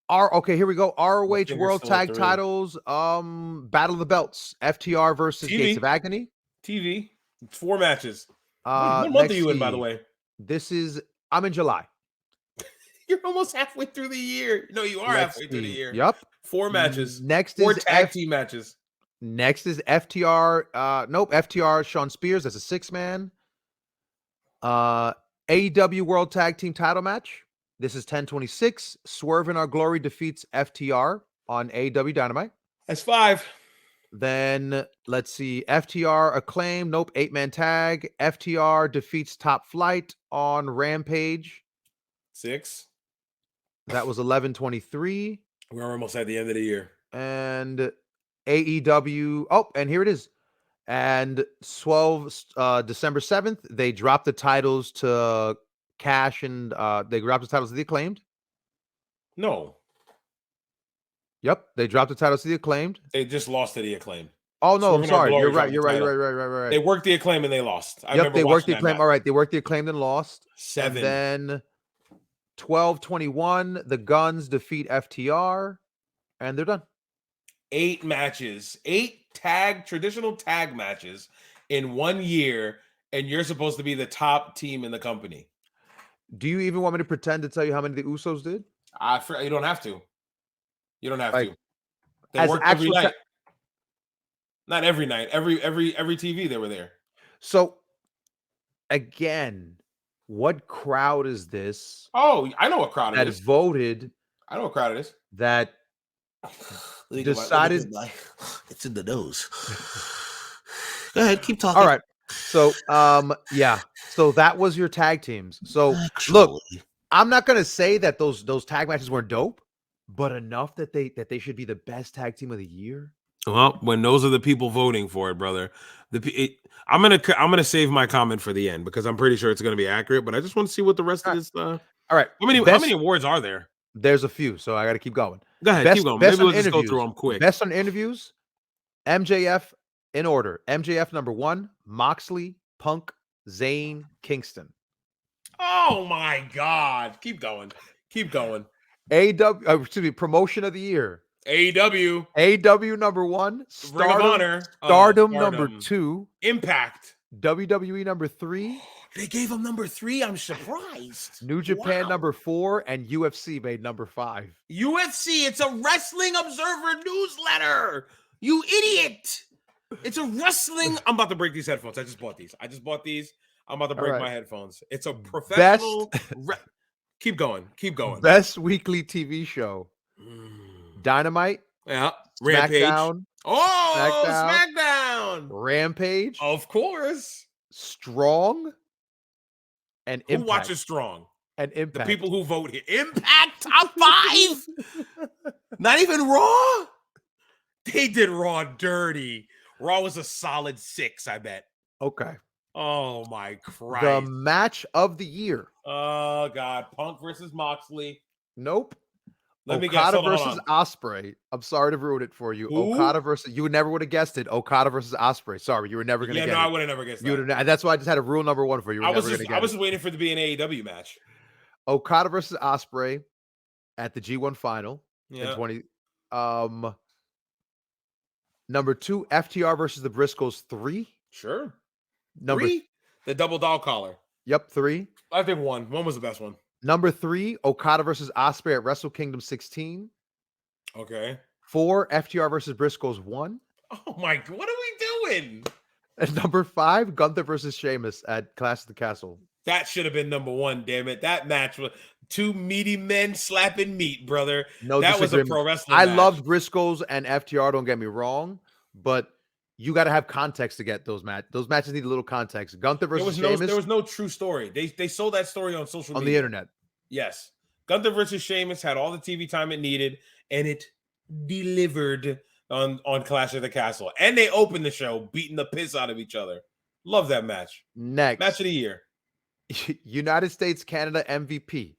Okay, here we go. ROH World Tag Titles. Battle of the Belts. FTR versus TV. Gates of Agony. TV. It's 4 matches. What month are you in, by the way? I'm in July. You're almost halfway through the year. No, you are halfway through the year. Yep. 4 matches. Next 4 is tag team matches. Next is FTR. Nope. FTR Sean Spears. That's a 6-man. AEW World Tag Team Title match. This is 10/26. Swerve in Our Glory defeats FTR on AEW Dynamite. That's 5. Then let's see. FTR Acclaim. Nope. 8-man tag. FTR defeats Top Flight on Rampage. 6. That was 11/23. We're almost at the end of the year. And AEW. Oh, and here it is. And December 7th, they dropped the titles to Cash and they dropped the titles to the Acclaimed. No. Yep, they dropped the titles to the Acclaimed. They just lost to the Acclaimed. Oh no, I'm sorry. You're right. They worked the Acclaim and they lost. They worked the Acclaim. All right, they worked the Acclaimed and lost. 7. And then 12/21, the Guns defeat FTR, and they're done. 8 matches, 8 traditional tag matches in 1 year, and you're supposed to be the top team in the company. Do you even want me to pretend to tell you how many the Usos did? You don't have to. You don't have to. They worked every night. Not every night. Every TV they were there. So again, what crowd is this? Oh, I know what crowd it is. That voted. I know what crowd it is. That decided it's in the nose. Go ahead, keep talking. All right. So yeah. So that was your tag teams. So look, I'm not gonna say that those tag matches weren't dope, but enough that they should be the best tag team of the year. Well, when those are the people voting for it, brother. I'm gonna save my comment for the end because I'm pretty sure it's gonna be accurate. But I just want to see what the rest of this. All right. How many awards are there? There's a few, so I got to keep going. Go ahead, keep going. Maybe we'll just go through them quick. Best on interviews. MJF in order. MJF number 1. Moxley, Punk, Zayn, Kingston. Oh my God! Keep going. Promotion of the year. AEW number 1. Ring of Honor. Stardom number 2. Impact. WWE number 3. They gave him number 3. I'm surprised. New Japan number 4, and UFC made number 5. UFC. It's a Wrestling Observer newsletter. You idiot! It's a wrestling. I'm about to break these headphones. I just bought these. I'm about to break my headphones. It's a professional. Keep going. Best weekly TV show. Dynamite. Yeah. Rampage. SmackDown. SmackDown. Rampage. Of course. Strong. And Impact. Who watches Strong? And Impact. The people who vote here. Impact top 5. Not even Raw. They did Raw dirty. Raw was a solid 6, I bet. Okay. Oh my Christ. The match of the year. Oh God. Punk versus Moxley. Nope. Let me Okada guess. versus Ospreay. I'm sorry to ruin it for you. Who? Okada versus, you never would have guessed it. Okada versus Ospreay. Sorry, you were never going to get it. I would have never guessed that. That's why I just had a rule number 1 for you. I was just waiting for it to be an AEW match. Okada versus Ospreay at the G1 final. in 20. Number 2, FTR versus the Briscoes 3. Sure. Number 3? The double dog collar. Yep, 3. I think 1. 1 was the best one. Number 3, Okada versus Ospreay at Wrestle Kingdom 16. Okay. 4, FTR versus Briscoes 1. Oh my, what are we doing? And number 5, Gunther versus Sheamus at Clash of the Castle. That should have been number 1, damn it. That match was 2 meaty men slapping meat, brother. No, that was a pro wrestling I match. loved Briscoes and FTR, don't get me wrong, but you got to have context to get those matches. Those matches need a little context. Gunther versus Sheamus. There was no true story. They sold that story on social media. On the internet. Yes. Gunther versus Sheamus had all the TV time it needed, and it delivered on Clash of the Castle. And they opened the show beating the piss out of each other. Love that match. Next. Match of the year. United States, Canada MVP.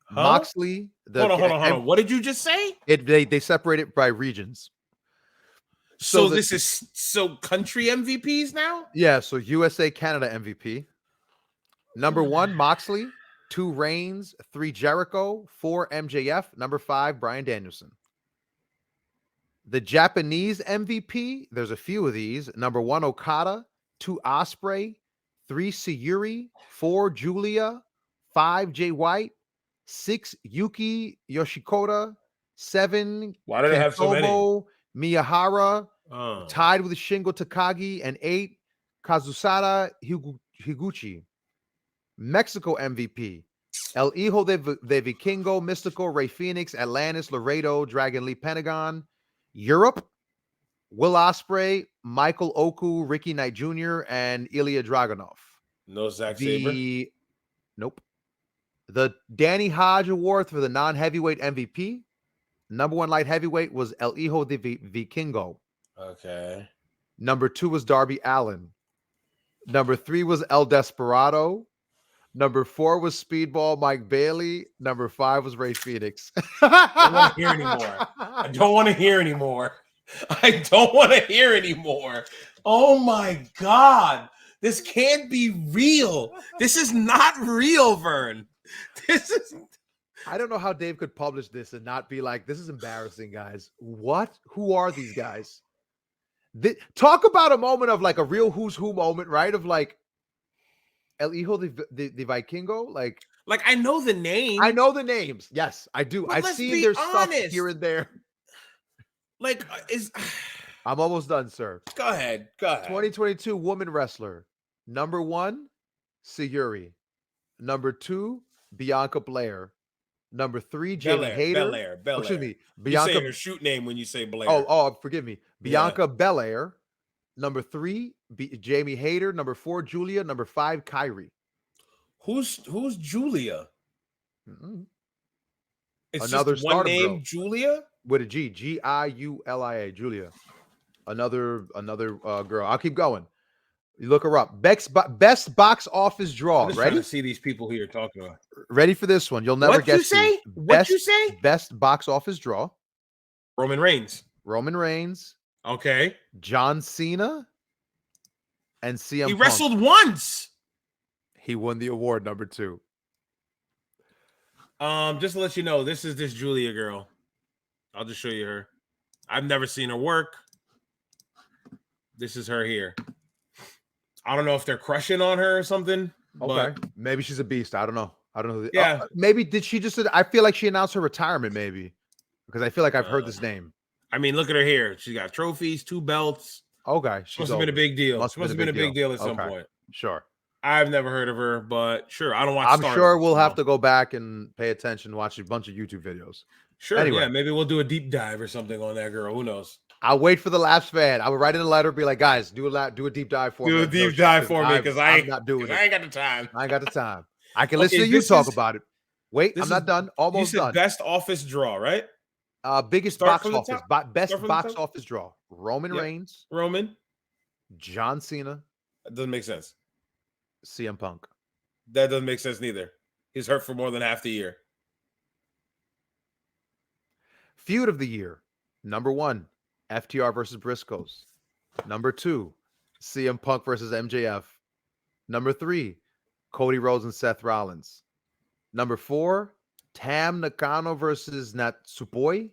Huh? Moxley. Hold on. What did you just say? They separate it by regions. So country MVPs now? Yeah, so USA, Canada MVP. Number 1, Moxley. 2, Reigns. 3, Jericho. 4, MJF. Number 5, Bryan Danielson. The Japanese MVP, there's a few of these. Number 1, Okada. 2, Ospreay. 3, Sayuri. 4, Julia. 5, Jay White. 6, Yuki Yoshikoda. 7, why do they have so many? Miyahara. Tied with Shingo Takagi. And 8, Kazusada Higuchi. Mexico MVP. El Hijo de Vikingo, Mystical, Rey Fenix, Atlantis, Laredo, Dragon Lee Pentagon. Europe, Will Ospreay, Michael Oku, Ricky Knight Jr., and Ilya Dragunov. No Zack Sabre? Nope. The Danny Hodge Award for the non-heavyweight MVP. Number 1 light heavyweight was El Hijo de Vikingo. Okay. Number 2 was Darby Allin. Number 3 was El Desperado. Number 4 was Speedball Mike Bailey. Number 5 was Rey Fenix. I don't want to hear anymore. I don't want to hear anymore. Oh my God. This can't be real. This is not real, Vern. This is. I don't know how Dave could publish this and not be like, this is embarrassing, guys. What? Who are these guys? Talk about a moment of like a real who's who moment, right? Of like, El Hijo de Vikingo, like I know the name. I know the names. Yes, I do. I've seen their stuff here and there. I'm almost done, sir. Go ahead. 2022 woman wrestler. Number 1, Sayuri. Number 2, Bianca Belair. Number 3, Jamie Hayter. Belair. Excuse me, Bianca. You say her shoot name when you say Blair. Oh, forgive me. Bianca Belair. Number 3, Jamie Hayter. Number 4, Julia. Number 5, Kyrie. Who's Julia? Mm-hmm. It's another just one name, girl. Julia? With a G. Giulia. Julia. Another girl. I'll keep going. You look her up. Best box office draw. I'm just ready? Trying to see these people who you're talking about. Ready for this one? You'll never guess. What'd you say? Best box office draw. Roman Reigns. Okay. John Cena and CM Punk. He wrestled once. He won the award, number 2. Just to let you know, this is this Julia girl. I'll just show you her. I've never seen her work. This is her here. I don't know if they're crushing on her or something. Okay. But maybe she's a beast. I don't know. Yeah. Maybe did she just? I feel like she announced her retirement. Maybe because I feel like I've heard this name. I mean, look at her here. She's got trophies, 2 belts. Okay. She must have been a big deal. Must have been a big deal at some point. Sure. I've never heard of her, but sure. I don't watch. I'm sure we'll have to go back and pay attention, watch a bunch of YouTube videos. Sure. Anyway. Yeah. Maybe we'll do a deep dive or something on that girl. Who knows? I'll wait for the Laps fan. I will write in a letter, be like, guys, do a deep dive for me. Do a deep dive for me because I'm not doing it. I ain't got the time. I can listen to you talk about it. Wait, I'm not done. Almost done. Best office draw, right? Biggest box office. Best box office draw. Roman Reigns. John Cena. That doesn't make sense. CM Punk. That doesn't make sense neither. He's hurt for more than half the year. Feud of the year. Number 1, FTR versus Briscoes. Number 2, CM Punk versus MJF. Number 3, Cody Rhodes and Seth Rollins. Number 4, Tam Nakano versus Natsupoi.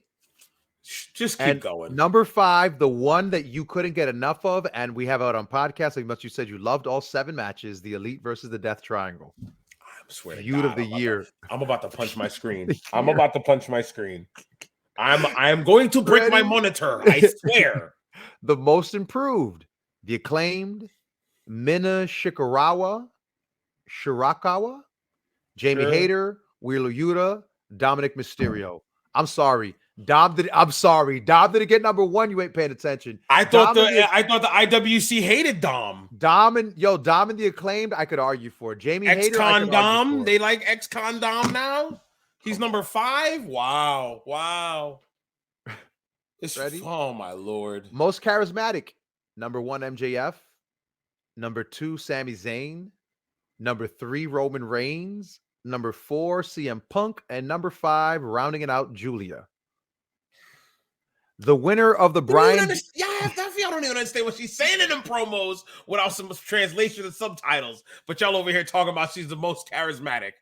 Just keep going. Number 5, the one that you couldn't get enough of, and we have out on podcast, like much you said you loved all 7 matches, the Elite versus the Death Triangle. I swear Feud of the year. I'm about to punch my screen. I'm about to punch my screen. I am going to break my monitor. I swear. The Most Improved, the Acclaimed, Mina Shirakawa, Jamie Hayter, Wheeler Yuta, Dominic Mysterio. I'm sorry. Dom didn't get number 1. You ain't paying attention. I thought the IWC hated Dom. Dom and the Acclaimed, I could argue for. Jamie Hayter, Ex-Con Dom. They like ex-Con Dom now. He's number 5. Wow. It's ready. Oh my Lord. Most charismatic. Number 1, MJF. Number 2, Sami Zayn. Number 3, Roman Reigns. Number 4, CM Punk. And number 5, rounding it out, Julia. The winner of the Brian... I don't even understand what she's saying in them promos without some translation and subtitles. But y'all over here talking about she's the most charismatic.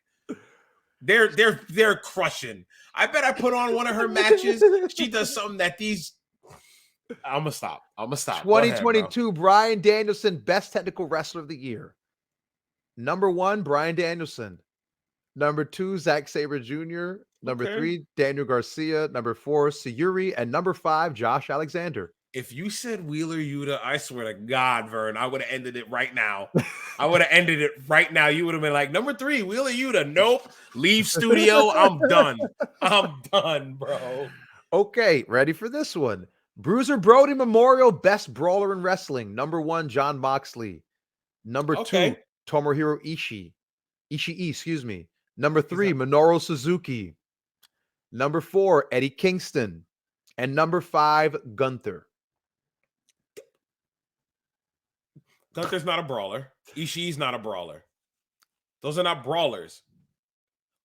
They're crushing. I bet I put on one of her matches. She does something that these... I'm going to stop. 2022, ahead, Bryan Danielson, Best Technical Wrestler of the Year. Number 1, Bryan Danielson. Number 2, Zack Sabre Jr. Number 3, Daniel Garcia. Number 4, Sayuri. And number 5, Josh Alexander. If you said Wheeler Yuta, I swear to God, Vern, I would have ended it right now. You would have been like, number 3, Wheeler Yuta. Nope. Leave studio. I'm done, bro. Okay, ready for this one. Bruiser Brody Memorial, Best Brawler in Wrestling. Number 1, Jon Moxley. Number 2, Tomohiro Ishii, excuse me. Number 3, Minoru Suzuki. Number 4, Eddie Kingston. And number 5, Gunther. Gunther's not a brawler. Ishii's not a brawler. Those are not brawlers.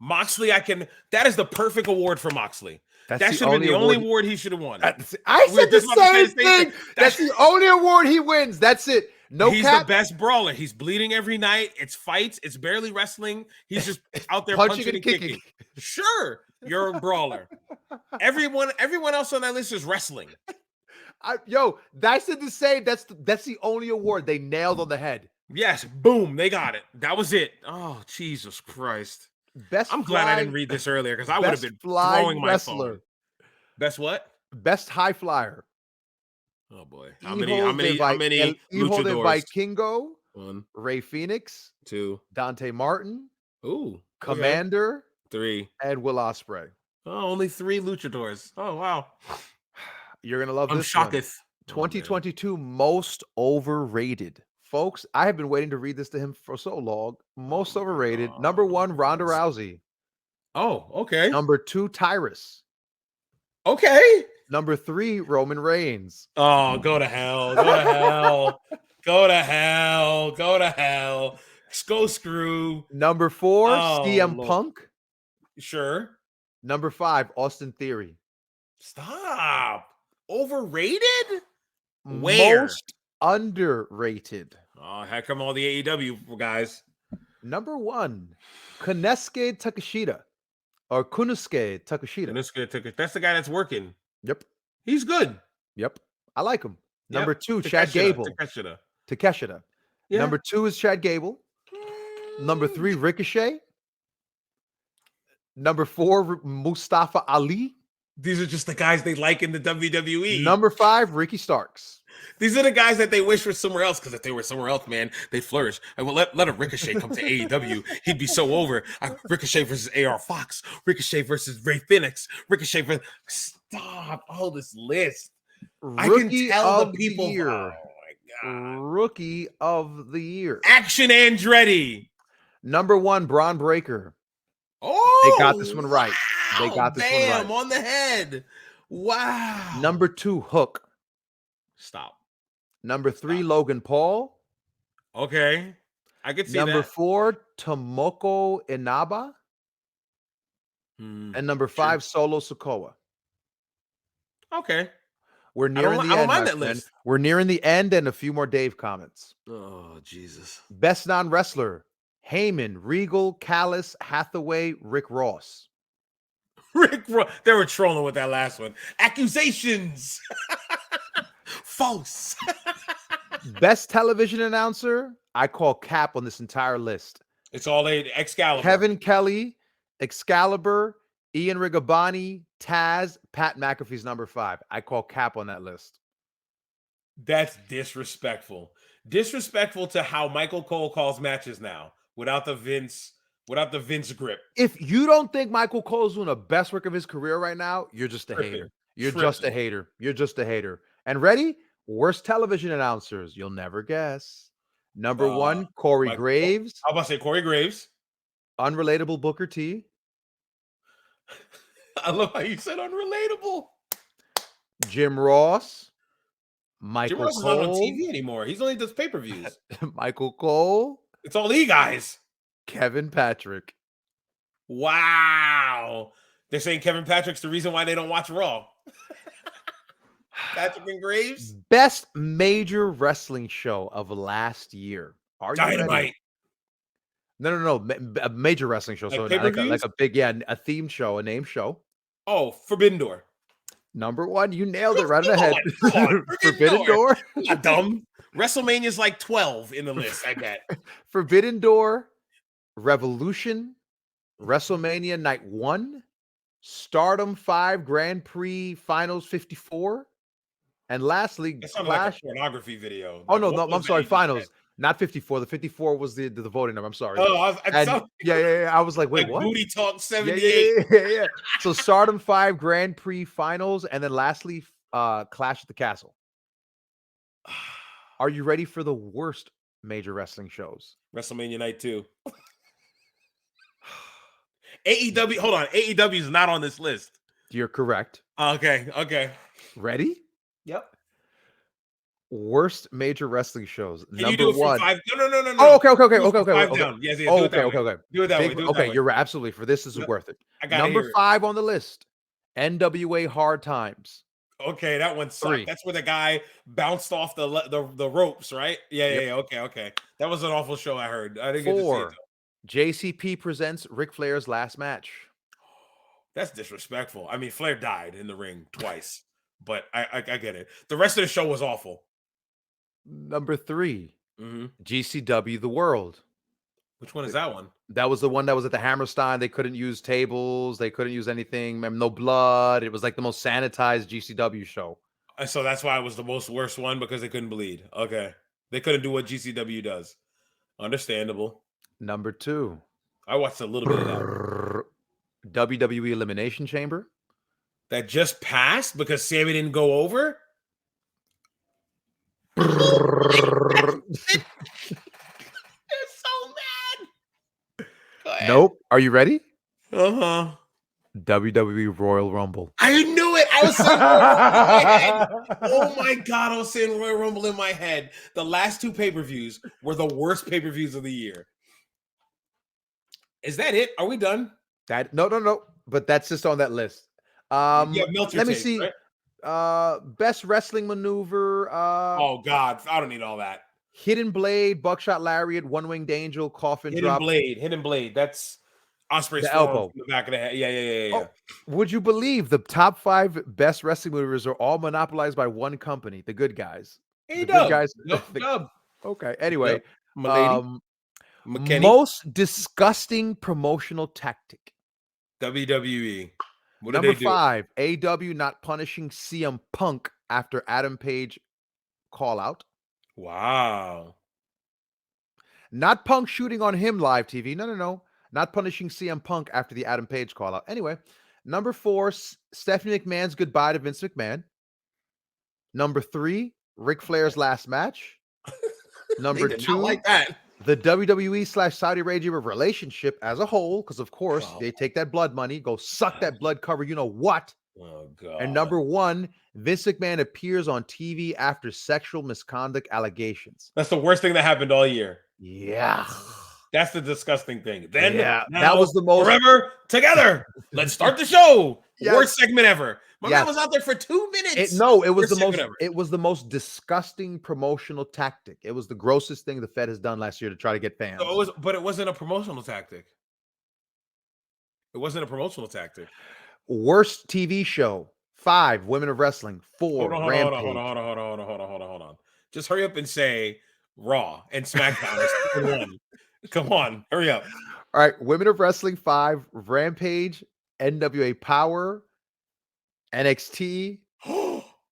Moxley, that is the perfect award for Moxley. That should have been the only award he should have won. I said the same thing. That's the only award he wins. That's it. He's the best brawler. He's bleeding every night. It's fights. It's barely wrestling. He's just out there punching and kicking. Sure, you're a brawler. Everyone else on that list is wrestling. That's the same. That's the only award they nailed on the head. Yes, boom, they got it. That was it. Oh, Jesus Christ. I'm glad I didn't read this earlier because I would have been throwing my phone. Best what? Best high flyer. Oh boy. How many luchadors? Vikingo, 1, Rey Fenix, 2, Dante Martin, Commander, 3, and Will Ospreay. Oh, only 3 luchadors. Oh wow. You're gonna love this. I'm shocketh. 2022 most overrated. Folks, I have been waiting to read this to him for so long. Most overrated. Number 1, Ronda Rousey. Oh, okay. Number 2, Tyrus. Okay. Number 3, Roman Reigns. Oh, go to hell. Go to hell. Go to hell. Go to hell. Go screw. Number 4, CM Punk. Sure. Number 5, Austin Theory. Stop. Overrated? Where? Most underrated. Oh, how come all the AEW guys? Number 1, Konosuke Takeshita. Or Kunosuke Takeshita. That's the guy that's working. Yep. He's good. Yep. I like him. Number 2, Chad Gable. Takeshita. Yeah. Number 2 is Chad Gable. Number 3, Ricochet. Number 4, Mustafa Ali. These are just the guys they like in the WWE. Number 5, Ricky Starks. These are the guys that they wish were somewhere else, because if they were somewhere else, man, they'd flourish. And well, let a Ricochet come to AEW. He'd be so over. Ricochet versus AR Fox. Ricochet versus Rey Fenix. Ricochet versus... Stop all this list. I can tell the people. Oh, my God. Rookie of the Year. Action Andretti. Number 1, Braun Breaker. Oh, they got this one right. They got this one right. On the head. Wow. Number 2, Hook. Stop. Number 3, Logan Paul. Okay. I could see Number 4, Tomoko Inaba. And number 5, Solo Sikoa. Okay. We're nearing the end. I don't mind that list. We're nearing the end and a few more Dave comments. Oh, Jesus. Best non-wrestler. Heyman, Regal, Callis, Hathaway, Rick Ross. They were trolling with that last one. Accusations. False. Best television announcer, I call cap on this entire list. It's all Excalibur. Kevin Kelly, Excalibur, Ian Riccaboni, Taz, Pat McAfee's number 5. I call cap on that list. That's disrespectful. Disrespectful to how Michael Cole calls matches now without the Vince grip. If you don't think Michael Cole's doing the best work of his career right now, you're just a hater. You're just a hater. You're just a hater. And ready? Worst television announcers. You'll never guess. Number 1, Corey Graves. How about to say Corey Graves? Unrelatable Booker T. I love how you said unrelatable. Jim Ross. Michael Jim Ross is Cole. not on TV anymore. He's only does pay-per-views. Michael Cole. It's all E guys. Kevin Patrick. Wow. They're saying Kevin Patrick's the reason why they don't watch Raw. Patrick and Graves. Best major wrestling show of last year. Are you Dynamite. ready? No. A major wrestling show. Like so like a big, a themed show, a name show. Oh, Forbidden Door. Number 1, you nailed it right in the head. Come on. Forbidden Door. Not dumb. WrestleMania's like 12 in the list, I bet. Forbidden Door, Revolution, WrestleMania Night 1, Stardom 5 Grand Prix Finals 54, and lastly, That sounded like a pornography video. Oh, no, I'm sorry, Finals. Not 54. The 54 was the voting number. I'm sorry. Oh, yeah. I was like, wait, like what? Booty Talk 78. Yeah. So Stardom 5 Grand Prix Finals, and then lastly, Clash at the Castle. Are you ready for the worst major wrestling shows? WrestleMania Night 2. AEW, hold on. AEW is not on this list. You're correct. Okay. Ready? Yep. Worst major wrestling shows. Can Number you do it 1. from 5? No. Oh, okay. 5 down. Yes, Oh, do it that way. Do it that way. Okay, you're right. Absolutely. For this is worth it. Number 5 on the list. NWA Hard Times. Okay, that one sucked. 3. That's where the guy bounced off the ropes, right? Yeah. Okay. That was an awful show. I heard. I didn't get to see it. 4. JCP presents Ric Flair's last match. That's disrespectful. I mean, Flair died in the ring twice, but I get it. The rest of the show was awful. Number 3, GCW The World. Which one is that one? That was the one that was at the Hammerstein. They couldn't use tables. They couldn't use anything. No blood. It was like the most sanitized GCW show. So that's why it was the most worst one, because they couldn't bleed. Okay. They couldn't do what GCW does. Understandable. Number 2. I watched a little bit of that. WWE Elimination Chamber. That just passed because Sammy didn't go over? They're so mad. Nope. Are you ready? Uh-huh. WWE Royal Rumble. I knew it. I was saying Royal Rumble in my head. Oh my God, I was saying Royal Rumble in my head. The last 2 pay-per-views were the worst pay-per-views of the year. Is that it? Are we done? No. But that's just on that list. Let me see. Right? Best wrestling maneuver. Oh God, I don't need all that. Hidden Blade, Buckshot Lariat, One Winged Angel, Coffin Drop. Hidden Blade. That's Osprey's elbow from the back of the head. Yeah. Oh, would you believe the top 5 best wrestling maneuvers are all monopolized by one company, the Good Guys? Hey, the Good Guys. Dub. Okay. Anyway, McKinney. Most disgusting promotional tactic. WWE. What Number did they do? 5, AW not punishing CM Punk after Adam Page call out. Wow. Not Punk shooting on him live TV. No. Not punishing CM Punk after the Adam Page call out. Anyway, number 4, Stephanie McMahon's goodbye to Vince McMahon. Number 3, Ric Flair's last match. Number 2, like that. The WWE/Saudi Arabia relationship as a whole, because of course they take that blood money, go suck that blood cover, you know what? Oh God. And number 1, Vince McMahon appears on TV after sexual misconduct allegations. That's the worst thing that happened all year. Yeah. That's the disgusting thing. Then that was the most forever together. Let's start the show. Yes. Worst segment ever. My man was out there for 2 minutes. It was the most disgusting promotional tactic. It was the grossest thing the Fed has done last year to try to get fans. But it wasn't a promotional tactic. It wasn't a promotional tactic. Worst TV show. 5, Women of Wrestling. 4, Rampage. Hold on. Just hurry up and say Raw and SmackDown is 1. Come on, hurry up. All right, Women of Wrestling 5, Rampage, NWA Power, NXT,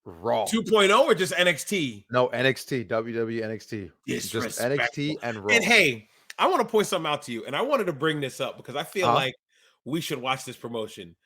Raw. 2.0 or just NXT? No, NXT, WWE NXT. Just NXT and Raw. And hey, I want to point something out to you, and I wanted to bring this up because I feel like we should watch this promotion.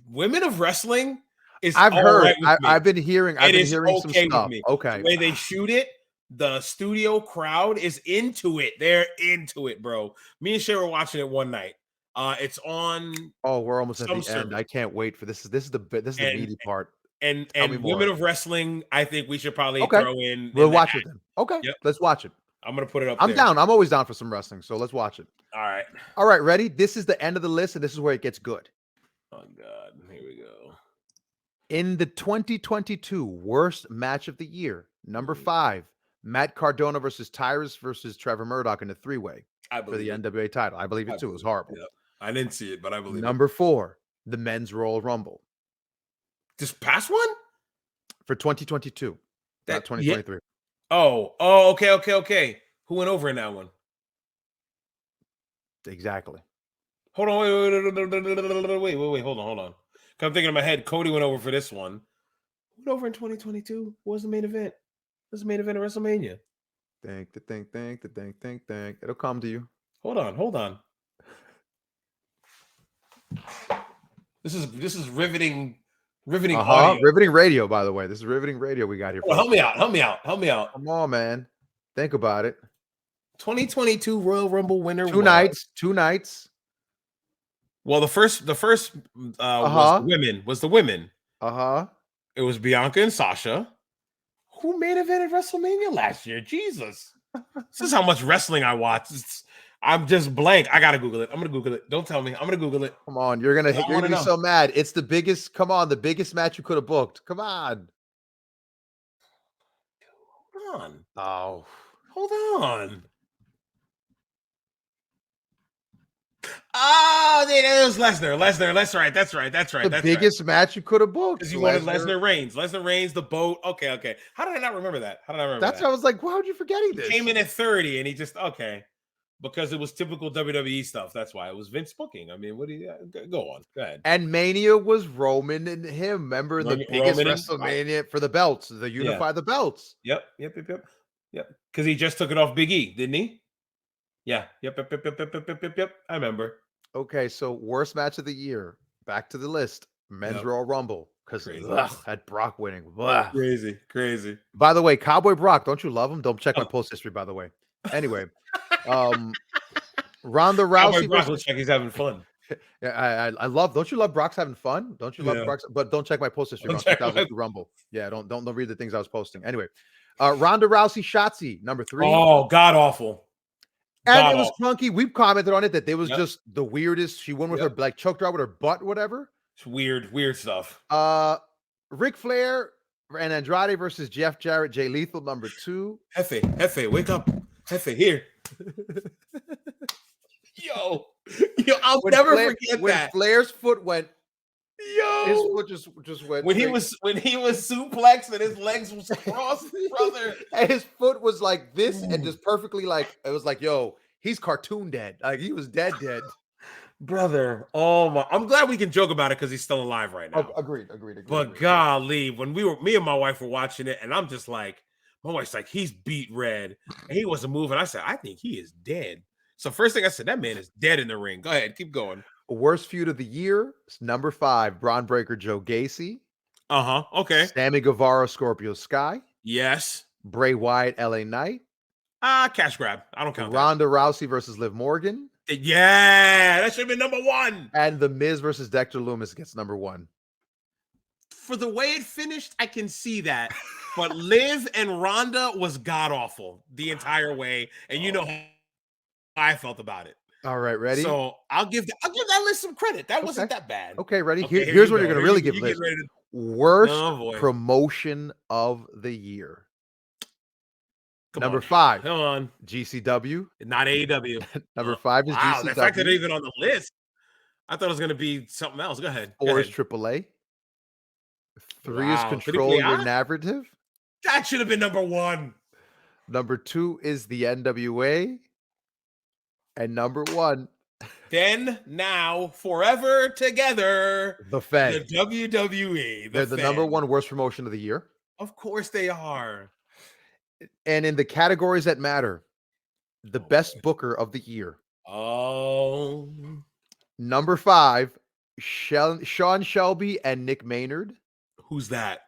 Women of Wrestling is I've heard. right with me. I've been hearing. I've been hearing some stuff. With me. Okay, the way they shoot it, the studio crowd is into it. They're into it, bro. Me and Shay were watching it one night. It's on. Oh, we're almost at the service. end. I can't wait for this. This is the meaty part. And Women of Wrestling, I think we should probably throw in. We'll watch it then. Okay, let's watch it. I'm gonna put it up. I'm down. I'm always down for some wrestling, so let's watch it. All right. Ready? This is the end of the list, and this is where it gets good. Oh God, here we go. In the 2022 worst match of the year, number 5, Matt Cardona versus Tyrus versus Trevor Murdoch in a 3-way for the NWA title. I believe it too. It was horrible. Yep. I didn't see it, but I believe Number 4, the Men's Royal Rumble. This past one? For 2022, not 2023. Yeah. Oh, okay. Who went over in that one? Exactly. Hold on, wait, hold on. I'm thinking in my head, Cody went over for this one. Who went over in 2022? What was the main event? What was the main event of WrestleMania? Think. It'll come to you. Hold on. This is riveting audio. Riveting radio, by the way. This is riveting radio we got here. Well, help me out. Come on, man. Think about it. 2022 Royal Rumble winner. 2 nights. Well, the first was the women. It was Bianca and Sasha. Who main evented WrestleMania last year? Jesus. This is how much wrestling I watch. I'm just blank. I gotta Google it. I'm gonna Google it. Don't tell me. I'm gonna Google it. Come on, you're gonna be so mad. It's the biggest. Come on, the biggest match you could have booked. Come on. Hold on. Oh, hold on. Oh, it was Lesnar. That's right. The biggest match you could have booked. Because you wanted Lesnar Reigns. Lesnar Reigns, the boat. Okay. How did I not remember that? That's why I was like, why would you forgetting this? He came in at 30 and he just because it was typical WWE stuff. That's why it was Vince booking. I mean, what do you go on? Go ahead. And Mania was Roman and him. Remember the biggest WrestleMania for the belts, the unify the belts. Yep. Because he just took it off Big E, didn't he? Yeah. Yep. I remember. Okay, so worst match of the year. Back to the list. Men's Royal Rumble. Because had Brock winning. Ugh. Crazy. By the way, Cowboy Brock, don't you love him? Don't check my post history, by the way. Anyway. Ronda Rousey. Brock looks like he's having fun. Yeah, I love. Don't you love Brock's having fun? Don't you love Brock's? But don't check my post history about 2002 Rumble. Yeah, don't read the things I was posting. Anyway, Ronda Rousey, Shotzi, number 3. Oh, god awful. And it was clunky. We've commented on it that it was just the weirdest. She won with her like choked her out with her butt, whatever. It's weird stuff. Ric Flair and Andrade versus Jeff Jarrett, Jay Lethal, number 2. Hefe, wake up. Hefe, here. Yo, I'll never forget when that. Flair's foot went. His foot just went. When he was suplexed and his legs was crossed, brother. And his foot was like this and just perfectly like it was like, yo, he's cartoon dead. Like he was dead. Brother, oh my! I'm glad we can joke about it because he's still alive right now. Agreed. But golly, when me and my wife were watching it, and I'm just like, my wife's like, he's beat red, and he wasn't moving. I said, I think he is dead. So first thing I said, that man is dead in the ring. Go ahead, keep going. Worst feud of the year, number 5, Braun Breaker, Joe Gacy. Okay. Sammy Guevara, Scorpio Sky. Yes. Bray Wyatt, LA Knight. Cash grab. I don't count Ronda Rousey versus Liv Morgan. Yeah, that should have been number 1. And The Miz versus Dexter Lumis gets number 1. For the way it finished, I can see that. But Liv and Ronda was god awful the entire way, and you know how I felt about it. All right, ready? So I'll give that list some credit. That wasn't that bad. Okay, ready? Here's what you're gonna really give list. Worst promotion of the year. Number 5. Come on. GCW. Not AEW. Number 5 is GCW. The fact that they're even on the list. I thought it was gonna be something else. Go ahead. 4 is AAA. 3 is Wow, Control Your Narrative. That should have been number 1. Number 2 is the NWA. And number 1, Then, now, forever together, the Fed. the WWE. They're the number 1 worst promotion of the year. Of course they are. And in the categories that matter, the best booker of the year. Oh. Number 5, Sean Shelby and Nick Maynard. Who's that?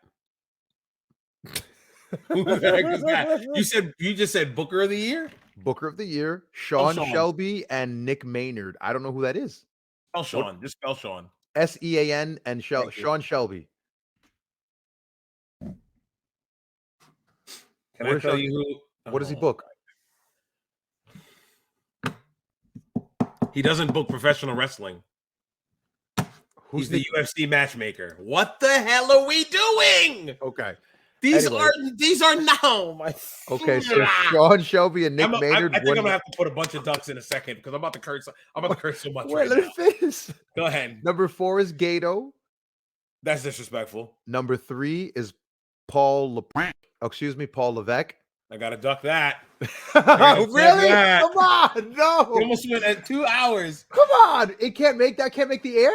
Who the heck is that? You just said Booker of the Year? Booker of the Year, Sean Shelby and Nick Maynard. I don't know who that is. Spell Sean. Just spell Sean. SEAN and Sean Shelby. Can I tell you who? What does he book? He doesn't book professional wrestling. He's the UFC matchmaker. What the hell are we doing? Okay. These are now my. Okay, so Sean Shelby and Nick Maynard. I think I'm gonna have to put a bunch of ducks in a second because I'm about to curse. I'm about to curse so much. Wait, let me finish. Go ahead. Number 4 is Gato. That's disrespectful. Number 3 is Paul Levesque. I gotta duck that. Really? Come on, no. We almost went at 2 hours. Come on, it can't make the air.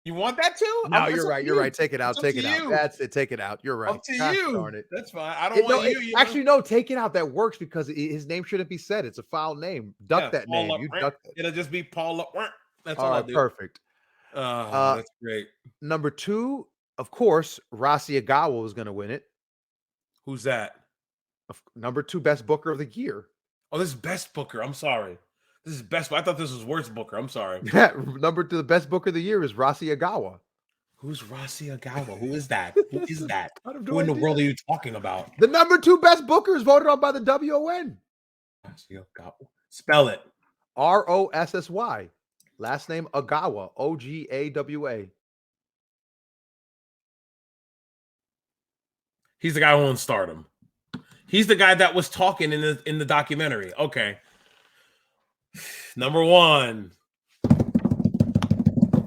You want that too? No, you're right. You're right. Take it out. Take it out. That's it. Take it out. You're right. Up to you. Darn it. That's fine. I don't want you. Actually, no. Take it out. That works because his name shouldn't be said. It's a foul name. Duck that name. You duck it. It'll just be Paul. That's all right. Perfect. That's great. Number 2, of course, Rossi Agawa was going to win it. Who's that? Number 2, best booker of the year. Oh, this is best booker. I'm sorry. This is best. I thought this was worst booker. I'm sorry. Yeah, number 2, the best booker of the year is Rossi Agawa. Who's Rossi Agawa? Who is that? Who is that? Who in the world are you talking about? The number 2 best booker is voted on by the WON. Rossi Agawa. Spell it. Rossy. Last name Agawa. Ogawa. He's the guy who owns Stardom. He's the guy that was talking in the documentary. Okay. Number 1.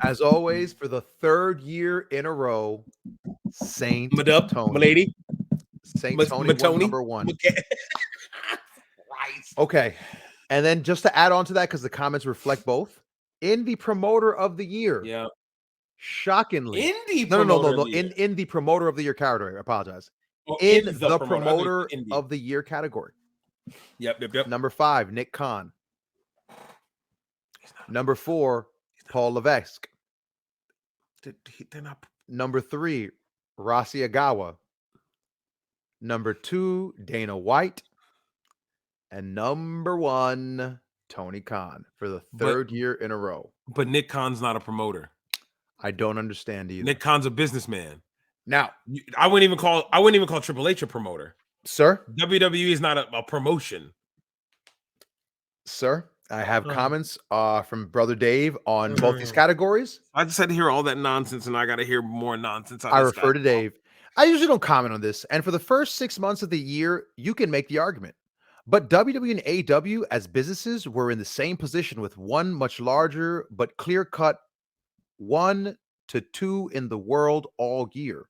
As always, for the 3rd year in a row, Saint Tony. Milady. Saint Tony won number 1. Okay. And then just to add on to that, because the comments reflect both, in the promoter of the year. Yeah. Shockingly. No. In the promoter of the year category. I apologize. Well, in the promoter of the year category. Yep. Number 5, Nick Khan. Number 4, Paul Levesque. They're not. Number 3, Rossi Agawa. Number 2, Dana White. And number 1, Tony Khan for the 3rd year in a row. But Nick Khan's not a promoter. I don't understand either. Nick Khan's a businessman. Now, I wouldn't even call Triple H a promoter. Sir? WWE is not a promotion. Sir, I have comments from Brother Dave on both these categories. I just had to hear all that nonsense, and I got to hear more nonsense. I refer to Dave. I usually don't comment on this. And for the first 6 months of the year, you can make the argument. But WWE and AEW as businesses were in the same position with one much larger but clear-cut 1 to 2 in the world all year.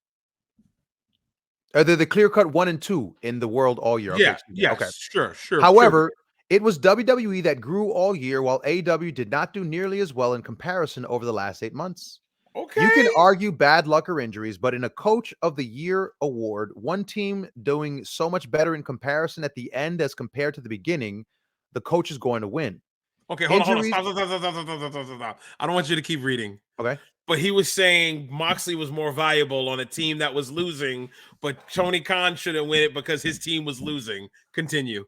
They're the clear-cut 1 and 2 in the world all year. Okay, okay. Sure. However, it was WWE that grew all year while AEW did not do nearly as well in comparison over the last 8 months. Okay. You can argue bad luck or injuries, but in a Coach of the Year award, one team doing so much better in comparison at the end as compared to the beginning, the coach is going to win. Okay, hold on. Stop. I don't want you to keep reading. Okay. But he was saying Moxley was more valuable on a team that was losing, but Tony Khan shouldn't win it because his team was losing. Continue.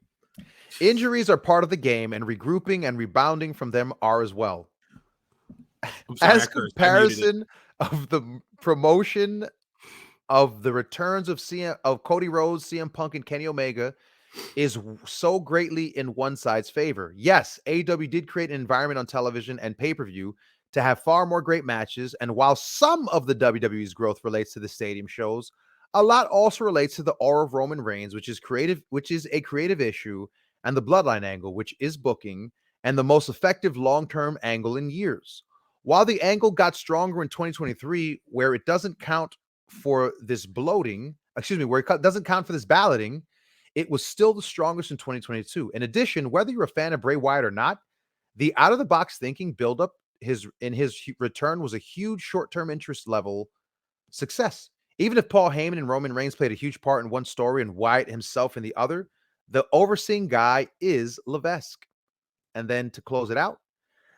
Injuries are part of the game, and regrouping and rebounding from them are as well. Sorry, as comparison of the promotion of the returns of Cody Rhodes, CM Punk, and Kenny Omega is so greatly in one side's favor. Yes, AEW did create an environment on television and pay-per-view to have far more great matches, and while some of the WWE's growth relates to the stadium shows, a lot also relates to the aura of Roman Reigns, which is a creative issue, and the bloodline angle, which is booking, and the most effective long-term angle in years. While the angle got stronger in 2023, where it doesn't count for this bloating, where it doesn't count for this balloting, it was still the strongest in 2022. In addition, whether you're a fan of Bray Wyatt or not, the out-of-the-box thinking buildup in his return was a huge short-term interest level success. Even if Paul Heyman and Roman Reigns played a huge part in one story and Wyatt himself in the other, the overseeing guy is Levesque. And then to close it out,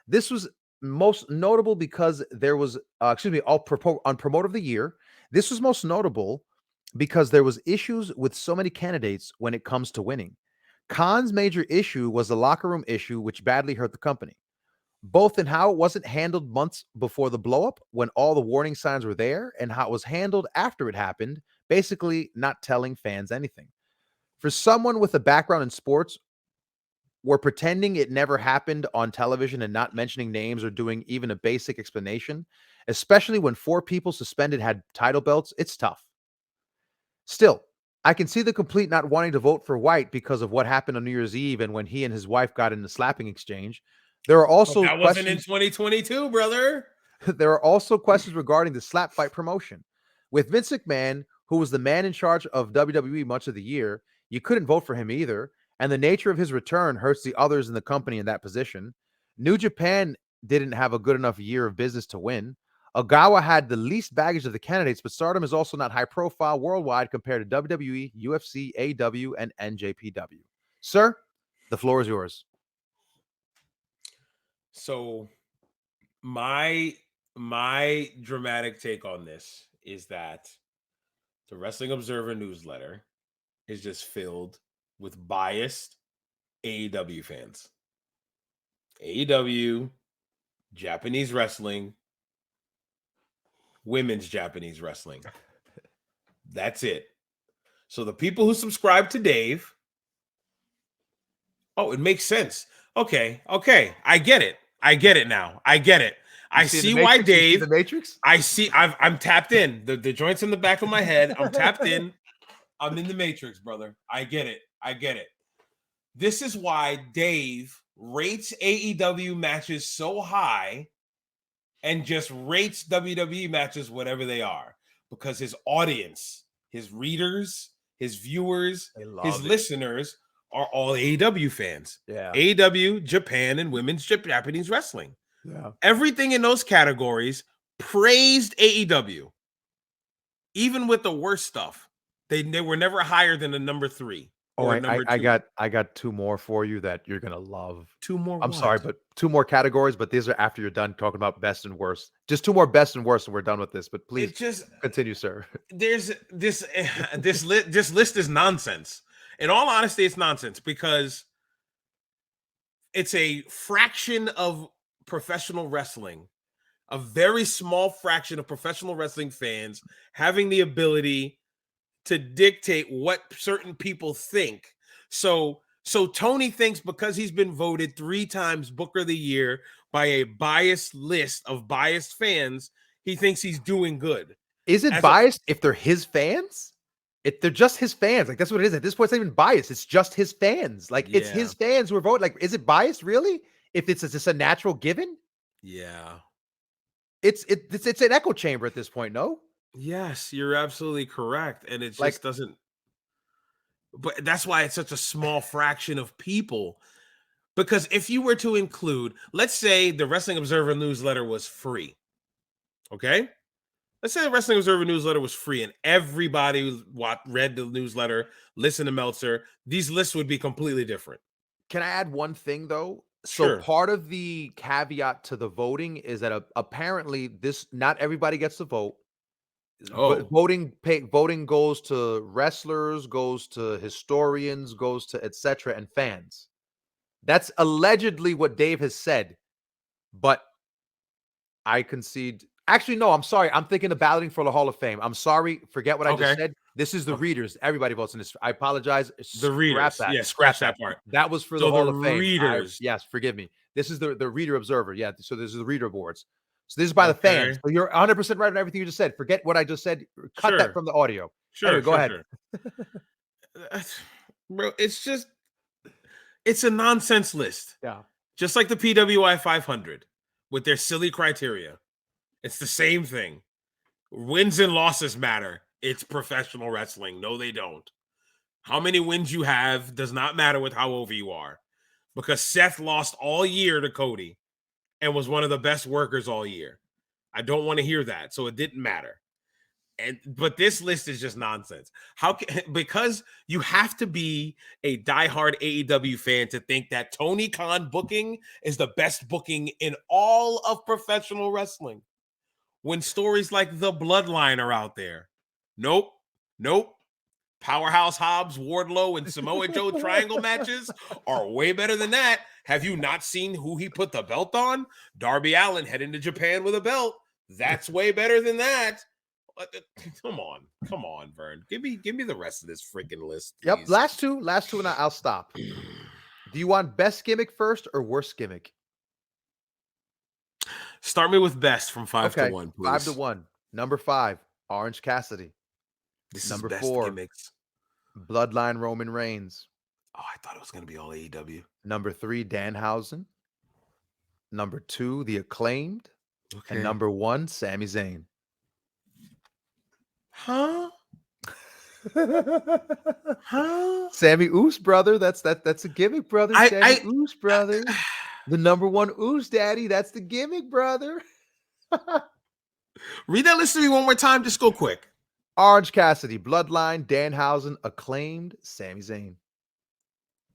this was most notable because there was, on Promote of the Year, this was most notable because there was issues with so many candidates when it comes to winning. Khan's major issue was the locker room issue, which badly hurt the company, both in how it wasn't handled months before the blowup when all the warning signs were there, and how it was handled after it happened, basically not telling fans anything. For someone with a background in sports, we're pretending it never happened on television and not mentioning names or doing even a basic explanation, especially when 4 people suspended had title belts. It's tough. Still, I can see the complete not wanting to vote for White because of what happened on New Year's Eve and when he and his wife got in the slapping exchange. There are also that wasn't in 2022, brother. There are also questions regarding the slap fight promotion. With Vince McMahon, who was the man in charge of WWE much of the year, you couldn't vote for him either, and the nature of his return hurts the others in the company in that position. New Japan didn't have a good enough year of business to win. Ogawa had the least baggage of the candidates, but Stardom is also not high profile worldwide compared to WWE, UFC, AEW, and NJPW. Sir, the floor is yours. So my dramatic take on this is that the Wrestling Observer newsletter is just filled with biased AEW fans. AEW, Japanese wrestling, women's Japanese wrestling. That's it. So the people who subscribe to Dave, oh, it makes sense. Okay. I get it now. I get it. I see why Dave. The Matrix? I'm tapped in. The joints in the back of my head. I'm tapped in. I'm in the Matrix, brother. I get it. This is why Dave rates AEW matches so high and just rates WWE matches whatever they are, because his audience, his readers, his viewers, his listeners are all AEW fans. Yeah. AEW, Japan, and women's Japanese wrestling. Yeah. Everything in those categories praised AEW. Even with the worst stuff, they were never higher than the number 3. Oh, I got 2 more for you that you're gonna love. 2 more. I'm sorry, but 2 more categories, but these are after you're done talking about best and worst. Just 2 more best and worst, and we're done with this. But please continue, sir. There's this list is nonsense. In all honesty, it's nonsense because it's a fraction of professional wrestling, a very small fraction of professional wrestling fans having the ability to dictate what certain people think. So Tony thinks because he's been voted 3 times Booker of the Year by a biased list of biased fans, he thinks he's doing good. Is it biased if they're his fans? If they're just his fans, like that's what it is. At this point, it's not even biased. It's just his fans. Like it's his fans who are voting. Like, is it biased really? If it's just a natural given? Yeah. It's an echo chamber at this point, no? Yes, you're absolutely correct. And it just doesn't. But that's why it's such a small fraction of people. Because if you were to include, let's say the Wrestling Observer newsletter was free. Okay? Let's say the Wrestling Observer newsletter was free and everybody read the newsletter, listened to Meltzer. These lists would be completely different. Can I add one thing, though? Sure. So part of the caveat to the voting is that apparently not everybody gets to vote. Oh. Voting goes to wrestlers, goes to historians, goes to etc. and fans. That's allegedly what Dave has said, but I concede. Actually, no, I'm sorry. I'm thinking of balloting for the Hall of Fame. I'm sorry. Forget what I just said. This is the readers. Everybody votes in this. I apologize. The readers. That. Yeah, scratch that part. That was for the Hall of Fame. Readers. Yes, forgive me. This is the Reader Observer. Yeah, so this is the Reader Boards. So this is by the fans. So you're 100% right on everything you just said. Forget what I just said. Cut that from the audio. Sure. Anyway, go ahead. Bro, it's a nonsense list. Yeah. Just like the PWI 500. with their silly criteria. It's the same thing. Wins and losses matter. It's professional wrestling. No, they don't. How many wins you have does not matter with how over you are. Because Seth lost all year to Cody and was one of the best workers all year. I don't want to hear that. So it didn't matter. But this list is just nonsense. Because you have to be a diehard AEW fan to think that Tony Khan booking is the best booking in all of professional wrestling. When stories like The Bloodline are out there. Nope. Powerhouse Hobbs, Wardlow, and Samoa Joe triangle matches are way better than that. Have you not seen who he put the belt on? Darby Allin heading to Japan with a belt. That's way better than that. Come on, Vern. Give me the rest of this freaking list, please. Yep, last two, and I'll stop. Do you want best gimmick first or worst gimmick? Start me with best from 5 to 1, please. 5 to 1. Number 5, Orange Cassidy. This Number is best 4, gimmicks. Bloodline Roman Reigns. Oh, I thought it was going to be all AEW. Number 3, Danhausen. Number 2, The Acclaimed. Okay. And number 1, Sami Zayn. Huh? Sammy Oos, brother. That's a gimmick, brother. Sammy Oos, brother. The number 1 Oos daddy. That's the gimmick, brother. Read that list to me one more time. Just go quick. Orange Cassidy, Bloodline, Danhausen, Acclaimed, Sami Zayn.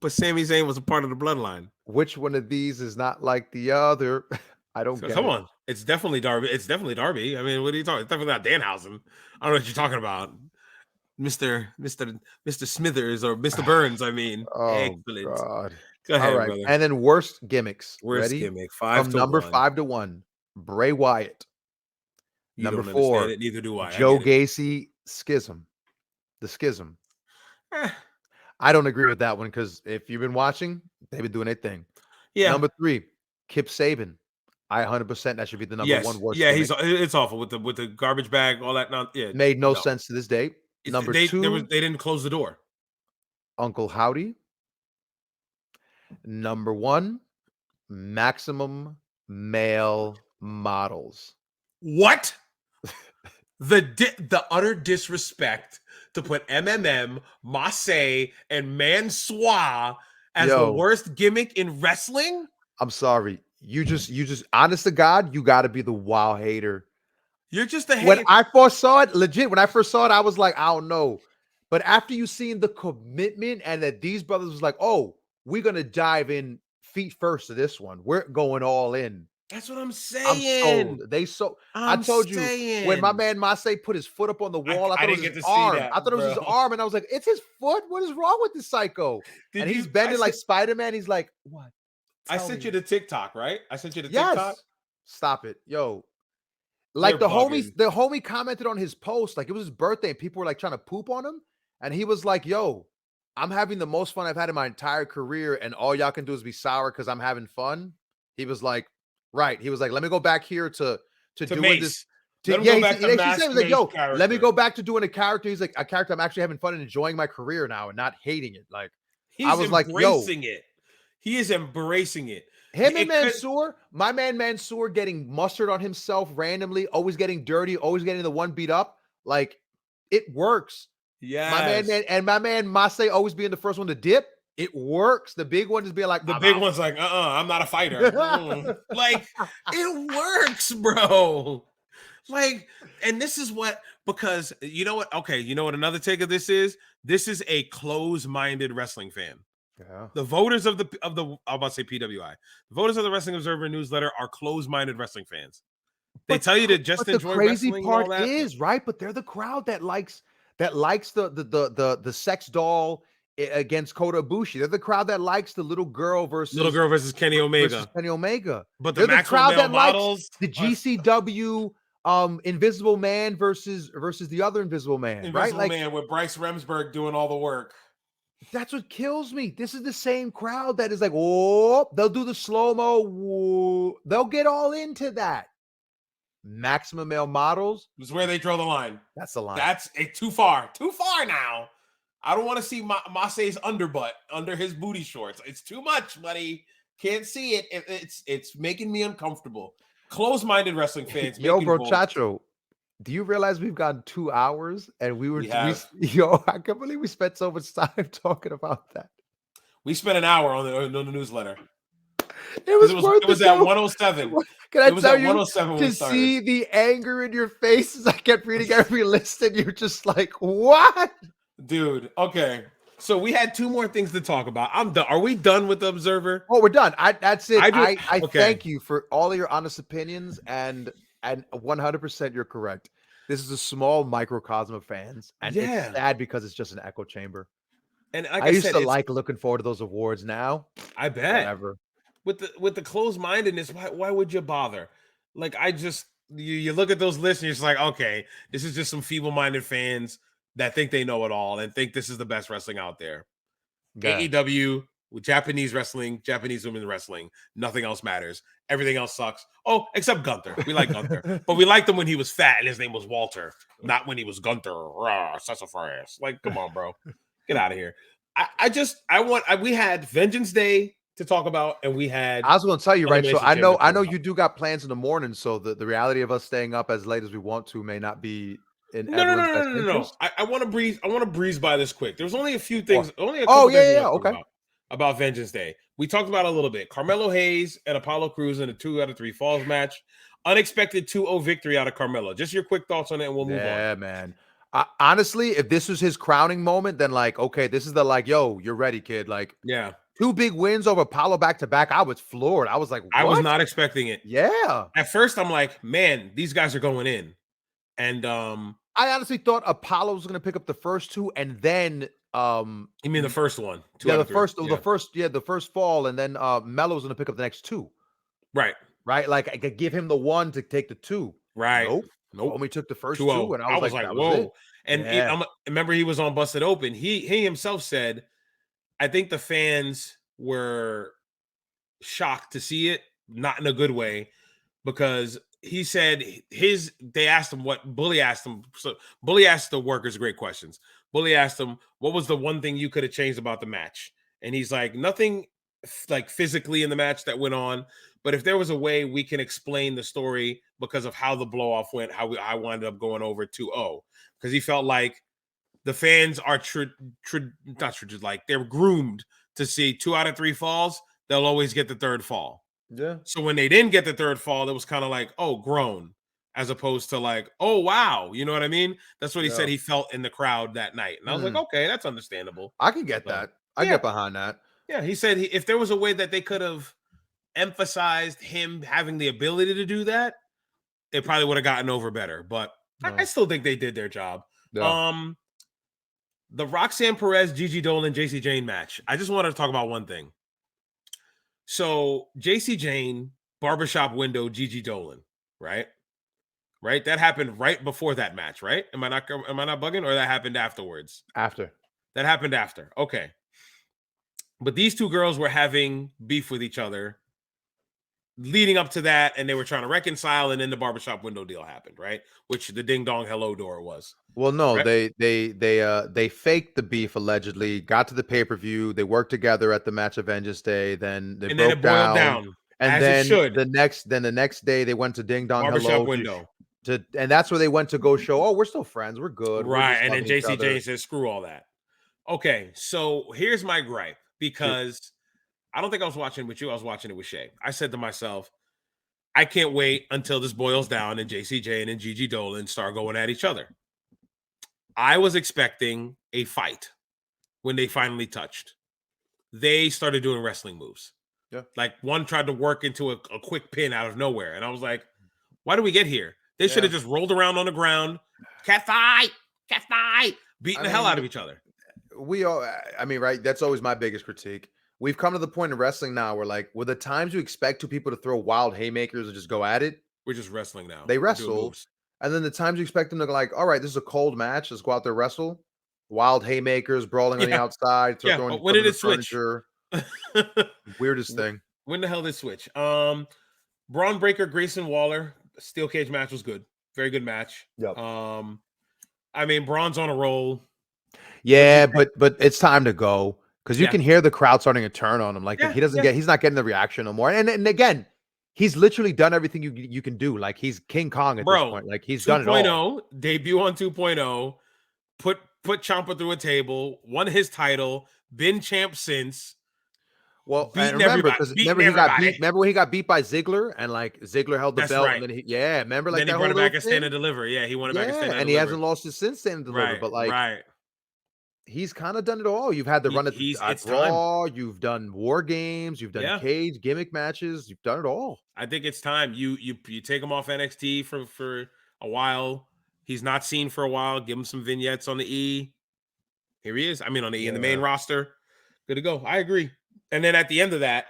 But Sami Zayn was a part of the Bloodline. Which one of these is not like the other? I don't get it. Come on. It's definitely Darby. I mean, what are you talking? It's definitely not Danhausen. I don't know what you're talking about. Mr. Smithers or Mr. Burns, I mean. Oh, excellent. God. Go ahead, all right. brother. And then worst gimmicks. Worst Ready? gimmick. 5 to number 1. 5 to 1. Bray Wyatt. You Number don't 4. understand it, neither do I. Joe Gacy Schism. The Schism. Eh. I don't agree with that one because if you've been watching, they've been doing their thing. Yeah. Number 3, Kip Saban. I 100% that should be the number 1 worst. Yeah, gimmick. it's awful with the garbage bag, all that. Made no sense to this day. Number 2, they didn't close the door. Uncle Howdy. Number 1, Maximum Male Models. What? The utter disrespect to put MMM, Massey, and Mansois as the worst gimmick in wrestling? I'm sorry. You just honest to God, you got to be the wow hater. You're just a hater. When I first saw it, I was like, I don't know. But after you seen the commitment and that these brothers was like, oh, we're going to dive in feet first to this one. We're going all in. That's what I'm saying. I told you when my man Massey put his foot up on the wall, I thought it was his arm. I thought it was his arm, and I was like, it's his foot. What is wrong with this psycho? And he's bending like Spider-Man. He's like, what? I sent you the TikTok, right? I sent you the yes. TikTok. Stop it, yo. Like the homie commented on his post, like it was his birthday, and people were like trying to poop on him, and he was like, "Yo, I'm having the most fun I've had in my entire career, and all y'all can do is be sour because I'm having fun." He was like, "Right." He was like, "Let me go back here to doing Mace. this." He was like, "Yo, let me go back to doing a character." He's like, "A character I'm actually having fun and enjoying my career now, and not hating it." Like I was like, "Yo." He is embracing it. Him and Mansoor, my man Mansoor getting mustard on himself randomly, always getting dirty, always getting the one beat up. Like, it works. Yeah. My man Massey always being the first one to dip. It works. The big one is being like, one's like, I'm not a fighter. Like, it works, bro. Like, and this is what, because you know what? Okay, you know what another take of this is? This is a close-minded wrestling fan. Yeah. The voters of the I'm about to say PWI. The voters of the Wrestling Observer newsletter are closed-minded wrestling fans. They tell you to just enjoy wrestling. The crazy part is, right? But they're the crowd that likes the sex doll against Kota Ibushi. They're the crowd that likes the little girl versus Kenny Omega. But they're the crowd that likes the GCW Invisible Man versus the other Invisible Man, right? Like Man with Bryce Remsburg doing all the work. That's what kills me. This is the same crowd that is like, oh, they'll do the slow-mo. They'll get all into that. Maximum Male Models. This is where they draw the line. That's the line. That's too far. Too far now. I don't want to see Massey's underbutt under his booty shorts. It's too much, buddy. Can't see it. It's making me uncomfortable. Close-minded wrestling fans. Yo, bro, votes. Chacho, do you realize we've gone 2 hours and We have. I can't believe we spent so much time talking about that. We spent an hour on the newsletter. It was worth it was at 107. Can I tell you 107 to see the anger in your face as I kept reading every list and you're just like, what? Dude, okay. So we had 2 more things to talk about. I'm done. Are we done with the Observer? Oh, we're done. That's it. I okay. Thank you for all of your honest opinions and 100% you're correct. This is a small microcosm of fans, and it's sad because it's just an echo chamber. And like I used to like looking forward to those awards. Now, I bet whatever. With the closed-mindedness, why would you bother? Like you look at those lists and you're just like, okay, this is just some feeble-minded fans that think they know it all and think this is the best wrestling out there. Yeah. AEW with Japanese wrestling, Japanese women wrestling, nothing else matters. Everything else sucks. Oh, except Gunther. We like Gunther, but we liked him when he was fat and his name was Walter, not when he was Gunther. Sassafras. Like, come on, bro, get out of here. We had Vengeance Day to talk about, and we had. I was going to tell you, right? So I know you do got plans in the morning, so the reality of us staying up as late as we want to may not be in everyone's best interest. I want to breeze by this quick. There's only a few things. Only a couple things okay. About Vengeance Day. We talked about it a little bit. Carmelo Hayes and Apollo Crews in a 2 out of 3 falls match. Unexpected 2-0 victory out of Carmelo. Just your quick thoughts on it, and we'll move on. Yeah, man. Honestly, if this was his crowning moment, then like, okay, this is the yo, you're ready, kid. Like, yeah. 2 big wins over Apollo back-to-back. I was floored. I was like, what? I was not expecting it. Yeah. At first, I'm like, man, these guys are going in. And I honestly thought Apollo was going to pick up the first 2, and then you mean the first one? The first fall, and then Melo's going to pick up the next 2. Right. Like I could give him the 1 to take the 2. Right. Nope. Only took the first 2, and I was like, whoa. And remember, he was on Busted Open. He himself said, I think the fans were shocked to see it, not in a good way, because he said they asked him Bully asked him. So Bully asked the workers great questions. Bully asked him, what was the one thing you could have changed about the match? And he's like, nothing like physically in the match that went on, but if there was a way we can explain the story because of how the blow off went, I wound up going over 2-0, because he felt like the fans are they're groomed to see 2 out of 3 falls. They'll always get the 3rd fall. Yeah. So when they didn't get the 3rd fall, it was kind of like, oh, groan, as opposed to like, oh, wow. You know what I mean? That's what he said he felt in the crowd that night. And I was like, okay, that's understandable. I can get that. I get behind that. Yeah. He said if there was a way that they could have emphasized him having the ability to do that, it probably would have gotten over better. But I still think they did their job. Yeah. The Roxanne Perez, Gigi Dolan, JC Jane match. I just wanted to talk about one thing. So JC Jane, barbershop window, Gigi Dolan, right? Right? That happened right before that match, right? Am I not bugging, or that happened afterwards? After. That happened after. Okay. But these 2 girls were having beef with each other leading up to that, and they were trying to reconcile, and then the barbershop window deal happened, right? Which the ding dong hello door was. Well, no, right? they faked the beef allegedly, got to the pay-per-view, they worked together at the match of Vengeance Day, then they broke down. And then the next day they went to ding dong hello window. And that's where they went to go show, oh, we're still friends, we're good. Right. And then JC Jane says, screw all that. Okay, so here's my gripe, because I don't think I was watching with you. I was watching it with Shay. I said to myself, I can't wait until this boils down and JC Jane and Gigi Dolan start going at each other. I was expecting a fight when they finally touched. They started doing wrestling moves. Yeah. Like one tried to work into a quick pin out of nowhere. And I was like, why do we get here? They should have just rolled around on the ground. Cat fight, beating the hell out of each other. Right? That's always my biggest critique. We've come to the point in wrestling now where, like, with the times you expect 2 people to throw wild haymakers and just go at it, we're just wrestling now. They wrestle. And then the times you expect them to go like, all right, this is a cold match. Let's go out there, wrestle. Wild haymakers, brawling on the outside. Throwing when did it switch? Weirdest thing. When the hell did it switch? Braun Breaker, Grayson Waller, steel cage match was good. Very good match. Yep. Braun's on a roll. Yeah, but it's time to go. because you can hear the crowd starting to turn on him. Like he's not getting the reaction no more. And again, he's literally done everything you can do. Like he's King Kong at this point. Like he's done it all. Debut on 2.0, put Ciampa through a table, won his title, been champ since. Well, and remember when he got beat by Ziggler, and like Ziggler held the belt, right. and then remember like then he brought it back and stand and deliver. Yeah, he won it back and stand and deliver. And he hasn't lost it since stand and deliver. But like, he's kind of done it all. You've had the run at Raw, you've done War Games, you've done cage gimmick matches, you've done it all. I think it's time you take him off NXT for a while. He's not seen for a while. Give him some vignettes on the E. Here he is. I mean, on the E in the main roster. Good to go. I agree. And then at the end of that,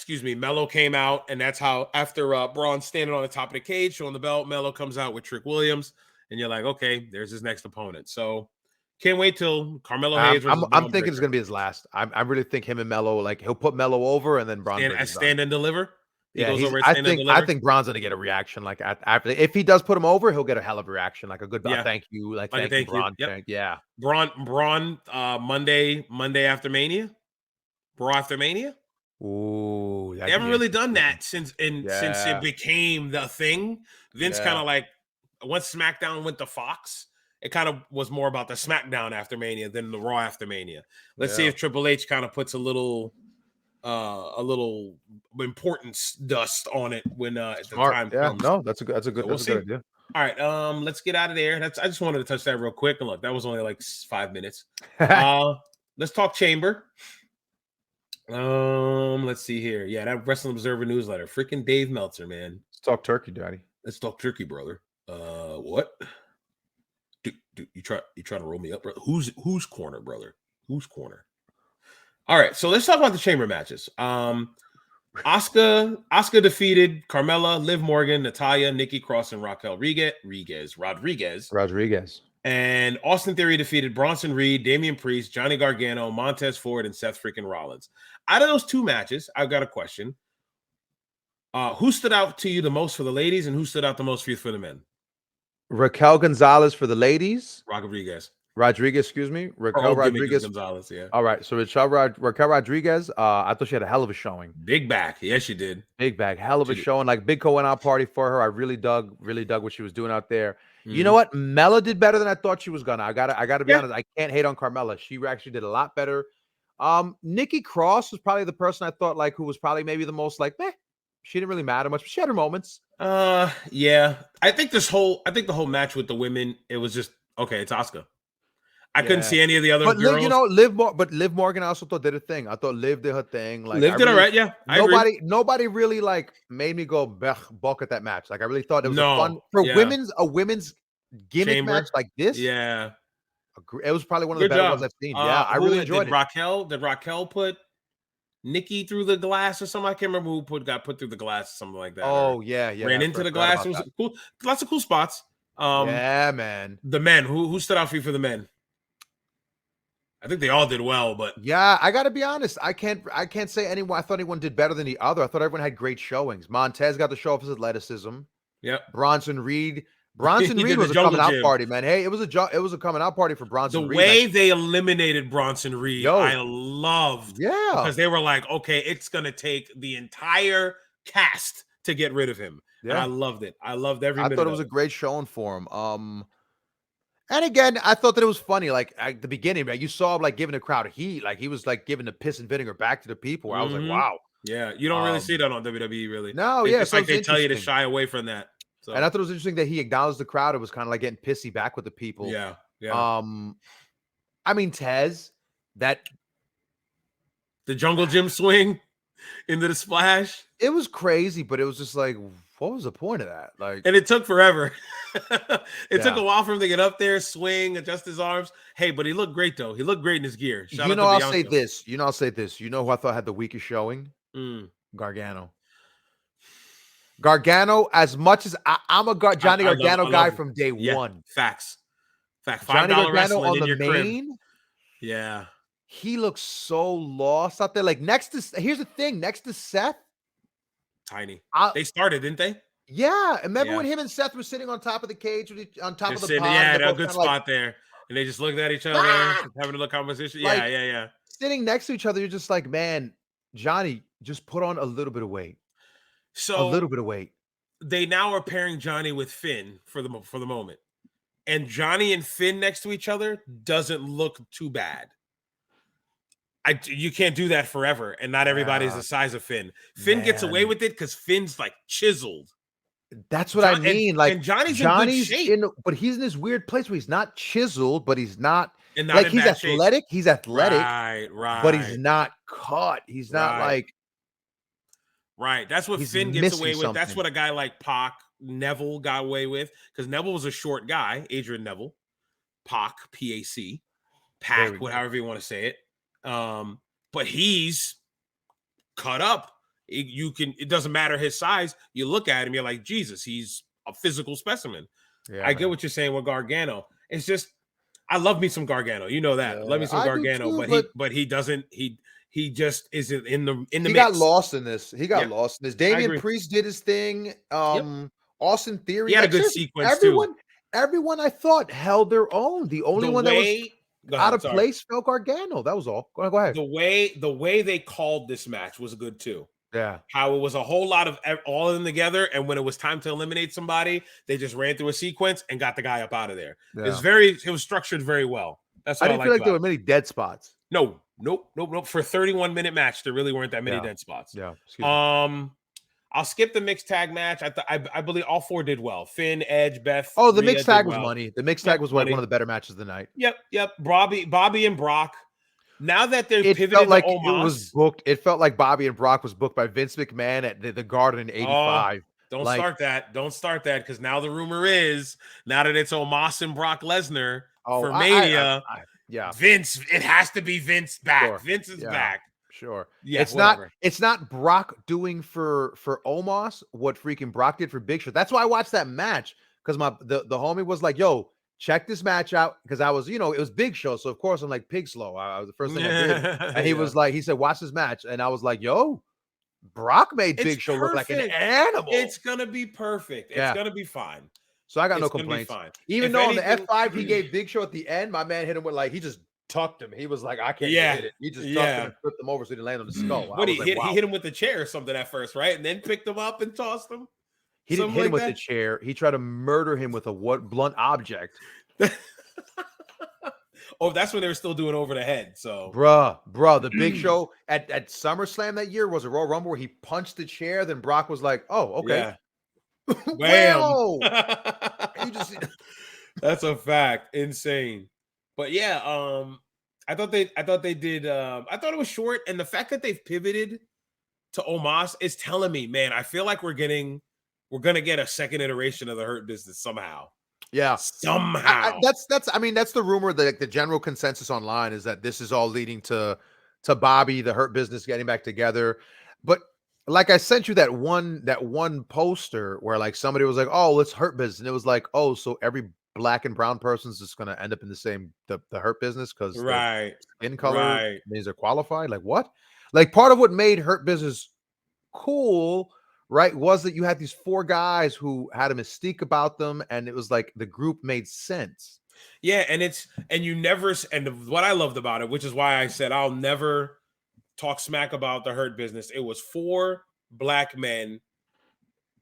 Melo came out, and that's how after Braun standing on the top of the cage showing the belt, Melo comes out with Trick Williams, and you're like, okay, there's his next opponent. So can't wait till Carmelo Hayes. I'm thinking it's gonna be his last. I really think him and Melo, like he'll put Melo over, and then Braun stand and deliver. I think Braun's gonna get a reaction. Like after, if he does put him over, he'll get a hell of a reaction, like a good thank you, like thank you, Braun. Yep. Braun Monday after Mania. Raw after Mania? Ooh, they haven't really done that since it became the thing. Vince kind of like once SmackDown went to Fox, it kind of was more about the SmackDown after Mania than the Raw after Mania. Let's see if Triple H kind of puts a little importance dust on it when the time comes. No, that's a good idea. All right, let's get out of there. I just wanted to touch that real quick. And look, that was only like 5 minutes. Let's talk Chamber. Let's see here. Yeah, that Wrestling Observer newsletter. Freaking Dave Meltzer, man. Let's talk turkey, daddy. Let's talk turkey, brother. What? Dude, you try to roll me up, brother? Who's corner, brother? Who's corner? All right, so let's talk about the Chamber matches. Asuka defeated Carmella, Liv Morgan, Natalya, Nikki Cross, and Raquel Rodriguez. And Austin Theory defeated Bronson Reed, Damian Priest, Johnny Gargano, Montez Ford, and Seth freaking Rollins. Out of those two matches, I've got a question. Who stood out to you the most for the ladies, and who stood out the most for you for the men? Raquel Gonzalez for the ladies. Rodriguez, excuse me. Raquel Rodriguez. Gonzalez, yeah. All right, so Raquel Rodriguez, I thought she had a hell of a showing. Big back. Yes, she did. Big back. Hell of a showing. Like, big going out party for her. I really dug what she was doing out there. You know what? Mella did better than I thought she was gonna. I gotta be honest. I can't hate on Carmella. She actually did a lot better. Nikki Cross was probably the person I thought like who was probably maybe the most like, she didn't really matter much, but she had her moments. Yeah. I think the whole match with the women, it was just okay, it's Asuka. I couldn't see any of the other girls. Liv Morgan I also thought did a thing. I thought Liv did her thing. Like Liv did all right, yeah. Nobody really like made me go balk at that match. Like I really thought it was fun for a women's gimmick match like this. Yeah. It was probably one of the better ones I've seen. I really enjoyed it. Did Raquel put Nikki through the glass or something? I can't remember who got put through the glass or something like that. Oh, yeah. Ran into the glass. It was cool. Lots of cool spots. Yeah, man. The men. Who stood out for you for the men? I think they all did well, but yeah, I gotta be honest. I can't say anyone. I thought anyone did better than the other. I thought everyone had great showings. Montez got to show off his athleticism. Yep. Bronson Reed was a coming out party, man. Hey, it was a coming out party for Bronson Reed. The way they eliminated Bronson Reed, I loved. Yeah. Because they were like, okay, it's gonna take the entire cast to get rid of him. Yeah. And I loved it. I loved every minute. I thought it was a great showing for him. And again, I thought that it was funny. Like at the beginning, man, you saw him like giving the crowd heat, like he was like giving the piss and vinegar back to the people. Where I was like, wow. Yeah, you don't really see that on WWE, really. No, it's like they tell you to shy away from that. So. And I thought it was interesting that he acknowledged the crowd. It was kind of like getting pissy back with the people. Yeah. I mean, Tez, the jungle gym swing into the splash. It was crazy, but it was just like, what was the point of that? Like, and it took forever. It took a while for him to get up there, swing, adjust his arms. Hey, but he looked great though. He looked great in his gear. I'll say this. You know who I thought had the weakest showing? Gargano. As much as I'm a Johnny Gargano guy from day one. Facts. $5 Johnny Gargano wrestling on in your the main. Crib. Yeah. He looks so lost out there. Like here's the thing, next to Seth. Tiny. They started, didn't they? Yeah. Remember when him and Seth were sitting on top of the cage, on top of the pod? Yeah, a good spot there. and they just looked at each other, having a little conversation. Like, Yeah. sitting next to each other, you're just like, man, Johnny, just put on a little bit of weight. A little So bit of weight. they now are pairing Johnny with Finn for the moment, and Johnny and Finn next to each other doesn't look too bad. You can't do that forever, and not everybody's the size of Finn. Finn gets away with it because Finn's like chiseled. That's what I mean. And Johnny's in good shape, but he's in this weird place where he's not chiseled, but he's not, and not like, in he's bad shape. athletic. He's athletic, right. but he's not cut. He's not like right. That's what he's Finn gets away with. something. That's what a guy like Neville got away with, because Neville was a short guy, Adrian Neville, Pac, Pac, however you want to say it. But he's cut up. It doesn't matter his size. You look at him, you're like, Jesus, he's a physical specimen. Yeah, I get what you're saying with Gargano. It's just, I love me some Gargano. You know that. Love me some Gargano, too, but he doesn't. He just isn't in the mix. He got lost in this. Damian Priest did his thing. Austin Theory, he had a good sequence too. Everyone I thought held their own. The only one that was out of place felt Gargano. That was all. Go ahead. The way they called this match was good too. Yeah. How it was a whole lot of all of them together, and when it was time to eliminate somebody, they just ran through a sequence and got the guy up out of there. Yeah. It was structured very well. That's what I didn't feel like there were many dead spots. Nope. For a 31-minute match, there really weren't that many dead spots. Yeah. I'll skip the mixed tag match. I believe all four did well. Finn, Edge, Beth. Oh, the mixed tag was money. The mixed tag was one of the better matches of the night. Yep. Bobby and Brock. Now that they're pivoted felt like to Omos, it was booked. It felt like Bobby and Brock was booked by Vince McMahon at the Garden in '85. Don't start that, because now the rumor is, now that it's Omos and Brock Lesnar for Mania, Vince, it has to be Vince back. Sure. Vince is back. Sure. Yeah, it's not Brock doing for Omos what freaking Brock did for Big Show. That's why I watched that match, because the homie was like, yo, check this match out, because I was, it was Big Show, so of course I'm like pig slow. I was the first thing I did, and he said, watch this match, and I was like, yo, Brock made Big Show look like an animal. It's gonna be perfect. It's gonna be fine. So I got no complaints. Even though on the F5 he gave Big Show at the end, my man hit him with he just tucked him. He was like, I can't hit it. He just tucked him and flipped him over so he didn't land on the skull. But he hit him with the chair or something at first, right? And then picked him up and tossed him. He didn't hit him with the chair. He tried to murder him with a blunt object. Oh, that's when they were still doing over the head. So, bruh, the Big Show at SummerSlam that year was a Royal Rumble where he punched the chair. Then Brock was like, "Oh, okay." Bam. That's a fact. Insane. But yeah, I thought they did. I thought it was short, and the fact that they've pivoted to Omos is telling me, man, I feel like we're gonna get a second iteration of the Hurt Business somehow. Yeah, somehow. That's the rumor. The general consensus online is that this is all leading to Bobby, the Hurt Business, getting back together. But like, I sent you that one poster where somebody was like, "Oh, let's Hurt Business," and it was like, "Oh, so every black and brown person's just gonna end up in the same the Hurt Business because skin color means they're qualified." Like, what? Like, part of what made Hurt Business cool, right, was that you had these four guys who had a mystique about them, and it was like the group made sense. Yeah, and what I loved about it, which is why I said I'll never talk smack about the Hurt Business. It was four black men,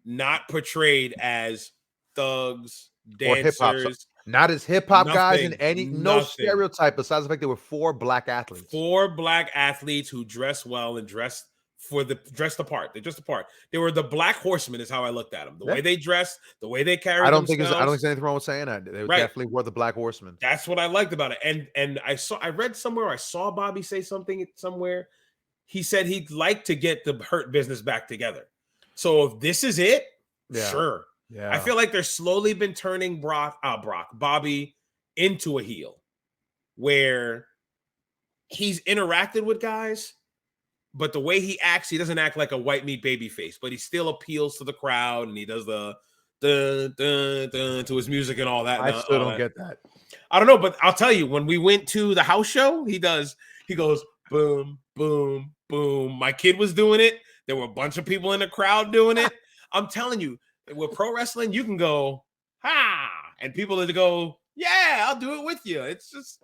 not portrayed as thugs, dancers, not as hip hop guys in no stereotype besides the fact they were four black athletes. Four black athletes who dress well and dressed the part. They dressed the part. They were the Black Horsemen, is how I looked at them. The way they dressed, the way they carried. I don't think there's anything wrong with saying that. They definitely were the Black Horsemen. That's what I liked about it. And I read somewhere, I saw Bobby say something somewhere. He said he'd like to get the Hurt Business back together. So if this is it, sure. Yeah. I feel like they're slowly been turning Bobby into a heel, where he's interacted with guys, but the way he acts, he doesn't act like a white meat baby face, but he still appeals to the crowd, and he does the dun, dun, dun, to his music and all that. I still don't get that. I don't know, but I'll tell you, when we went to the house show, he goes boom, boom, boom. My kid was doing it. There were a bunch of people in the crowd doing it. I'm telling you, with pro wrestling, you can go, ha, and people that go, Yeah, I'll do it with you. It's just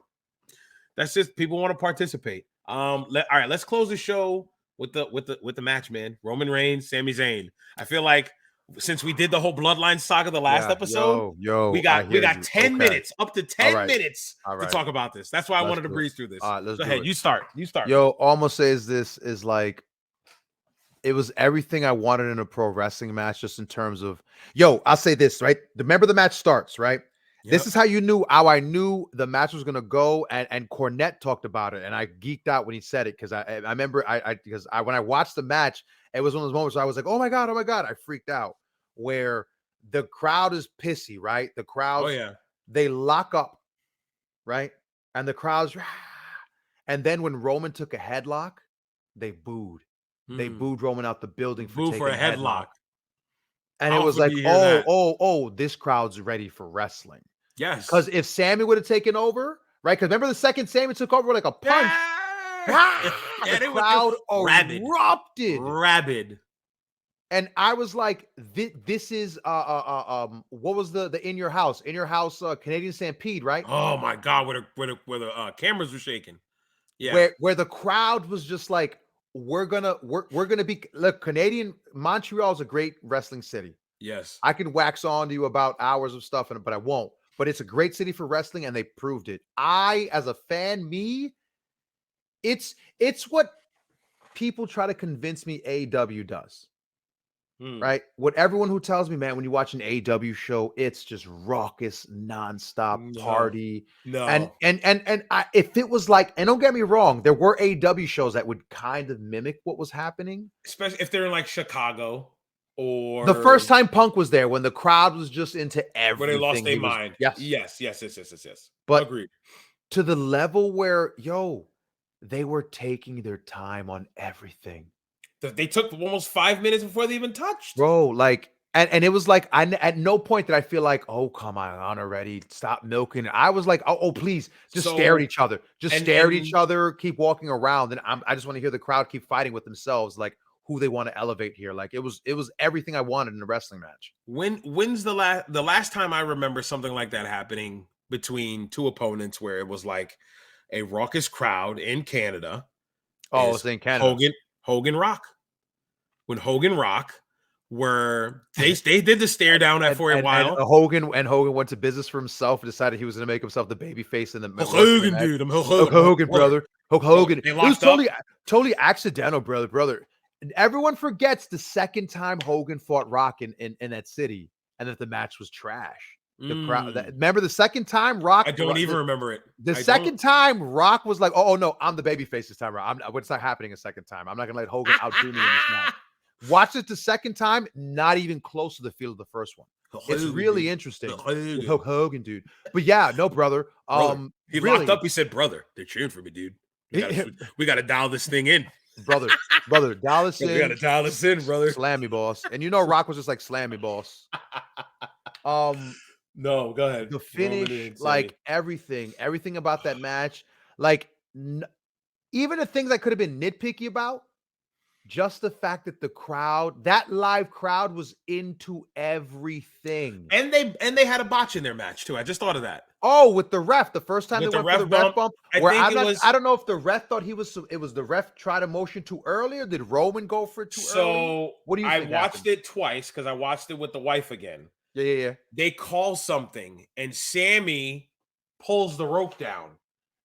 that's just people want to participate. All right, let's close the show with the match, man. Roman Reigns, Sami Zayn. I feel like since we did the whole Bloodline saga the last episode, we got 10 minutes, up to 10 minutes to talk about this. That's why I wanted to breeze through this. Let's Go ahead. You start. Yo, almost says this is like it was everything I wanted in a pro wrestling match, just in terms of I'll say this, right? Remember the match starts, right? Yep. This is how I knew the match was gonna go, and Cornette talked about it, and I geeked out when he said it because I remember because when I watched the match, it was one of those moments where I was like, oh my god, I freaked out. Where the crowd is pissy, right? The crowd, they lock up, right? And the crowd's, and then when Roman took a headlock, they booed. They booed Roman out the building for taking a headlock. And it was like, this crowd's ready for wrestling. Yes. Because if Sammy would have taken over, right? Because remember the second Sammy took over like a punch. The crowd erupted. Rabid. And I was like, this is what was the In Your House Canadian Stampede, right? Oh my god, where the cameras were shaking. Yeah. Where the crowd was just like, we're gonna be, look, Montreal is a great wrestling city. Yes. I can wax on to you about hours of stuff, but I won't. But it's a great city for wrestling, and they proved it. I, as a fan, it's what people try to convince me AEW does. Right? What everyone who tells me, man, when you watch an AEW show, it's just raucous, nonstop party. And if it was like, and don't get me wrong, there were AEW shows that would kind of mimic what was happening, especially if they're in like Chicago or the first time Punk was there, when the crowd was just into everything. Where they lost their mind. Yes. But agreed. To the level where they were taking their time on everything. They took almost 5 minutes before they even touched. Bro, like, and it was like, at no point did I feel like, oh, come on already, stop milking. I was like, oh, please, just stare at each other. Stare at each other, keep walking around. And I just want to hear the crowd keep fighting with themselves, like who they want to elevate here. Like it was everything I wanted in a wrestling match. When's the last time I remember something like that happening between two opponents where it was like a raucous crowd in Canada? Oh, it's in Canada. Hogan Rock. When Hogan Rock were they did the stare down for a while. And Hogan went to business for himself and decided he was going to make himself the baby face in the Hulk Hogan, dude. I'm Hulk Hogan, brother. Hulk Hogan. It was totally accidental, brother. And everyone forgets the second time Hogan fought Rock in that city, and that the match was trash. The crowd. Remember the second time Rock? I don't even remember it. The second time Rock was like, "Oh no, I'm the baby face this time around. It's not happening a second time. I'm not gonna let Hogan outdo me in this match." Watch it the second time, not even close to the feel of the first one. It's really interesting. Hulk Hogan, dude. But yeah, no, brother. He locked up. He said, "Brother, they're cheering for me, dude. We got to dial this thing in, brother. Dial this in. We got to dial this in, brother. Slam me, boss." And Rock was just like, "Slam me, boss." No, go ahead. The finish, like everything about that match, like even the things I could have been nitpicky about. Just the fact that that live crowd was into everything. And they had a botch in their match too. I just thought of that. Oh, with the ref. The first time they went for the ref bump. I don't know if the ref thought it was the ref tried a motion too early, or did Roman go for it too early? So what do you think? I watched it twice because I watched it with the wife again. Yeah. They call something and Sammy pulls the rope down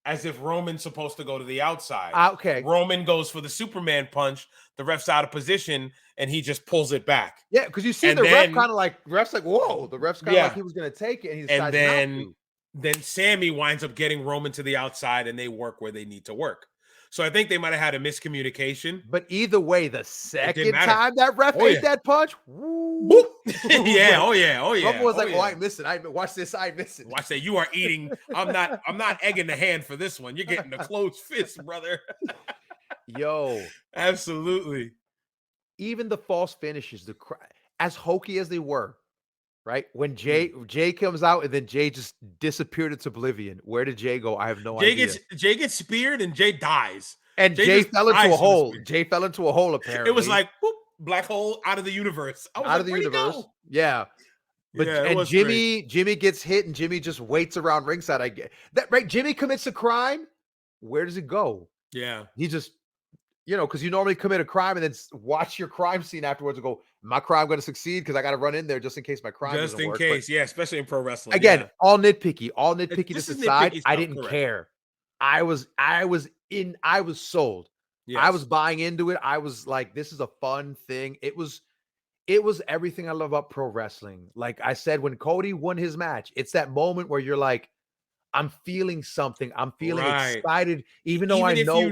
as if Roman's supposed to go to the outside. Okay. Roman goes for the Superman punch. The ref's out of position, and he just pulls it back. Yeah, because you see ref kind of like, ref's like, whoa. The ref's kind of like he was going to take it, and he decides not to. Then Sammy winds up getting Roman to the outside, and they work where they need to work. So I think they might have had a miscommunication. But either way, the second time that ref ate that punch, woo. Yeah, oh yeah. Roman was like, I ain't missing. Watch this, I ain't missing. Watch that. You are eating. I'm not egging the hand for this one. You're getting a closed fist, brother. Yo, absolutely. Even the false finishes, as hokey as they were, right? When Jay comes out and then Jay just disappeared into oblivion. Where did Jay go? I have no idea. Jay gets speared and Jay dies. And Jay fell into a hole. Jay fell into a hole, apparently. It was like, whoop, black hole out of the universe. I was out of the universe. Yeah. But Yeah, it and was Jimmy gets hit, and Jimmy just waits around ringside. I get that right. Jimmy commits a crime. Where does it go? Yeah. He just, because you normally commit a crime and then watch your crime scene afterwards and go, my crime going to succeed because I got to run in there just in case my crime Just doesn't in work. case. But Yeah, especially in pro wrestling. again, Yeah. all nitpicky This to is decide. nitpicky I stuff, didn't correct. care. I was sold. Yes. I was buying into it. I was like, this is a fun thing. It was everything I love about pro wrestling. Like I said, when Cody won his match, it's that moment where you're like, I'm feeling something. I'm feeling excited, even though I if know you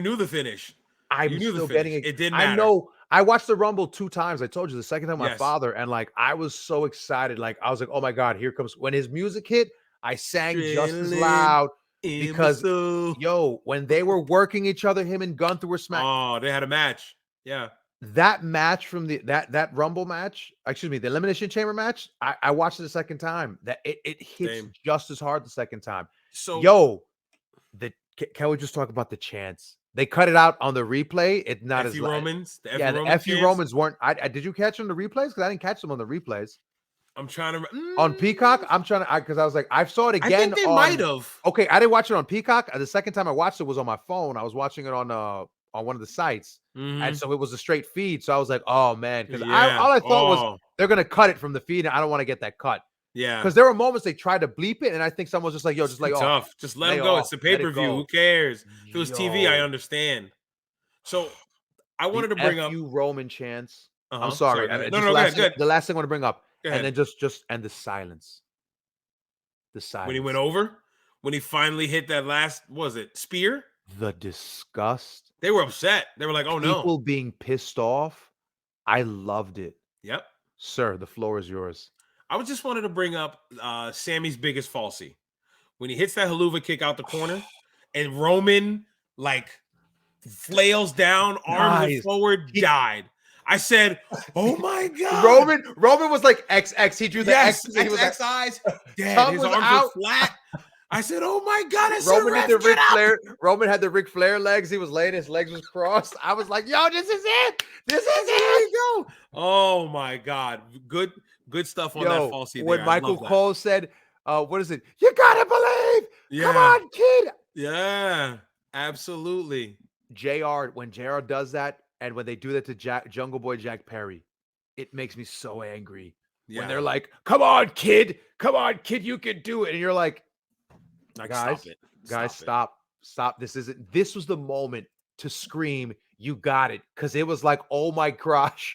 knew the finish. I'm still getting it. It didn't I matter. know. I watched the Rumble 2 times. I told you the second time my Yes. father, and like I was so excited. Like I was like, oh my God, here comes when his music hit. I sang just as loud because when they were working each other, him and Gunther were smacking. Oh, they had a match. Yeah. That match from that Rumble match, excuse me, the Elimination Chamber match, I watched it the second time. That it hits just as hard the second time. So can we just talk about the chants? They cut it out on the replay. It's not as loud. Romans. The FU Romans weren't. I did you catch them on the replays? Because I didn't catch them on the replays. I'm trying to on Peacock. I'm trying to because I was like, I saw it again. I think they might have. Okay, I didn't watch it on Peacock. The second time I watched it was on my phone. I was watching it on one of the sites, and so it was a straight feed. So I was like, oh man, because all I thought was they're gonna cut it from the feed, and I don't want to get that cut. Yeah, because there were moments they tried to bleep it, and I think someone was just like, "Yo, just like tough, just let them go." It's a pay-per-view. Who cares? If it was TV, I understand. So I wanted to bring up Roman chants. I'm sorry. sorry. No, good. The last thing I want to bring up, and then just the silence. The silence when he went over, when he finally hit that last, was it spear? The disgust. They were upset. They were like, "Oh no!" People being pissed off. I loved it. Yep, sir. The floor is yours. I just wanted to bring up Sammy's biggest falsie when he hits that haluva kick out the corner, and Roman like flails down, arms forward, died. I said, "Oh my God!" Roman was like XX. He drew the X. He was X eyes. Dead. His arms were flat. I said, "Oh my God!" I said, Roman had the Ric Flair legs. He was laying. His legs was crossed. I was like, "Yo, this is it. This is it." Go. Oh my God! Good stuff on that falsie. When Michael Cole said, "What is it? You gotta believe." Yeah. Come on, kid. Yeah, absolutely. When JR does that. And when they do that to Jungle Boy Jack Perry, it makes me so angry. Yeah. When they're like, come on, kid, you can do it. And you're like guys, stop. This was the moment to scream, you got it. Because it was like, oh my gosh,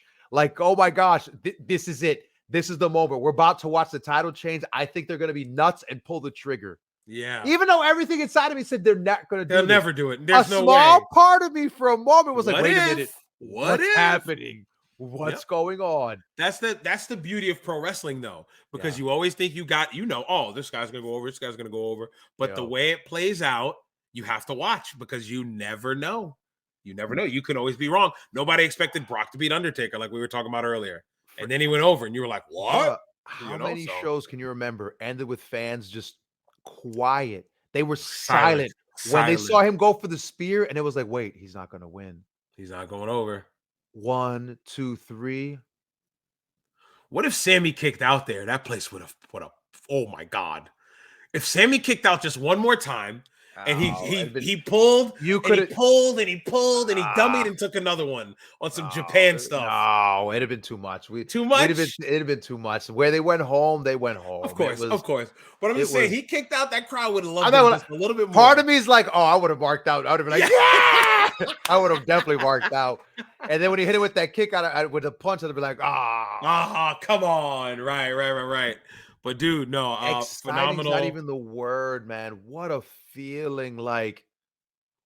this is it. This is the moment. We're about to watch the title change. I think they're going to be nuts and pull the trigger. Yeah. Even though everything inside of me said they're not going to do it. They'll never do it. There's no way. A small part of me for a moment was like, wait a minute. What's happening? What's going on? That's the beauty of pro wrestling, though, because you always think this guy's going to go over. This guy's going to go over. But the way it plays out, you have to watch because you never know. You never know. You can always be wrong. Nobody expected Brock to beat Undertaker like we were talking about earlier. And then he went over and you were like, what? How many shows can you remember ended with fans just quiet? They were silent when they saw him go for the spear, and it was like, wait, he's not going to win. He's not going over. 1, 2, 3. What if Sammy kicked out there? That place would have put up. Oh my God! If Sammy kicked out just one more time, and he pulled, he pulled and he dummied and took another one on some Japan stuff. No, it'd have been too much. Too much. It'd have been too much. Where they went home, they went home. Of course. But I'm just saying, he kicked out. That crowd would have loved him just a little bit more. Part of me is like, I would have marked out. I would have been like, yeah! I would have definitely marked out. And then when he hit it with that kick out with a punch, I'd be like, come on, right. But dude, no, phenomenal. Not even the word, man. What a feeling like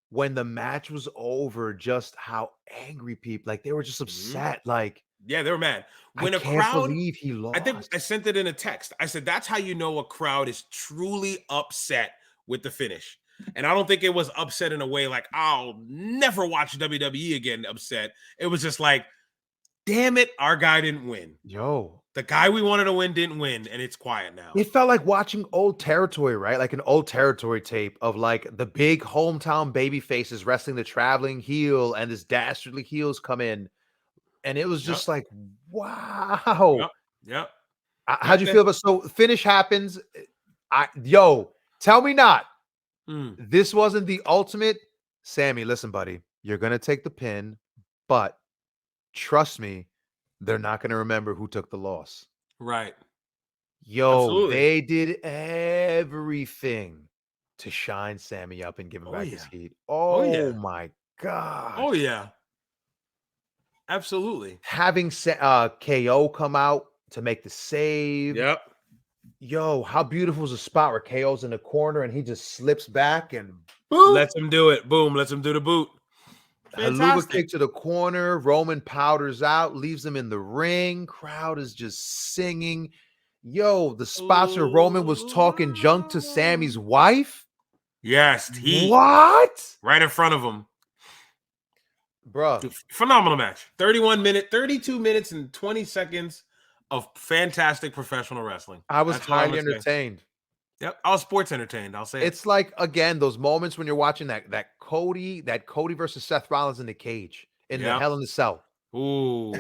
when the match was over, just how angry people, like they were just upset. Like, yeah, they were mad. When I can't believe he lost. I think I sent it in a text. I said, that's how you know a crowd is truly upset with the finish. And I don't think it was upset in a way like, I'll never watch WWE again upset. It was just like, damn it, our guy didn't win. The guy we wanted to win didn't win, and it's quiet now. It felt like watching old territory, right? Like an old territory tape of like the big hometown baby faces wrestling the traveling heel, and this dastardly heels come in. And it was just like, wow. Yep. How'd you feel about so finish happens? Tell me not. This wasn't the ultimate. Sammy, listen, buddy, you're gonna take the pin, but trust me, they're not gonna remember who took the loss. Right. Absolutely. They did everything to shine Sammy up and give him back his heat. Oh my god. Oh yeah. Absolutely. Having KO come out to make the save. Yep. Yo, how beautiful is the spot where KO's in the corner and he just slips back and boom. Lets him do it. Boom. Lets him do the boot. Haluva kick to the corner. Roman powders out, leaves him in the ring. Crowd is just singing. Yo, the spots where Roman was talking junk to Sammy's wife. Yes. What? Right in front of him. Bruh. Phenomenal match. 32 minutes and 20 seconds of fantastic professional wrestling. I was highly entertained. Yep, I was sports entertained. I'll say it's like, again, those moments when you're watching that Cody versus Seth Rollins in the cage in the Hell in the Cell. Ooh,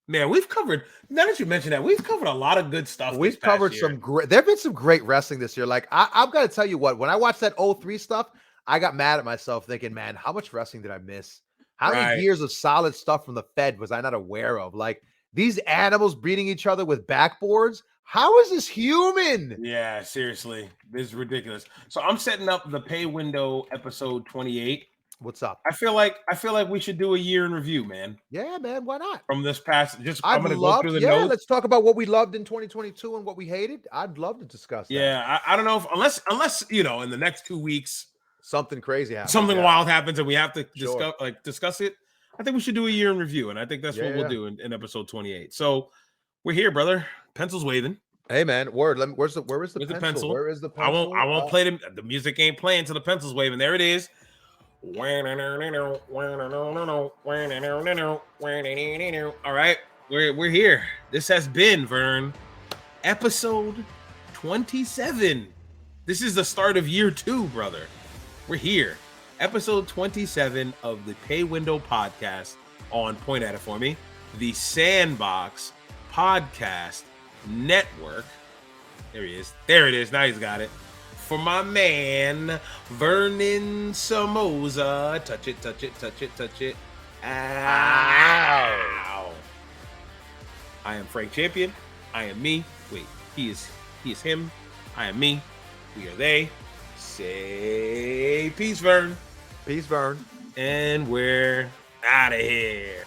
man, we've covered. Now that you mentioned that, we've covered a lot of good stuff. We've covered some great. There've been some great wrestling this year. Like I've got to tell you what, when I watched that 03 stuff, I got mad at myself thinking, man, how much wrestling did I miss? How many years of solid stuff from the Fed was I not aware of? Like these animals beating each other with backboards. How is this human? Yeah, seriously. This is ridiculous. So I'm setting up the pay window episode 28. What's up? I feel like we should do a year in review, man. Yeah, man. Why not? From this past, I'm gonna go through the notes. Let's talk about what we loved in 2022 and what we hated. I'd love to discuss that. Yeah, I don't know if unless in the next 2 weeks something crazy happens. Something wild happens and we have to discuss it. I think we should do a year in review, and I think that's what we'll do in episode 28. So we're here, brother. Pencil's waving. Hey man, word. Where is the pencil? Where is the pencil? I won't play them. The music ain't playing until the pencil's waving. There it is. All right, we're here. This has been Vern, episode 27. This is the start of year 2, brother. We're here. Episode 27 of the Pay Window Podcast on Point At It For Me, the Sandbox Podcast Network. There he is. There it is. Now he's got it. For my man, Vernon Somoza. Touch it, touch it, touch it, touch it. Ow. I am Frank Champion. I am me. Wait, he is him. I am me. We are they. Say peace, Vern. Peace, Vern. And we're out of here.